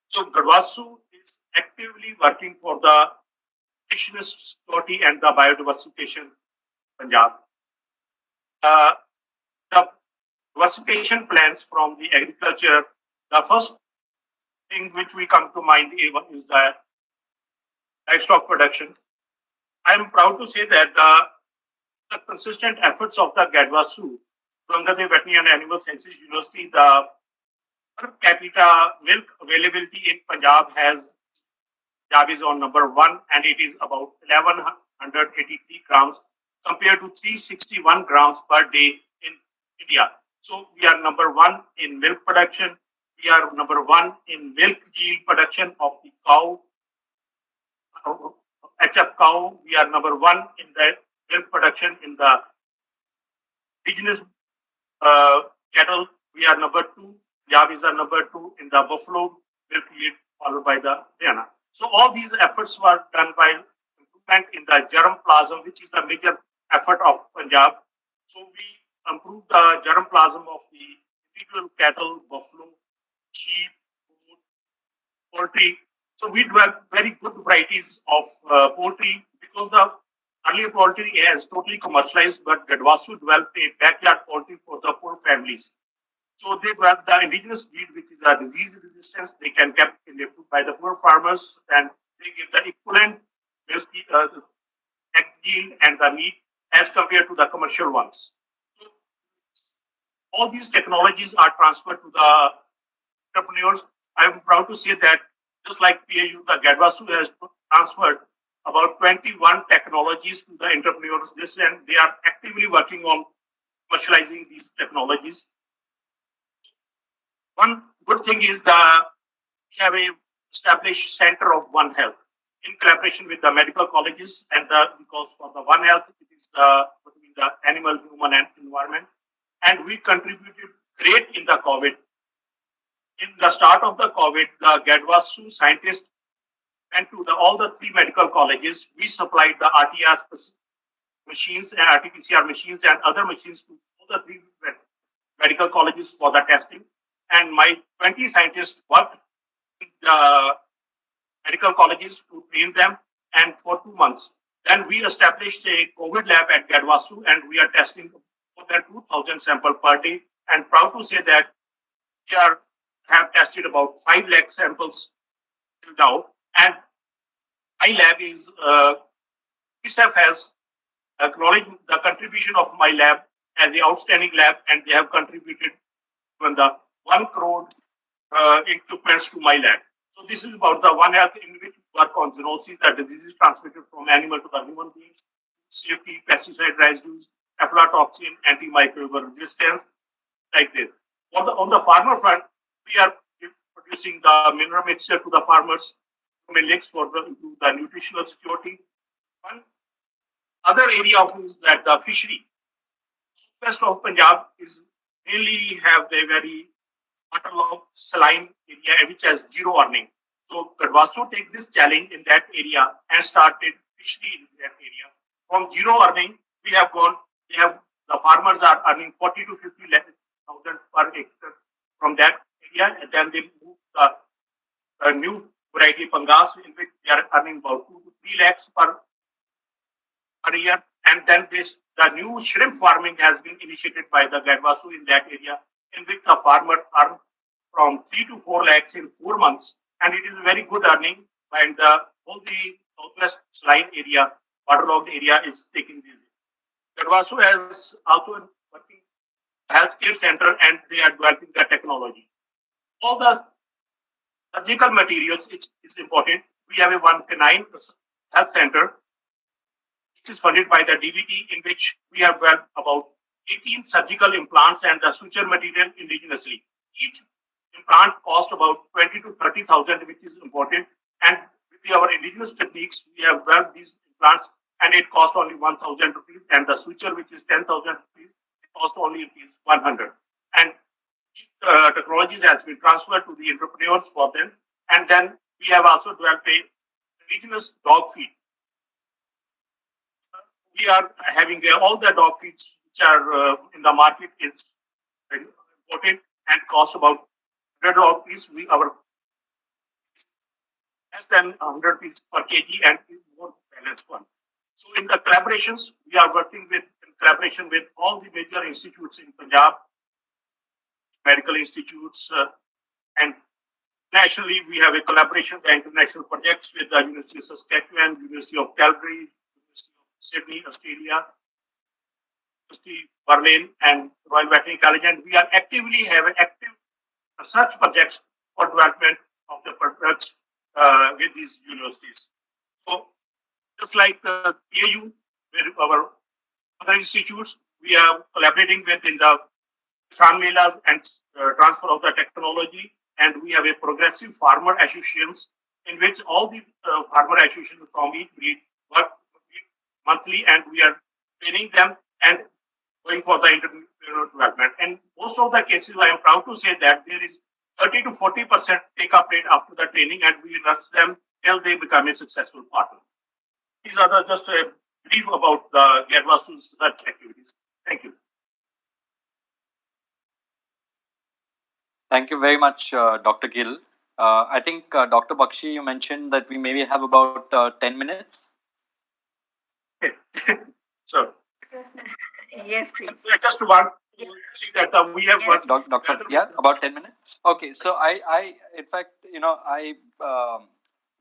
So Gadwasu is actively working for the fisheries security and the biodiversification Punjab. The diversification plans from the agriculture, the first thing which we come to mind is the livestock production. I am proud to say that the consistent efforts of the Gadwasu, Gangade Veterinary and Animal Sciences University, the per capita milk availability in Punjab is on number 1, and it is about 1183 grams compared to 361 grams per day in India. So we are number 1 in milk production. We are number 1 in milk yield production of the cow, HF cow. We are number 1 in the milk production in the indigenous cattle. We are number 2. Punjab is the number 2 in the buffalo milk yield, followed by the Haryana. So all these efforts were done by improvement in the germplasm, which is the major effort of Punjab. So we improved the germplasm of the individual cattle, buffalo, sheep, goat, poultry. So we developed very good varieties of poultry, because the earlier poultry has totally commercialized, but Gadwasu developed a backyard poultry for the poor families. So they developed the indigenous breed, which is a disease resistance. They can kept in the food by the poor farmers, and they give the equivalent milk, egg yield and the meat as compared to the commercial ones. So all these technologies are transferred to the entrepreneurs. I am proud to say that just like PAU, the Gadwasu has transferred about 21 technologies to the entrepreneurs. And they are actively working on commercializing these technologies. One good thing is we have a established Center of One Health in collaboration with the medical colleges, and because for the One Health, it is between the animal, human, and environment. And we contributed great in the COVID. In the start of the COVID, the Gadwasu scientists went to all the 3 medical colleges. We supplied the RTR machines and RT-PCR machines and other machines to all the 3 medical colleges for the testing. And my 20 scientists worked in the medical colleges to train them, and for 2 months. Then we established a COVID lab at Gadwasu, and we are testing more than 2,000 samples per day. And proud to say that we have tested about 5 lakh samples till now. And my lab is, UNICEF has acknowledged the contribution of my lab as the outstanding lab, and they have contributed when the 1 crore equipments to my lab. So this is about the One Health, in which we work on zoonosis, the diseases transmitted from animal to the human beings, safety, pesticide residues, aflatoxin, antimicrobial resistance, like this. On the farmer front, we are producing the mineral mixture to the farmers, licks for the nutritional security. One other area is that the fishery. West of Punjab is mainly have the very waterlogged saline area which has zero earning. So Gadwasu take this challenge in that area and started fishery in that area. From zero earning, they have the farmers are earning 40 to 50,000 per acre from that area, and then they move the new variety Pangas, in which they are earning about 2 to 3 lakhs per year. And then the new shrimp farming has been initiated by the Gadwasu in that area, in which the farmer earn from 3 to 4 lakhs in 4 months, and it is very good earning. And all the southwest line area, waterlogged area, is taking this. Gadwasu has also a working healthcare center, and they are developing the technology. All the surgical materials is important. We have a 1 health center, which is funded by the DBT, in which we have about 18 surgical implants and the suture material indigenously. Each implant cost about 20 to 30,000, which is important. And with our indigenous techniques, we have developed these implants, and it cost only 1,000 rupees. And the suture, which is 10,000 rupees, it cost only rupees 100. And these technologies has been transferred to the entrepreneurs for them. And then we have also developed a indigenous dog feed. We are having all the dog feeds which are in the market is very important and cost about 100 rupees. Our less than 100 rupees per kg and more balanced one. So in the collaborations, we are working in collaboration with all the major institutes in Punjab, medical institutes, and nationally we have a collaboration with international projects with the University of Saskatchewan, University of Calgary, University of Sydney, Australia, University of Berlin, and Royal Veterinary College, and we are actively having active research projects for development of the products with these universities. So just like the PAU, where our other institutes, we are collaborating with in the Kisan Melas and transfer of the technology, and we have a progressive farmer associations in which all the farmer associations from each breed work monthly, and we are training them and going for the entrepreneurial development. And most of the cases, I am proud to say that there is 30 to 40% take-up rate after the training, and we nurse them till they become a successful partner. These are just a brief about the Gadwasu's research activities. Thank you. Thank you very much, Dr. Gill. I think, Dr. Bakshi, you mentioned that we maybe have about 10 minutes. So, yes, please. Just one. See that we have Yes, Doctor, yeah, about 10 minutes. Okay, so I in fact, I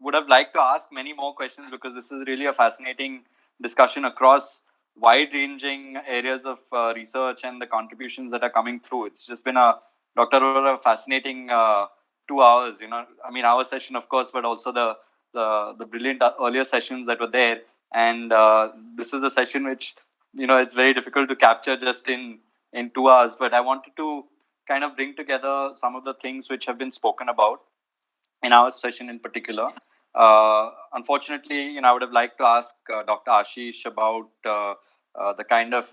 would have liked to ask many more questions, because this is really a fascinating discussion across wide-ranging areas of research and the contributions that are coming through. It's just been Dr. Arora, fascinating 2 hours. I mean, our session, of course, but also the brilliant earlier sessions that were there. And this is a session which, it's very difficult to capture just in 2 hours. But I wanted to kind of bring together some of the things which have been spoken about in our session in particular. Unfortunately, I would have liked to ask Dr. Ashish about the kind of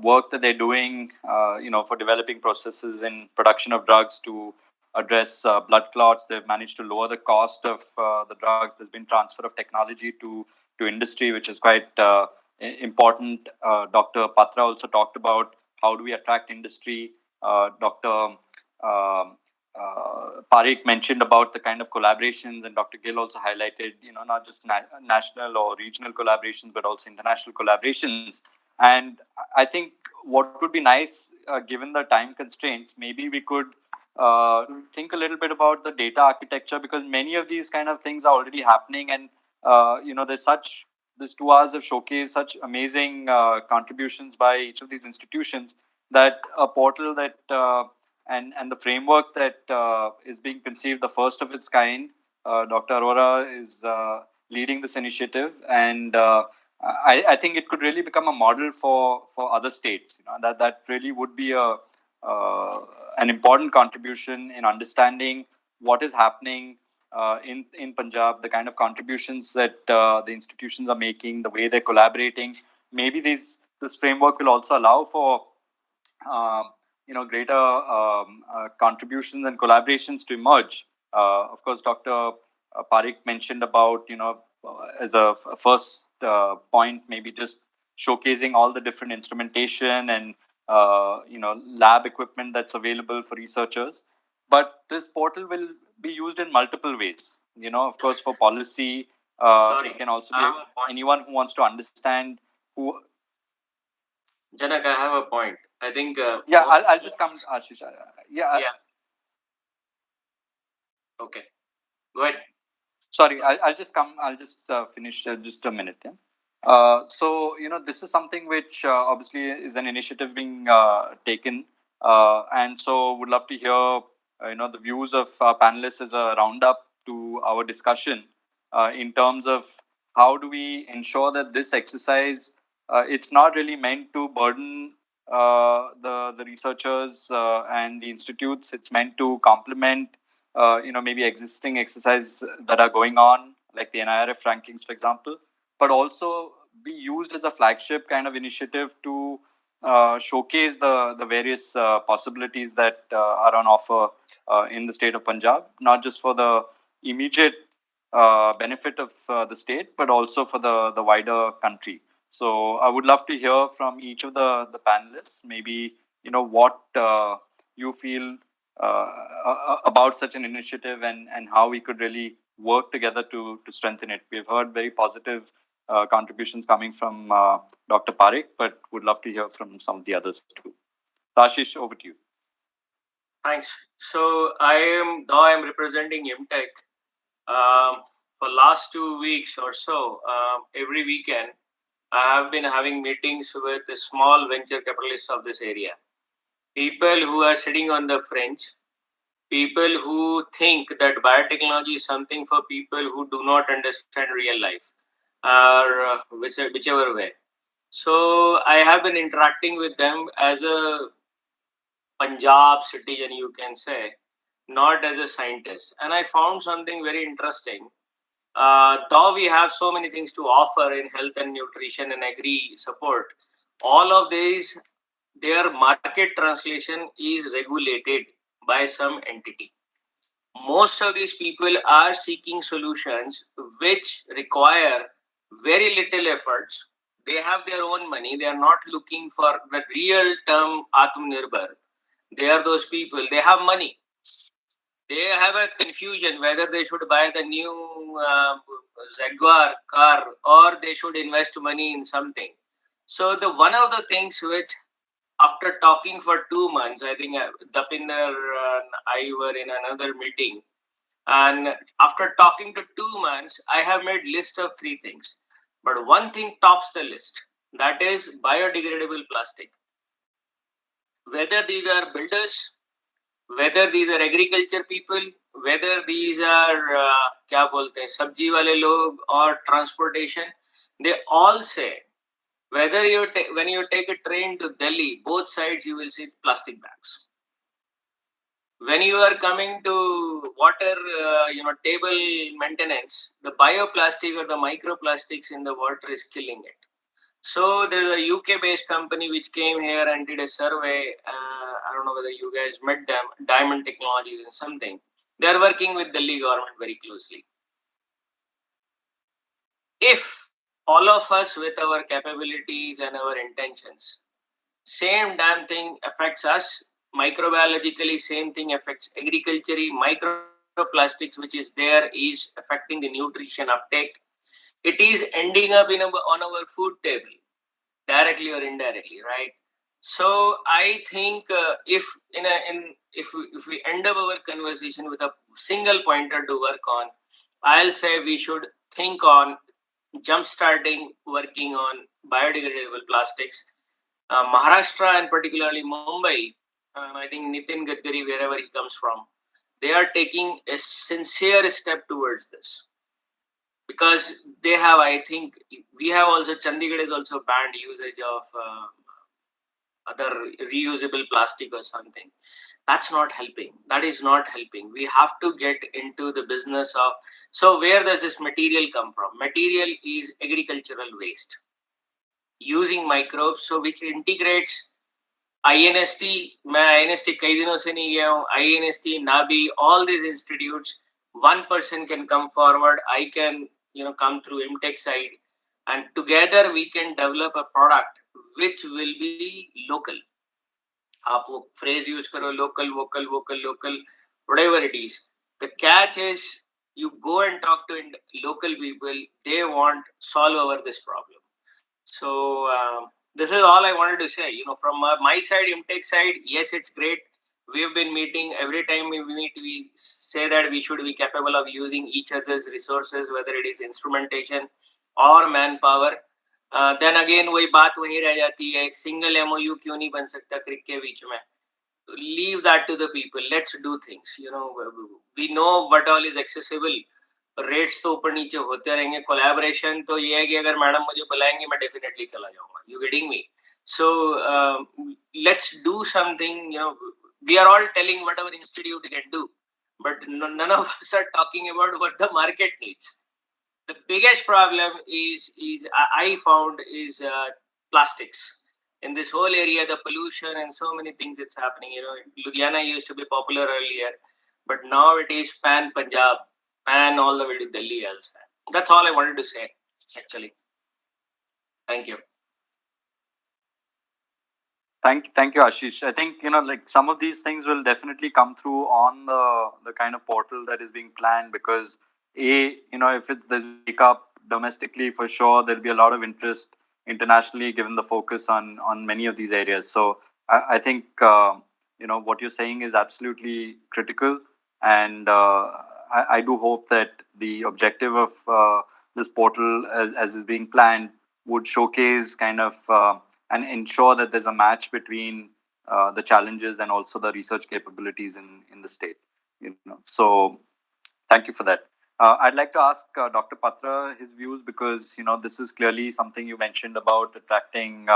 work that they're doing, for developing processes in production of drugs to address blood clots. They've managed to lower the cost of the drugs. There's been transfer of technology to industry, which is quite important. Dr. Patra also talked about how do we attract industry. Dr. Parikh mentioned about the kind of collaborations, and Dr. Gill also highlighted, not just national or regional collaborations, but also international collaborations. And I think what would be nice, given the time constraints, maybe we could think a little bit about the data architecture, because many of these kind of things are already happening. And, this 2 hours have showcased such amazing contributions by each of these institutions, that a portal that and the framework that is being conceived, the first of its kind. Dr. Arora is leading this initiative, and I think it could really become a model for other states. That really would be an important contribution in understanding what is happening in Punjab, the kind of contributions that the institutions are making, the way they're collaborating. Maybe this framework will also allow for greater contributions and collaborations to emerge. Of course, Dr. Parikh mentioned about, as a first point, maybe just showcasing all the different instrumentation and lab equipment that's available for researchers. But this portal will be used in multiple ways. Of course, for policy, it can also be anyone who wants to understand who. Janak, I have a point. I think. I'll just come, Ashish. Okay. Go ahead. Sorry, I'll just come. I'll just finish just a minute. Yeah. This is something which obviously is an initiative being taken, and so would love to hear the views of our panelists as a roundup to our discussion in terms of how do we ensure that this exercise it's not really meant to burden the researchers and the institutes. It's meant to complement maybe existing exercises that are going on, like the NIRF rankings, for example, but also be used as a flagship kind of initiative to showcase the various possibilities that are on offer in the state of Punjab, not just for the immediate benefit of the state, but also for the wider country. So I would love to hear from each of the panelists, maybe, what you feel about such an initiative and how we could really work together to strengthen it. We've heard very positive contributions coming from Dr. Parekh, but would love to hear from some of the others too. Ashish, over to you. Thanks. So I am representing MTech. For last 2 weeks or so, every weekend, I have been having meetings with the small venture capitalists of this area. People who are sitting on the fringe, people who think that biotechnology is something for people who do not understand real life, or whichever way. So I have been interacting with them as a Punjab citizen, you can say, not as a scientist. And I found something very interesting. Though we have so many things to offer in health and nutrition and agri support, all of these, their market translation is regulated by some entity. Most of these people are seeking solutions which require very little efforts. They have their own money. They are not looking for the real term Atmanirbhar. They are those people. They have money. They have a confusion whether they should buy the new Jaguar car or they should invest money in something. So one of the things which, after talking for 2 months, I think Debapriya and I were in another meeting, and after talking to 2 months, I have made list of 3 things. But one thing tops the list, that is biodegradable plastic. Whether these are builders, whether these are agriculture people, whether these are kya bolte hain, sabji wale log or transportation, they all say, whether when you take a train to Delhi, both sides you will see plastic bags. When you are coming to water, table maintenance, the bioplastic or the microplastics in the water is killing it. So there's a UK-based company which came here and did a survey. I don't know whether you guys met them, Diamond Technologies and something. They're working with Delhi government very closely. If all of us with our capabilities and our intentions, same damn thing affects us, microbiologically, same thing affects agriculture, microplastics which is there is affecting the nutrition uptake. It is ending up on our food table, directly or indirectly, right? So I think if we end up our conversation with a single pointer to work on, I'll say we should think on jump-starting working on biodegradable plastics. Maharashtra and particularly Mumbai, I think Nitin Gadkari, wherever he comes from, they are taking a sincere step towards this. Because they have, I think, we have also, Chandigarh is also banned usage of other reusable plastic or something. That's not helping. That is not helping. We have to get into the business of, so where does this material come from? Material is agricultural waste. Using microbes, so which integrates INST, मैं INST कई दिनों से नहीं गया हूँ, INST, NABI, all these institutes, one person can come forward, I can come through MTech side, and together we can develop a product which will be local. आप वो phrase use करो local, vocal, vocal, local, whatever it is. The catch is you go and talk to local people. They want solve over this problem. So this is all I wanted to say. From my side, Imtech side, yes, it's great. We've been meeting every time we meet. We say that we should be capable of using each other's resources, whether it is instrumentation or manpower. Then again, वही बात वही रह जाती है. एक single MOU क्यों नहीं बन सकता क्रिक के बीच में? Leave that to the people. Let's do things. We know what all is accessible. Rates तो ऊपर नीचे होते रहेंगे. कोलैबोरेशन तो ये है कि अगर मैडम मुझे बुलाएंगे मैं डेफिनेटली चला जाऊंगा. You getting me? So let's do something. We are all telling what our institute can do, but none of us are talking about what the market needs. The biggest problem is I found is plastics. In this whole area, the pollution and so many things it's happening. Ludhiana used to be popular earlier, but now it is pan Punjab. And all the way to Delhi also. That's all I wanted to say, actually. Thank you. Thank you, Ashish. I think, like some of these things will definitely come through on the kind of portal that is being planned, because if there's a pick-up domestically, for sure, there'll be a lot of interest internationally, given the focus on many of these areas. So I think, what you're saying is absolutely critical. And I do hope that the objective of this portal, as is being planned, would showcase kind of and ensure that there's a match between the challenges and also the research capabilities in the state. So thank you for that. I'd like to ask Dr. Patra his views, because this is clearly something you mentioned about attracting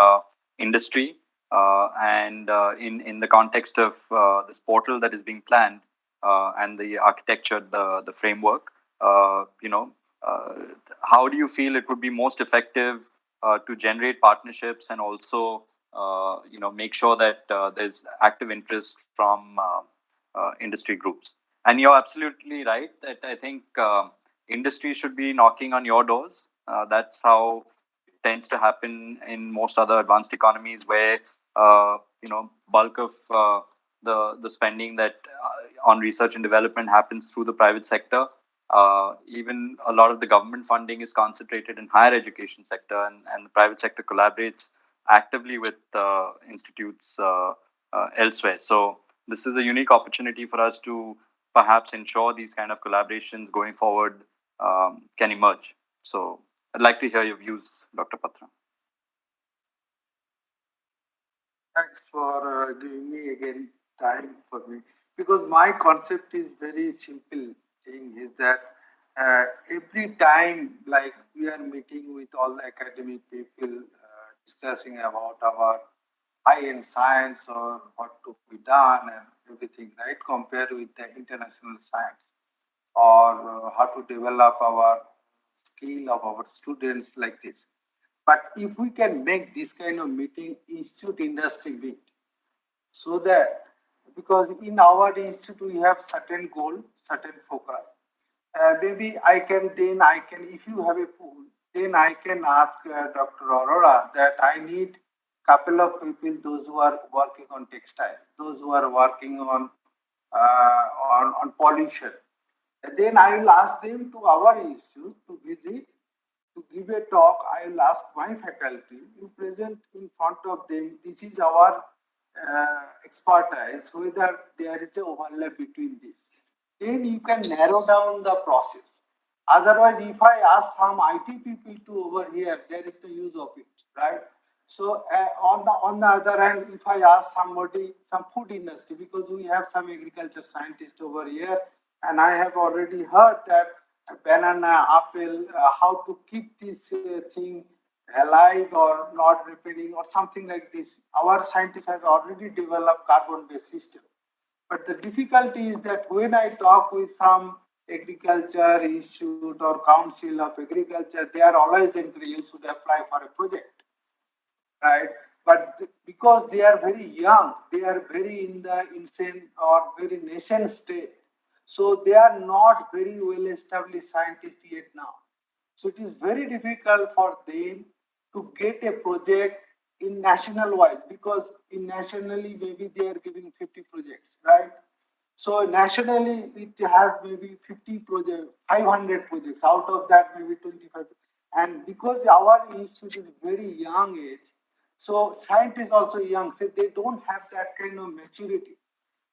industry, and in the context of this portal that is being planned. And the architecture, the framework, how do you feel it would be most effective to generate partnerships and also, make sure that there's active interest from industry groups? And you're absolutely right that I think industry should be knocking on your doors. That's how it tends to happen in most other advanced economies, where bulk of the spending that on research and development happens through the private sector. Even a lot of the government funding is concentrated in higher education sector, and the private sector collaborates actively with institutes elsewhere. So this is a unique opportunity for us to perhaps ensure these kind of collaborations going forward can emerge. So I'd like to hear your views, Dr. Patra. Thanks for giving me again time for me, because my concept is very simple thing is that every time like we are meeting with all the academic people discussing about our high-end science or what to be done and everything, right, compared with the international science, or how to develop our skill of our students like this. But if we can make this kind of meeting institute industry meet, so that, because in our institute we have certain goal, certain focus. Maybe if you have a pool, then I can ask Dr. Arora that I need couple of people, those who are working on textile, those who are working on pollution. And then I will ask them to our institute to visit, to give a talk. I will ask my faculty, you present in front of them, this is our expertise, whether there is an overlap between this. Then you can narrow down the process. Otherwise, if I ask some IT people to over here, there is no use of it, right? So on the other hand, if I ask somebody, some food industry, because we have some agriculture scientists over here, and I have already heard that banana, apple, how to keep this thing alive or not repairing or something like this. Our scientist has already developed carbon-based system. But the difficulty is that when I talk with some agriculture institute or council of agriculture, they are always encouraged, you should apply for a project, right? But because they are very young, they are very in the insane or very nascent state. So they are not very well established scientists yet now. So it is very difficult for them to get a project in national wise, because in nationally maybe they are giving 50 projects, right? So nationally it has maybe 50 projects, 500 projects. Out of that maybe 25. And because our institute is very young age, so scientists also young, so they don't have that kind of maturity.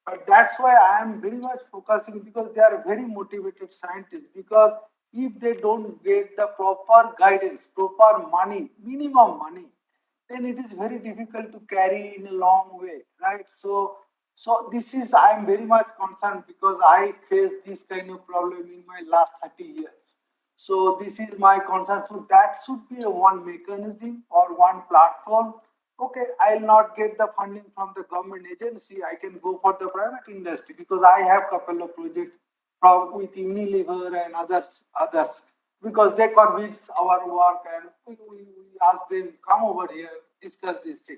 But that's why I am very much focusing, because they are very motivated scientists. Because if they don't get the proper guidance, proper money, minimum money, then it is very difficult to carry in a long way, right? So this is, I am very much concerned, because I faced this kind of problem in my last 30 years. So this is my concern. So that should be a one mechanism or one platform. Okay, I'll not get the funding from the government agency. I can go for the private industry, because I have couple of projects from with Unilever and others, because they convince our work, and we ask them, come over here, discuss this thing.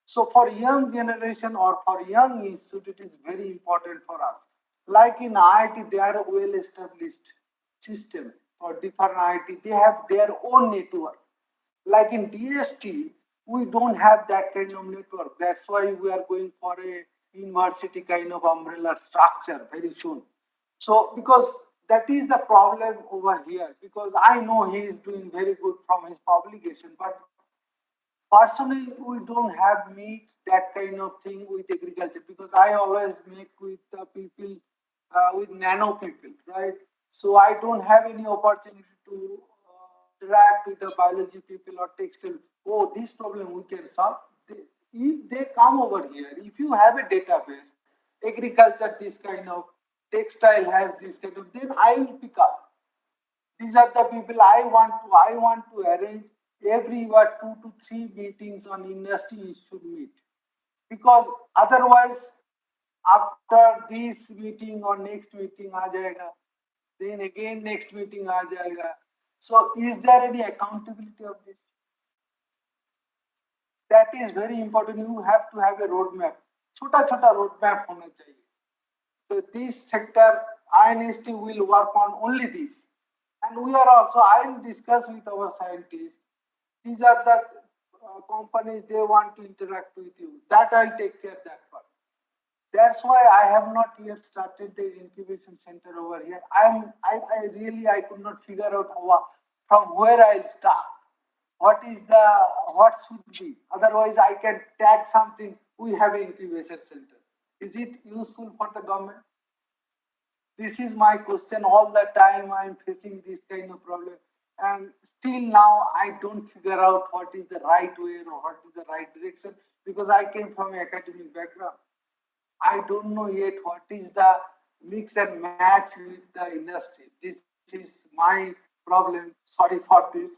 So for young generation or for young institute, it is very important for us. Like in IIT, they are a well-established system. For different IIT, they have their own network. Like in DST, we don't have that kind of network. That's why we are going for a university kind of umbrella structure very soon. So because that is the problem over here, because I know he is doing very good from his publication, but personally we don't have meet that kind of thing with agriculture, because I always make with the people, with nano people, right? So I don't have any opportunity to interact with the biology people or textile. Oh, this problem we can solve. If they come over here, if you have a database, agriculture this kind of, textile has this kind of, then I will pick up. These are the people I want to arrange every year 2 to 3 meetings on industry should meet. Because otherwise, after this meeting or next meeting aa jayega, then again next meeting aa jayega. So is there any accountability of this? That is very important. You have to have a roadmap. Chota chota roadmap hona chahiye. So this sector, INST will work on only this. And we are also, I will discuss with our scientists. These are the companies they want to interact with you. That I'll take care of that part. That's why I have not yet started the incubation center over here. I really, I could not figure out from where I'll start. What should be? Otherwise, I can tag something. We have an incubation center. Is it useful for the government? This is my question all the time. I'm facing this kind of problem. And still now, I don't figure out what is the right way or what is the right direction, because I came from an academic background. I don't know yet what is the mix and match with the industry. This is my problem. Sorry for this.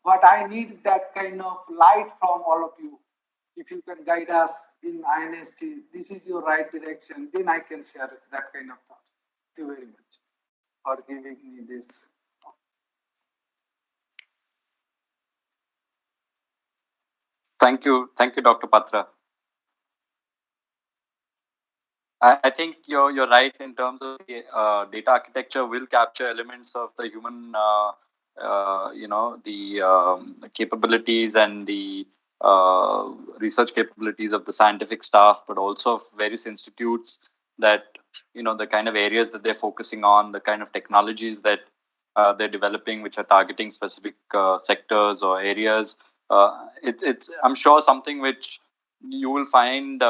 But I need that kind of light from all of you. If you can guide us in INST, this is your right direction, then I can share that kind of thought. Thank you very much for giving me this. Thank you, Dr. Patra. I think you're right in terms of the data architecture will capture elements of the human, the capabilities and the research capabilities of the scientific staff, but also of various institutes that, the kind of areas that they're focusing on, the kind of technologies that they're developing, which are targeting specific sectors or areas. It's I'm sure something which you will find,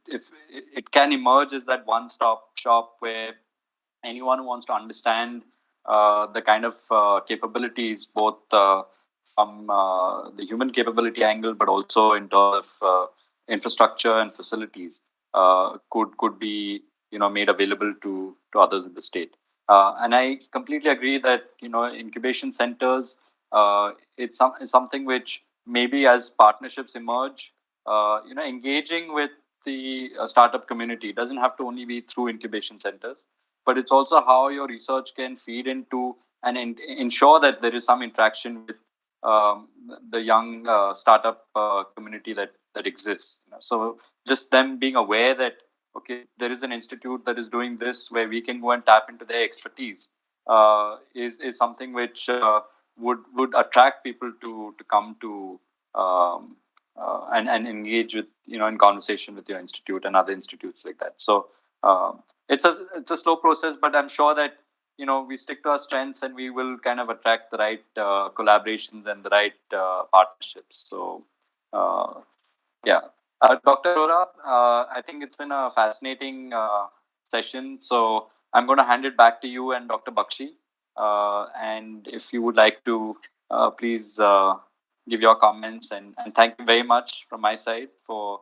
if it can emerge as that one-stop shop where anyone who wants to understand the kind of capabilities, both from the human capability angle, but also in terms of infrastructure and facilities, could be made available to others in the state. And I completely agree that incubation centers, it's something which maybe as partnerships emerge, engaging with the startup community. It doesn't have to only be through incubation centers, but it's also how your research can feed into and ensure that there is some interaction with the young startup community that exists. So just them being aware that, okay, there is an institute that is doing this, where we can go and tap into their expertise is something which would attract people to come to and engage with, in conversation with your institute and other institutes like that. So it's a slow process, but I'm sure that we stick to our strengths and we will kind of attract the right collaborations and the right partnerships. So yeah, Dr. Arora, I think it's been a fascinating session. So I'm going to hand it back to you and Dr. Bakshi. And if you would like to please give your comments, and thank you very much from my side for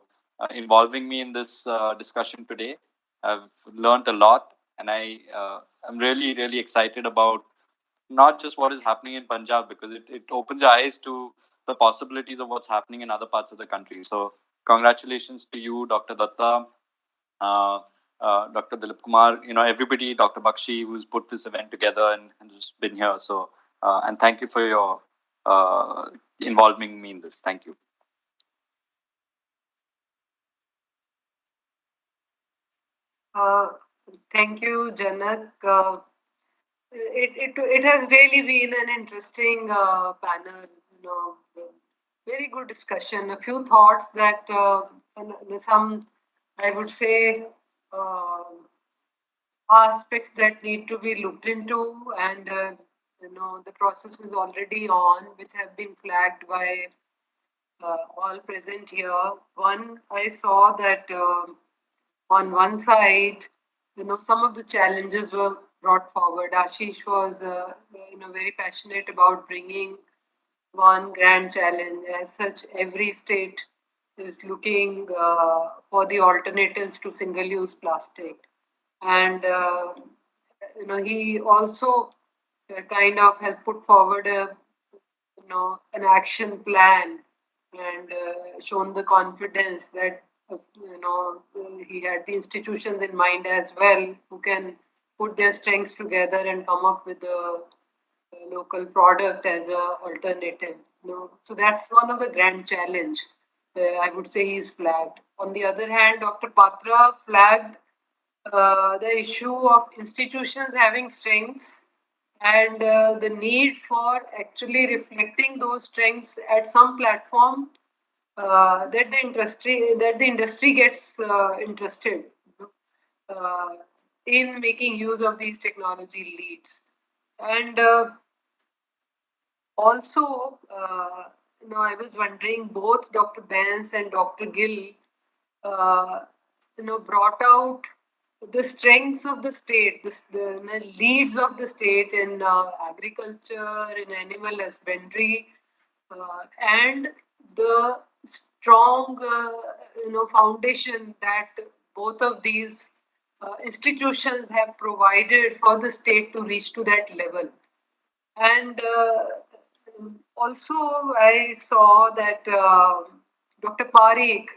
involving me in this discussion today. I've learned a lot, and I'm really, really excited about not just what is happening in Punjab, because it opens your eyes to the possibilities of what's happening in other parts of the country. So congratulations to you, Dr. Dutta, Dr. Dilip Kumar, everybody, Dr. Bakshi, who's put this event together and who's been here. So, and thank you for your involving me in this. Thank you. Thank you, Janak. It has really been an interesting panel, very good discussion. A few thoughts that some, I would say, aspects that need to be looked into, and the process is already on, which have been flagged by all present here. One, I saw that on one side, some of the challenges were brought forward. Ashish was, very passionate about bringing one grand challenge. As such, every state is looking for the alternatives to single-use plastic. And, he also kind of has put forward an action plan and shown the confidence that he had the institutions in mind as well, who can put their strengths together and come up with a local product as a alternative. So that's one of the grand challenge. I would say he's flagged. On the other hand, Dr. Patra flagged the issue of institutions having strengths and the need for actually reflecting those strengths at some platform that the industry gets interested in making use of these technology leads. And also, I was wondering, both Dr. Benz and Dr. Gill, brought out the strengths of the state, the leads of the state in agriculture, in animal husbandry, and the strong, foundation that both of these institutions have provided for the state to reach to that level. And also, I saw that Dr. Parikh,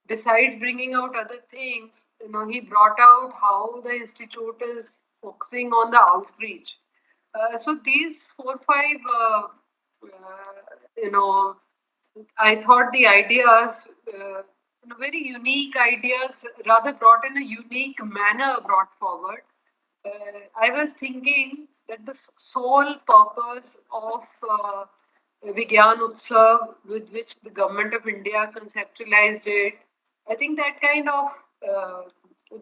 besides bringing out other things, he brought out how the institute is focusing on the outreach. So these 4 or 5, I thought the ideas, very unique ideas, rather brought in a unique manner, brought forward. I was thinking that the sole purpose of Vigyan Utsav, with which the government of India conceptualized it, I think that kind of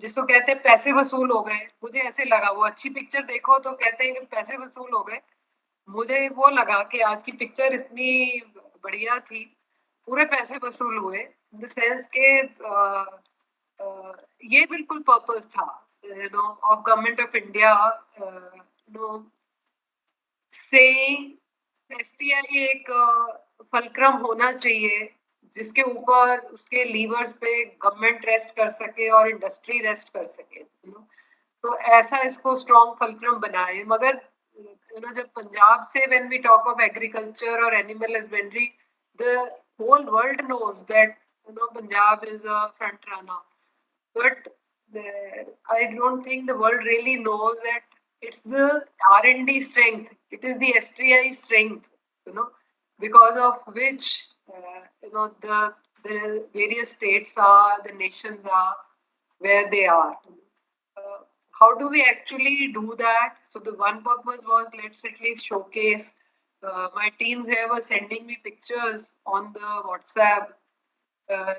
जिसको कहते हैं पैसे वसूल हो गए, मुझे ऐसे लगा, वो अच्छी पिक्चर देखो तो कहते हैं कि पैसे वसूल हो गए. मुझे वो लगा कि आज की पिक्चर इतनी बढ़िया थी, पूरे पैसे वसूल हुए, इन द सेंस के ये बिल्कुल पर्पस था of government of India, saying STI एक फलक्रम होना चाहिए जिसके ऊपर उसके लीवर्स पे गवर्नमेंट रेस्ट कर सके और इंडस्ट्री रेस्ट कर सके. तो ऐसा इसको स्ट्रॉन्ग फलक्रम बनाए. मगर जब पंजाब से when we talk of agriculture or animal husbandry, the whole world knows that Punjab is a front runner. But I don't think the world really knows that it's the R&D strength, it is the STI strength, because of which the various states are, the nations are where they are. how do we actually do that? So the one purpose was, let's at least showcase. My teams here were sending me pictures on the WhatsApp.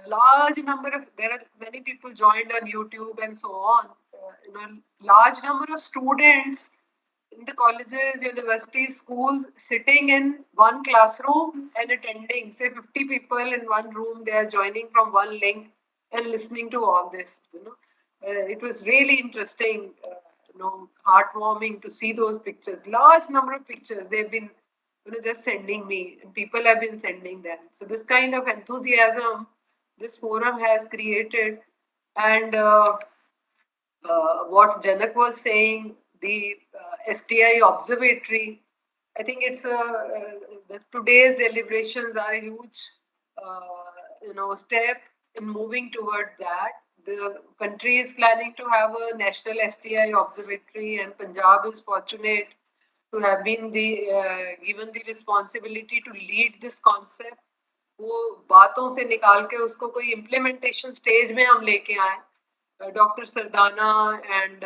Large number of, there are many people joined on YouTube and so on. Large number of students in the colleges, universities, schools sitting in one classroom and attending, say 50 people in one room, they are joining from one link and listening to all this. It was really interesting, heartwarming to see those pictures. Large number of pictures they've been, just sending me, and people have been sending them. So this kind of enthusiasm this forum has created, and what Janak was saying, the STI observatory, I think it's today's deliberations are a huge, step in moving towards that. The country is planning to have a national STI observatory, and Punjab is fortunate to have been given the responsibility to lead this concept. वो बातों से निकाल के उसको कोई implementation stage में हम लेके आए. Dr. Sardana and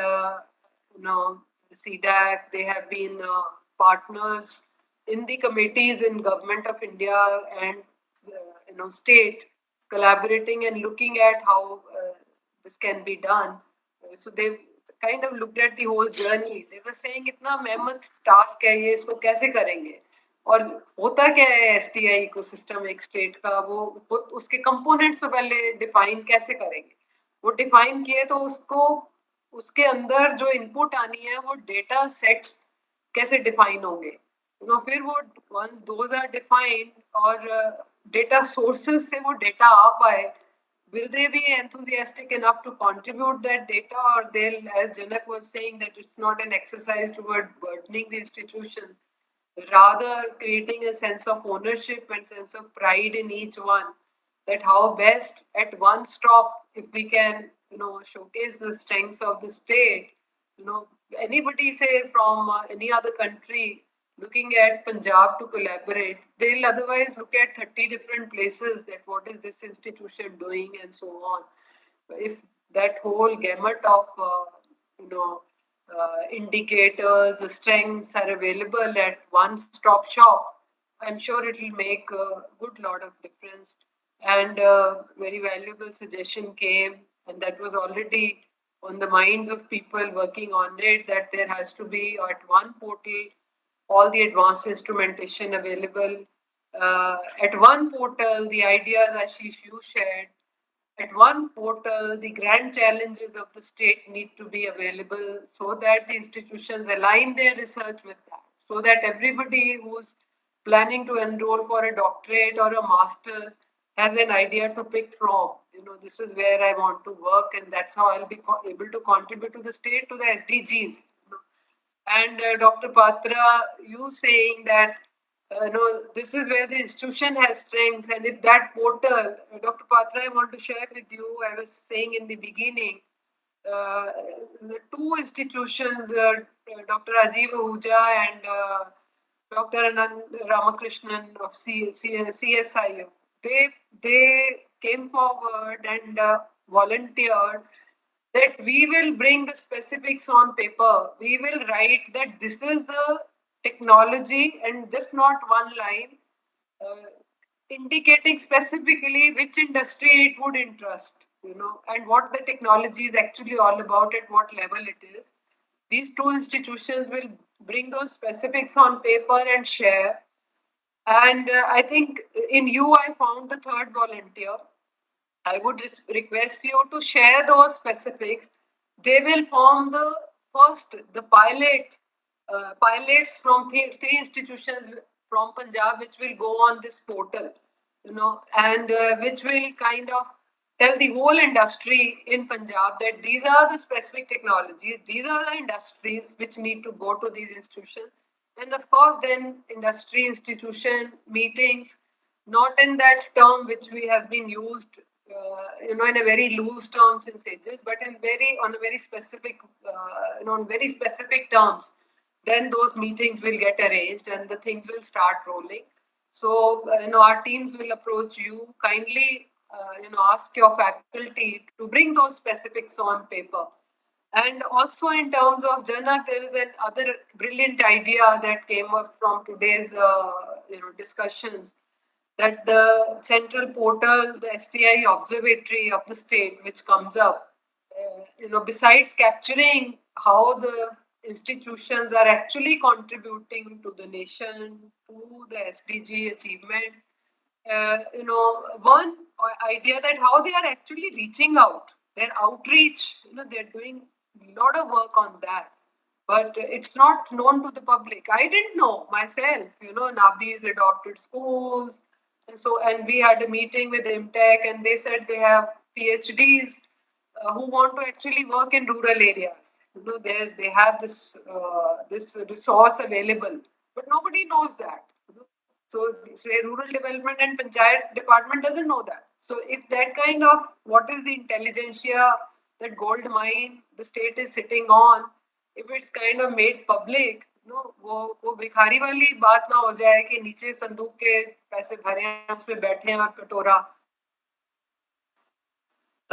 CDAC, they have been partners in the committees in Government of India and state, collaborating and looking at how this can be done. So they kind of looked at the whole journey. They were saying इतना मेहनत task है ये, इसको कैसे करेंगे? और होता क्या है STI इकोसिस्टम एक स्टेट का, वो उसके कंपोनेंट्स तो पहले डिफाइन कैसे करेंगे? वो डिफाइन किए तो उसके अंदर जो इनपुट आनी है वो डेटा सेट्स कैसे डिफाइन होंगे, फिर वो वंस दोज आर डिफाइंड और डेटा सोर्सेस से वो डेटा आ पाए, will they be enthusiastic enough to contribute that data, or they'll, as Janak was saying, that it's not an exercise toward burdening the institutions, rather creating a sense of ownership and sense of pride in each one, that how best at one stop, if we can, showcase the strengths of the state, anybody say from any other country looking at Punjab to collaborate, they'll otherwise look at 30 different places that what is this institution doing and so on. If that whole gamut of, indicators, the strengths are available at one-stop shop, I'm sure it will make a good lot of difference. And very valuable suggestion came, and that was already on the minds of people working on it, that there has to be at one portal all the advanced instrumentation available. At one portal, the ideas Ashish you shared, at one portal, the grand challenges of the state need to be available so that the institutions align their research with that, so that everybody who's planning to enroll for a doctorate or a master's has an idea to pick from. This is where I want to work, and that's how I'll be able to contribute to the state, to the SDGs. And Dr. Patra, you saying that this is where the institution has strengths, and if that portal, Dr. Patra, I want to share with you, I was saying in the beginning, the two institutions, Dr. Rajiv Ahuja and Dr. Anand Ramakrishnan of CSIU, they came forward and volunteered that we will bring the specifics on paper. We will write that this is the technology, and just not one line, indicating specifically which industry it would interest, and what the technology is actually all about, at what level it is. These two institutions will bring those specifics on paper and share. And I think in you, I found the third volunteer. I would request you to share those specifics. They will form the pilots from three institutions from Punjab, which will go on this portal, and which will kind of tell the whole industry in Punjab that these are the specific technologies, these are the industries which need to go to these institutions. And of course, then industry institution meetings, not in that term which has been used, in a very loose term since ages, but on very specific terms. Then those meetings will get arranged and the things will start rolling. So, our teams will approach you. Kindly, ask your faculty to bring those specifics on paper. And also in terms of Janak, there is another brilliant idea that came up from today's discussions, that the central portal, the STI observatory of the state, which comes up, besides capturing how the institutions are actually contributing to the nation, to the SDG achievement, one idea that how they are actually reaching out, their outreach, they're doing a lot of work on that, but it's not known to the public. I didn't know myself, Nabis adopted schools, and we had a meeting with IMTech, and they said they have PhDs who want to actually work in rural areas. They have this resource available, but nobody knows that. So, say rural development and Panchayat department doesn't know that. So, if that kind of what is the intelligentsia, that gold mine the state is sitting on, if it's kind of made public, वो भिखारी वाली बात ना हो जाए कि नीचे संदूक के पैसे भरे हैं उसमें बैठे हैं और कटोरा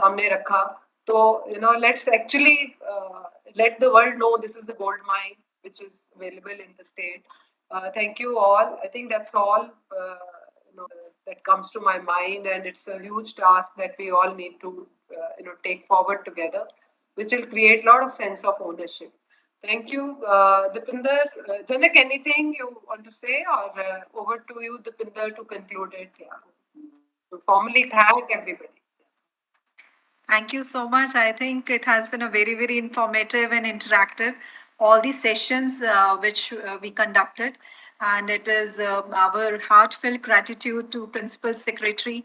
सामने रखा. So, let's actually let the world know this is the gold mine which is available in the state. Thank you all. I think that's all that comes to my mind, and it's a huge task that we all need to take forward together, which will create a lot of sense of ownership. Thank you, Debapriya. Janak, anything you want to say, or over to you, Debapriya, to conclude it? Yeah. To formally thank everybody. Thank you so much. I think it has been a very, very informative and interactive, all the sessions which we conducted. And it is our heartfelt gratitude to Principal Secretary,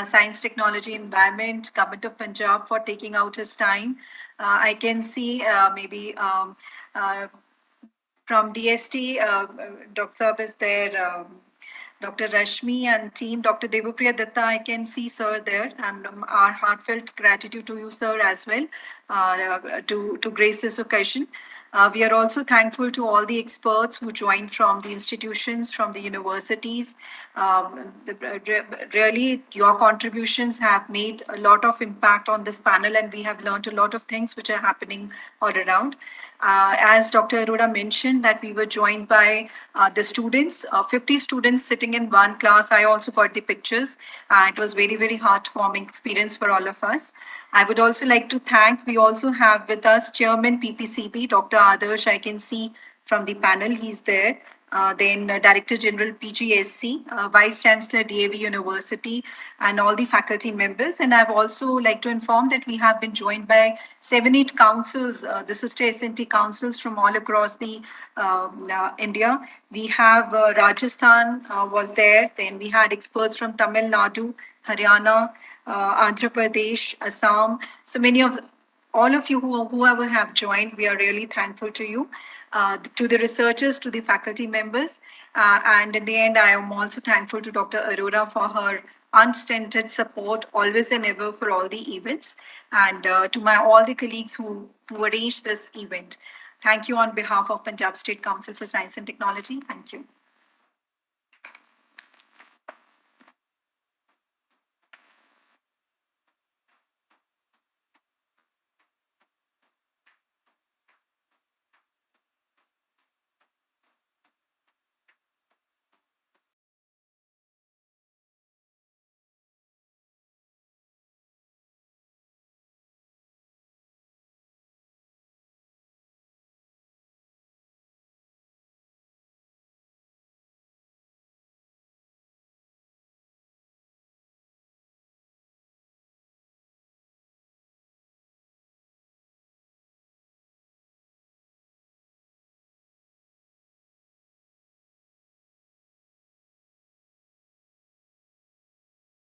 Science, Technology, Environment, Government of Punjab for taking out his time. I can see maybe from DST, Dr. Saab is there. Dr. Rashmi and team, Dr. Debapriya Dutta, I can see sir there, and our heartfelt gratitude to you, sir, as well, to grace this occasion. We are also thankful to all the experts who joined from the institutions, from the universities. Really, your contributions have made a lot of impact on this panel, and we have learned a lot of things which are happening all around. As Dr. Arora mentioned, that we were joined by the students, 50 students sitting in one class. I also got the pictures. It was very, very heartwarming experience for all of us. I would also like to thank, we also have with us Chairman PPCB, Dr. Adarsh, I can see from the panel, he's there. Then Director General PGSC, Vice Chancellor DAV University, and all the faculty members. And I've also like to inform that we have been joined by 7-8 councils, the sister SNT councils from all across the India. We have Rajasthan was there. Then we had experts from Tamil Nadu, Haryana, Andhra Pradesh, Assam. So many of all of you whoever have joined, we are really thankful to you. To the researchers, to the faculty members. And in the end, I am also thankful to Dr. Arora for her unstinted support, always and ever, for all the events. And to all the colleagues who arranged this event. Thank you on behalf of Punjab State Council for Science and Technology. Thank you.